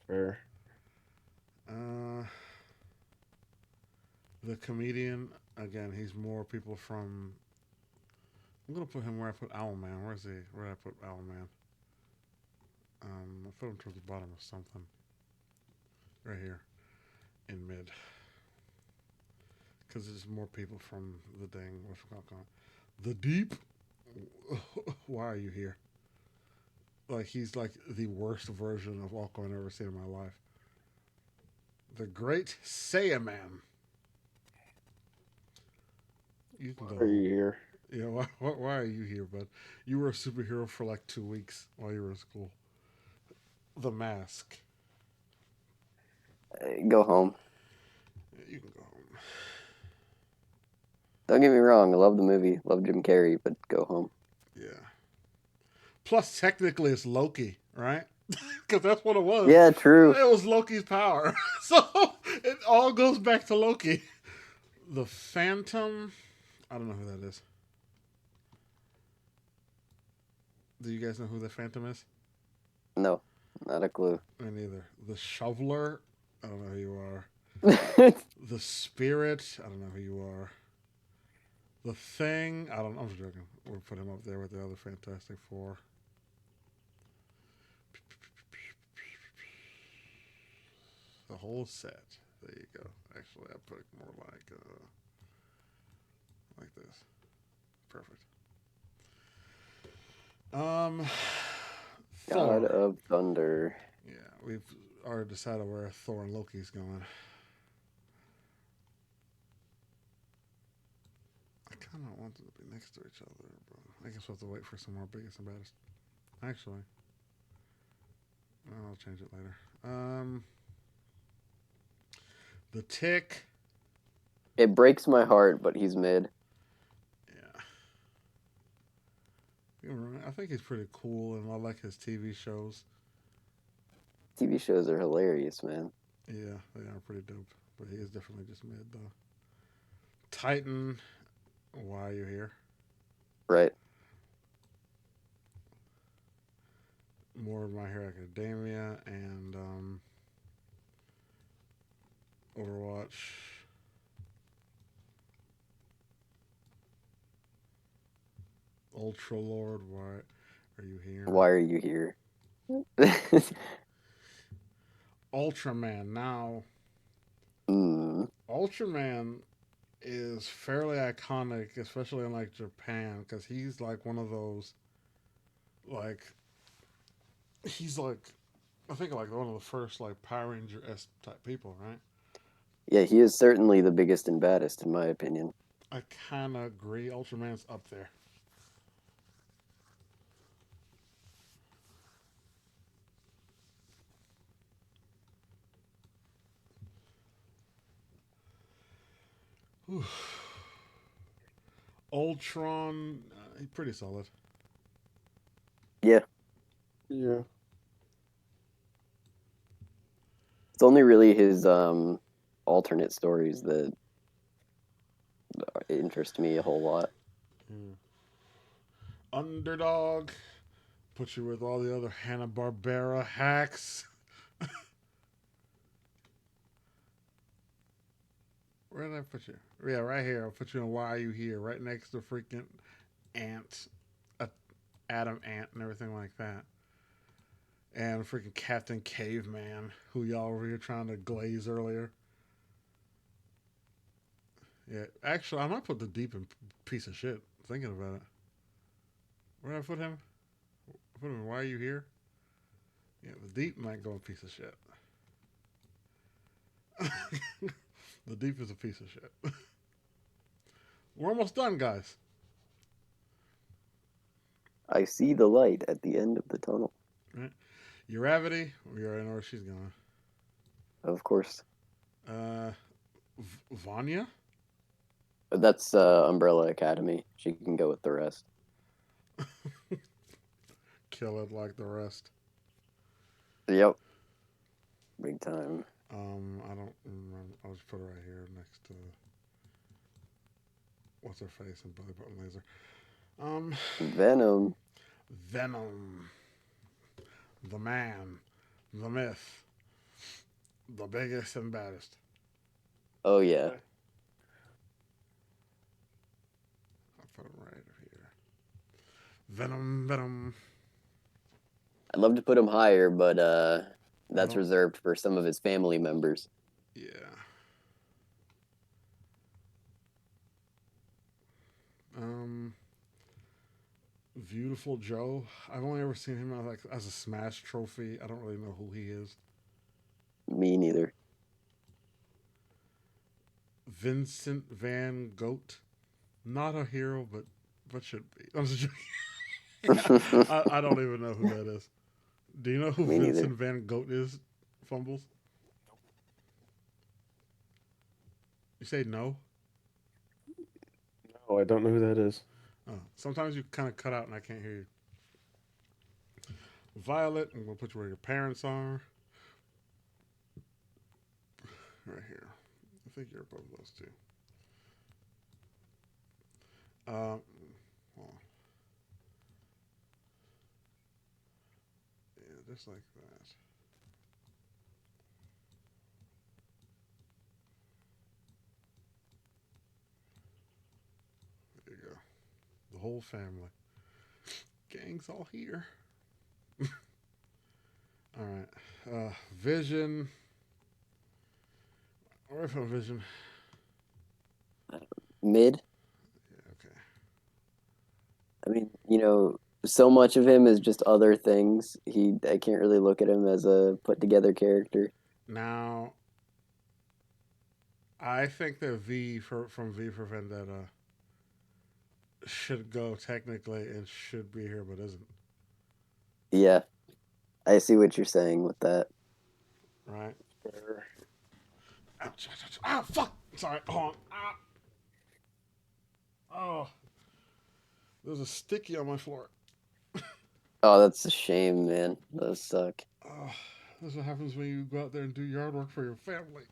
Fair. Uh, the comedian again. He's more people from. I'm gonna put him where I put Owlman. Where's he? Where did I put Owlman? I put him towards the bottom of something. Right here in mid, because there's more people from the dang. What's it called? The deep. Why are you here? Like he's like the worst version of Aqua I've ever seen in my life. The Great Saiyaman. You can go Are you home. here? Yeah, why are you here, bud? You were a superhero for like 2 weeks while you were in school. The Mask. Go home. Yeah, you can go home. Don't get me wrong. I love the movie. Love Jim Carrey, but go home. Yeah. Plus, technically, it's Loki, right? Because that's what it was. Yeah, true. It was Loki's power. So it all goes back to Loki. The Phantom. I don't know who that is. Do you guys know who the Phantom is? No, not a clue. Me neither. The Shoveler. I don't know who you are. I The Spirit. I don't know who you are. The Thing. I don't. I'm just joking. We'll put him up there with the other Fantastic Four. The whole set. There you go. Actually, I put it more like this. Perfect. Um, God Thor. of Thunder. Yeah, we've already decided where Thor and Loki's going. I kind of want them to be next to each other, but I guess we'll have to wait for some more biggest and baddest. Actually, I'll change it later. The Tick. It breaks my heart, but he's mid. Yeah. I think he's pretty cool, and I like his TV shows. TV shows are hilarious, man. Yeah, they are pretty dope. But he is definitely just mid, though. Titan. Why are you here? Right. More of My Hero Academia and Overwatch. Ultra Lord, why are you here? Why are you here? Ultraman. Now, mm, Ultraman is fairly iconic, especially in like Japan, because he's like one of those, like, he's like, I think like one of the first like Power Ranger s type people, right? yeah, he is certainly the biggest and baddest, in my opinion. I kind of agree. Ultraman's up there. Whew. Ultron, he's pretty solid. Yeah, Yeah. it's only really his alternate stories that interest me a whole lot. Yeah. Underdog, put you with all the other Hanna Barbera hacks. Where did I put you? Yeah, right here. I'll put you in Why Are You Here, right next to freaking Ant, uh, Adam Ant, and everything like that. And freaking Captain Caveman, who y'all were here trying to glaze earlier. Yeah, actually, I might put the Deep in piece of shit. Thinking about it, where did I put him? I put him in Why Are You Here? Yeah, the Deep might go in piece of shit. The Deep is a piece of shit. We're almost done, guys. I see the light at the end of the tunnel. Right? Uravity, we already know where she's going. Of course. Uh, Vanya? That's Umbrella Academy. She can go with the rest. Kill it like the rest. Yep. Big time. I don't remember. I'll just put it right here next to. what's her face and Billy Button Laser. Um, Venom. Venom, the man, the myth, the biggest and baddest. Oh yeah. I'll put him right here. Venom, Venom. I'd love to put him higher, but I that's don't. reserved for some of his family members. Yeah. Um, Beautiful Joe. I've only ever seen him as a Smash trophy. I don't really know who he is. Me neither. Vincent Van Goat. Not a hero, but should be. I'm just joking. I don't even know who that is. Do you know who Me neither. Vincent Van Goat is? Fumbles. You say no. Oh, I don't know who that is. Sometimes you kind of cut out and I can't hear you. Violet. I'm gonna put you where your parents are. Right here. I think you're above those two. Um, well, yeah, just like that. There you go. The whole family. Gang's all here. All right. Vision. Where from Vision? Mid. Yeah, okay. I mean, so much of him is just other things. I can't really look at him as a put together character. Now, I think that from V for Vendetta should go technically and should be here, but isn't. Yeah, I see what you're saying with that. Right? Ouch, ouch, ouch. Ah, fuck! Sorry, hold on. Ah. Oh, there's a sticky on my floor. Oh, that's a shame, man. Those suck. Oh, this is what happens when you go out there and do yard work for your family.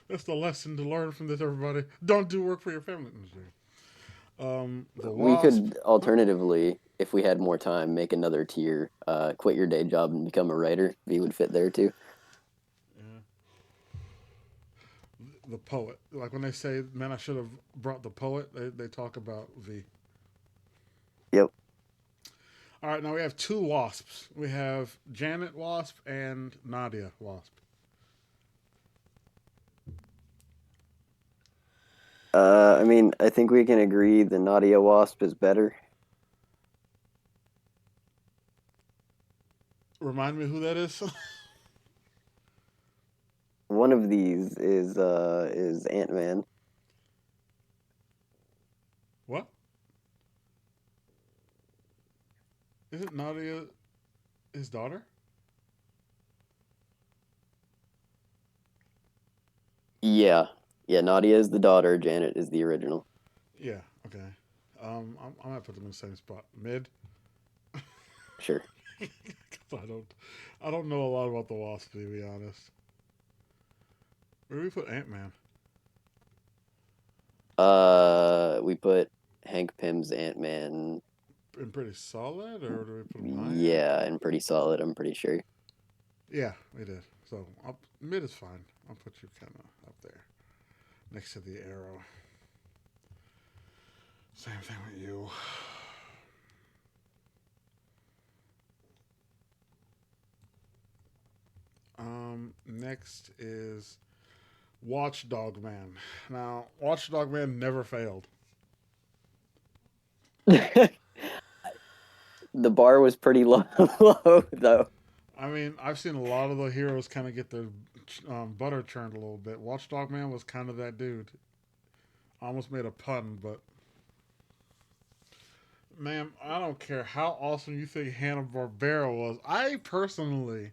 That's the lesson to learn from this, everybody. Don't do work for your family. The We Wasp. could alternatively, if we had more time, make another tier. Quit your day job and become a writer. V would fit there too. Yeah. The poet. Like when they say, man, I should have brought the poet, they talk about V. Yep. All right, now we have two Wasps. We have Janet Wasp and Nadia Wasp. I mean, I think we can agree the Nadia Wasp is better. Remind me who that is? One of these is Ant-Man. What? Isn't Nadia his daughter? Yeah. Yeah, Nadia is the daughter, Janet is the original. Yeah, okay. I'm gonna put them in the same spot. Mid. Sure. I don't know a lot about the Wasp, to be honest. Where do we put Ant Man? We put Hank Pym's Ant-Man. In pretty solid, or do we put him higher? Yeah, and pretty solid, I'm pretty sure. Yeah, we did. So mid is fine. I'll put you kind of up there, next to the arrow. Same thing with you. Next is Watchdog Man. Now, Watchdog Man never failed. The bar was pretty low, low though. I mean, I've seen a lot of the heroes kind of get their butter churned a little bit. Watchdog Man was kind of that dude. I almost made a pun, but ma'am, I don't care how awesome you think Hanna Barbera was. I personally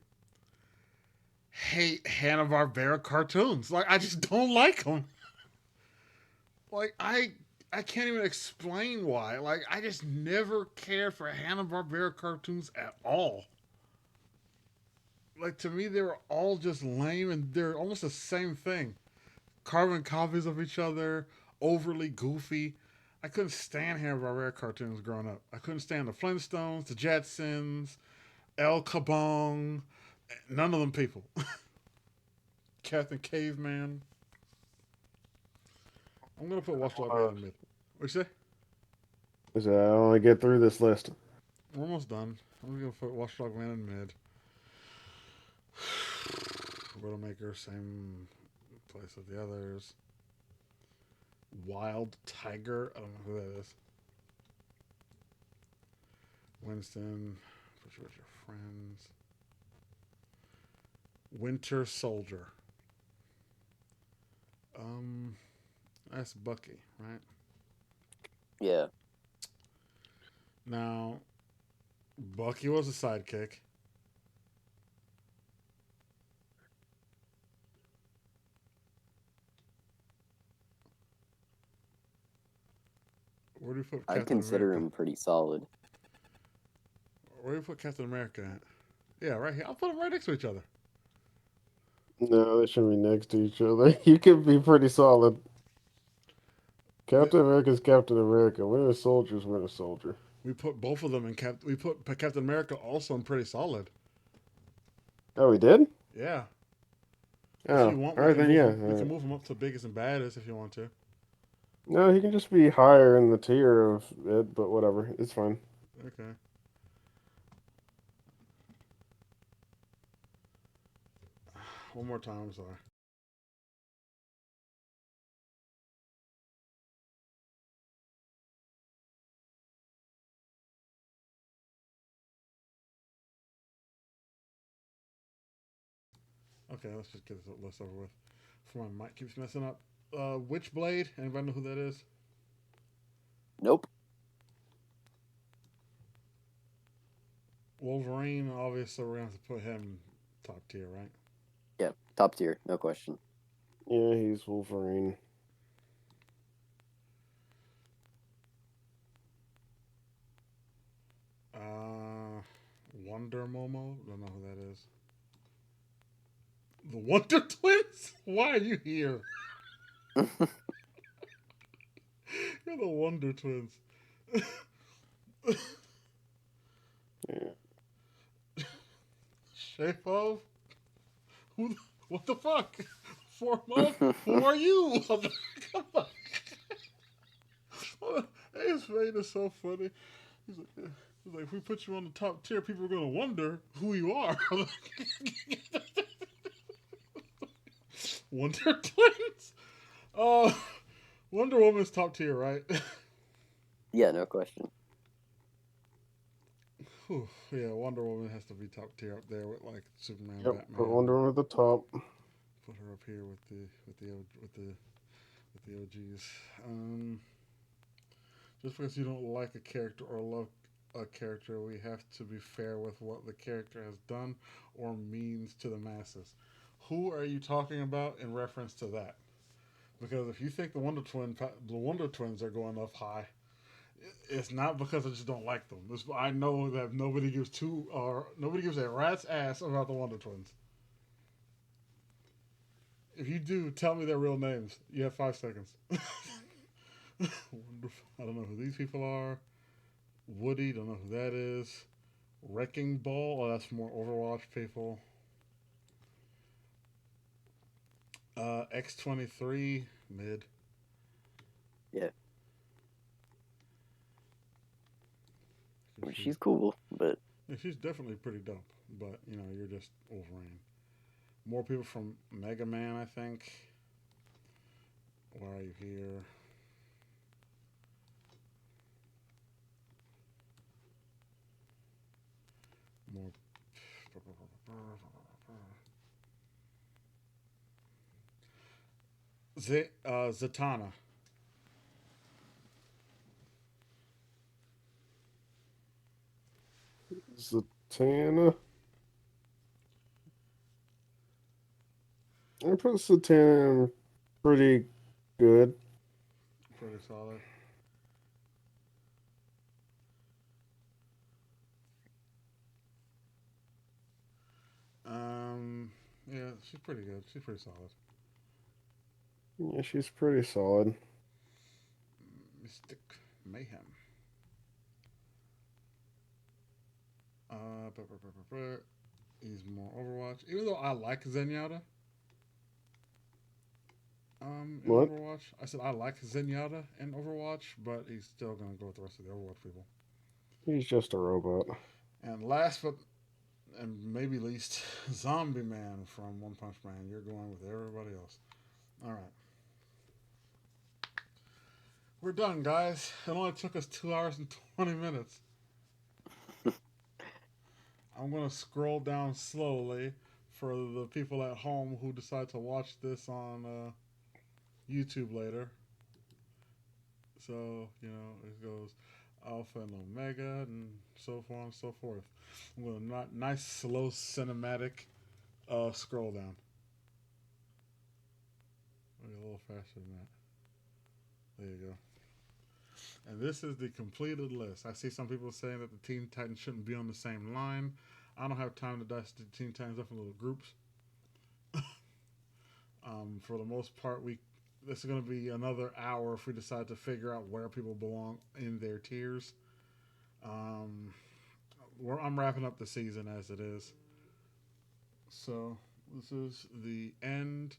hate Hanna Barbera cartoons. Like, I just don't like them. Like, I can't even explain why. Like, I just never cared for Hanna Barbera cartoons at all. Like, to me, they were all just lame, and they're almost the same thing. carbon copies of each other, overly goofy. I couldn't stand Hanna Barbera cartoons growing up. I couldn't stand the Flintstones, the Jetsons, El Kabong. None of them people. Captain Caveman. I'm gonna put Watchdog Man in mid. What you say? So I only get through this list. We're almost done. I'm gonna put Watchdog Man in mid. Widowmaker, same place as the others. Wild Tiger. I don't know who that is. Winston. Which was your friends? Winter Soldier. That's Bucky, right? Yeah. Now, Bucky was a sidekick. Where do you put I Captain consider America? him pretty solid. Where do you put Captain America at? Yeah, right here. I'll put them right next to each other. No, they shouldn't be next to each other. You could be pretty solid. Captain America's Captain America. Winter Soldier's Winter Soldier. We put both of them in Cap. We put Captain America also in pretty solid. Oh, we did? Yeah. If Oh, you want, all we right can then. move Yeah. him. We can move him up to biggest and baddest if you want to. No, he can just be higher in the tier of it, but whatever. It's fine. Okay. One more time. I'm sorry. Okay, let's just get this list over with. Before my mic keeps messing up. Witchblade. Anybody know who that is? Nope. Wolverine. Obviously, we're gonna have to put him top tier, right? Yeah, top tier, no question. Yeah, he's Wolverine. Wonder Momo. Don't know who that is. The Wonder Twins. Why are you here? You're the Wonder Twins. Yeah. Shape of? Who? What the fuck? Form of? Who are you? Come on. His face is so funny. He's like, if we put you on the top tier, people are gonna wonder who you are. Wonder Twins. Oh, Wonder Woman's top tier, right? Yeah, no question. Whew, yeah, Wonder Woman has to be top tier up there with like Superman, Yep. Put Batman. Wonder Woman at the top. Put her up here with the OGs. Just because you don't like a character or love a character, we have to be fair with what the character has done or means to the masses. Who are you talking about in reference to that? Because if you think the Wonder Twins are going up high, it's not because I just don't like them. I know that nobody gives a rat's ass about the Wonder Twins. If you do, tell me their real names. You have 5 seconds. Wonderful. I don't know who these people are. Woody, don't know who that is. Wrecking Ball, oh, that's more Overwatch people. X-23, mid. Yeah. She's, She's cool, but yeah, she's definitely pretty dope. But, you're just Wolverine. More people from Mega Man, I think. Why are you here? More. Zatanna. Zatanna. I put Zatanna in pretty good. Pretty solid. Yeah, she's pretty good. She's pretty solid. Yeah, she's pretty solid. Mystic Mayhem. But, he's more Overwatch. Even though I like Zenyatta, in What? Overwatch, I said I like Zenyatta in Overwatch, but he's still gonna go with the rest of the Overwatch people. He's just a robot. And last but and maybe least, Zombie Man from One Punch Man. You're going with everybody else. All right, we're done, guys. It only took us 2 hours and 20 minutes. I'm gonna scroll down slowly for the people at home who decide to watch this on YouTube later. So, it goes Alpha and Omega and so on and so forth. I'm going to not nice slow cinematic scroll down. Maybe a little faster than that. There you go. And this is the completed list. I see some people saying that the Teen Titans shouldn't be on the same line. I don't have time to dice the Teen Titans up in little groups. For the most part, this is going to be another hour if we decide to figure out where people belong in their tiers. Um, I'm wrapping up the season as it is. So this is the end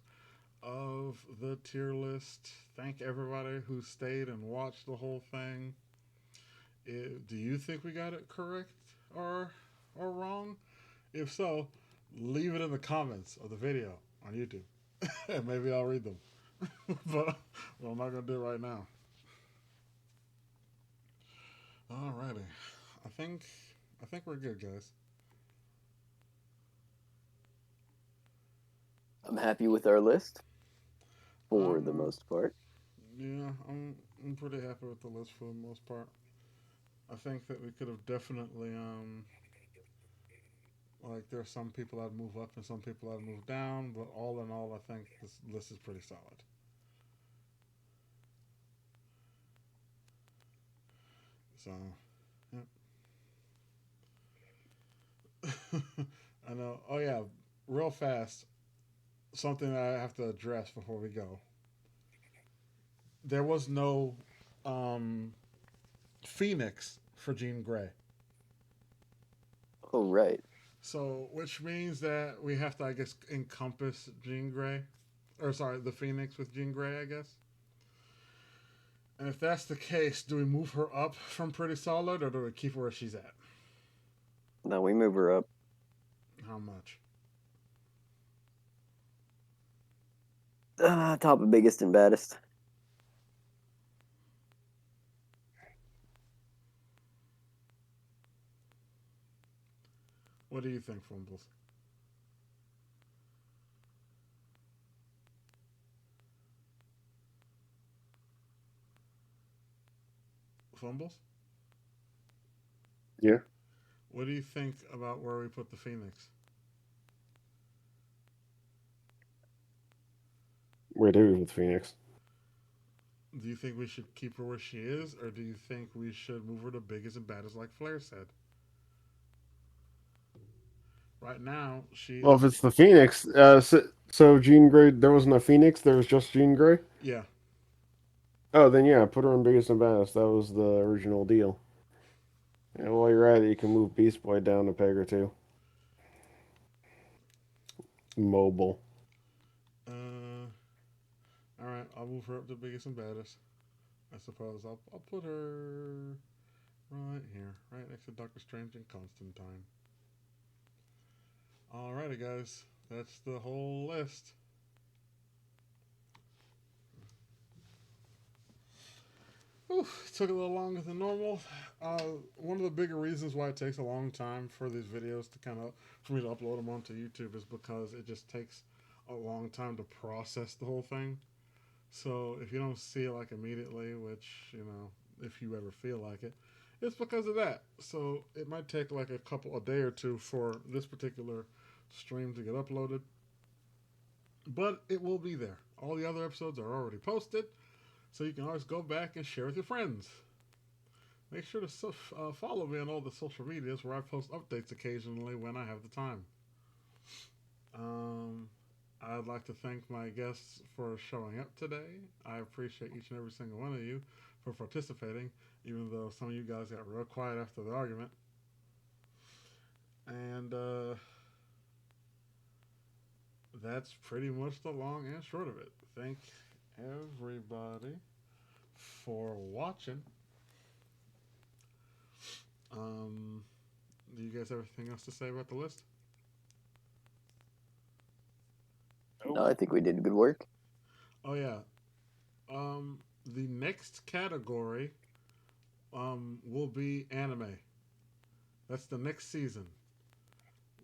of the tier list. Thank everybody who stayed and watched the whole thing. Do you think we got it correct or wrong? If so, leave it in the comments of the video on YouTube, and maybe I'll read them. but I'm not gonna do it right now. Alrighty, I think I think we're good, guys. I'm happy with our list for the Um, most part. yeah, I'm pretty happy with the list for the most part. I think that we could have definitely like there's some people I'd move up and some people I'd move down, but all in all, I think this list is pretty solid. So, yeah. I know. Oh yeah, real fast. Something that I have to address before we go. There was no um, Phoenix for Jean Grey. Oh, right. So, which means that we have to, I guess, encompass Jean Grey, or sorry, the Phoenix with Jean Grey, I guess. And if that's the case, do we move her up from pretty solid, or do we keep her where she's at? Now we move her up. How much? Top of biggest and baddest. What do you think, Fumbles? Fumbles? Yeah. What do you think about where we put the Phoenix? We do with Phoenix. Do you think we should keep her where she is, or do you think we should move her to biggest and baddest, like Flair said? Right now, she Well, if is. it's the Phoenix, so Jean Grey, there wasn't a Phoenix. There was just Jean Grey. Yeah. Oh, then yeah, put her in biggest and baddest. That was the original deal. And while you're at it, you can move Beast Boy down a peg or two. Mobile. Uh, all right, I'll move her up to biggest and baddest. I suppose I'll put her right here, right next to Doctor Strange and Constantine. Alrighty, guys, that's the whole list. Oof, took a little longer than normal. One of the bigger reasons why it takes a long time for these videos to for me to upload them onto YouTube is because it just takes a long time to process the whole thing. So if you don't see it like immediately, which, if you ever feel like it, it's because of that. So it might take like a day or two for this particular stream to get uploaded, but it will be there. All the other episodes are already posted, so you can always go back and share with your friends. Make sure to follow me on all the social medias where I post updates occasionally when I have the time. Um, I'd like to thank my guests for showing up today. I appreciate each and every single one of you for participating, even though some of you guys got real quiet after the argument. And that's pretty much the long and short of it. Thank everybody for watching. Um, do you guys have anything else to say about the list? No, I think we did good work. Oh yeah. The next category will be anime. That's the next season.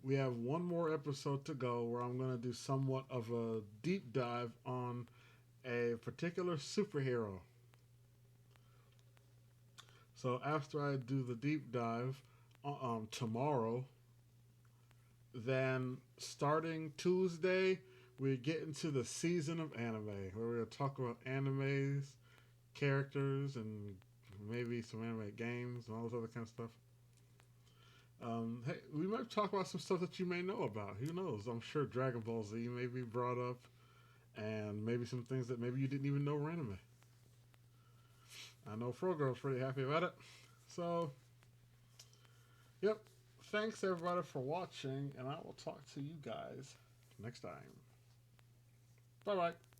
We have one more episode to go where I'm going to do somewhat of a deep dive on a particular superhero. So after I do the deep dive tomorrow, then starting Tuesday, we get into the season of anime where we're going to talk about animes, characters, and maybe some anime games and all this other kind of stuff. Hey, we might talk about some stuff that you may know about. Who knows? I'm sure Dragon Ball Z may be brought up, and maybe some things that maybe you didn't even know were anime. I know Frogirl's pretty happy about it. So, yep. Thanks everybody for watching, and I will talk to you guys next time. Bye bye.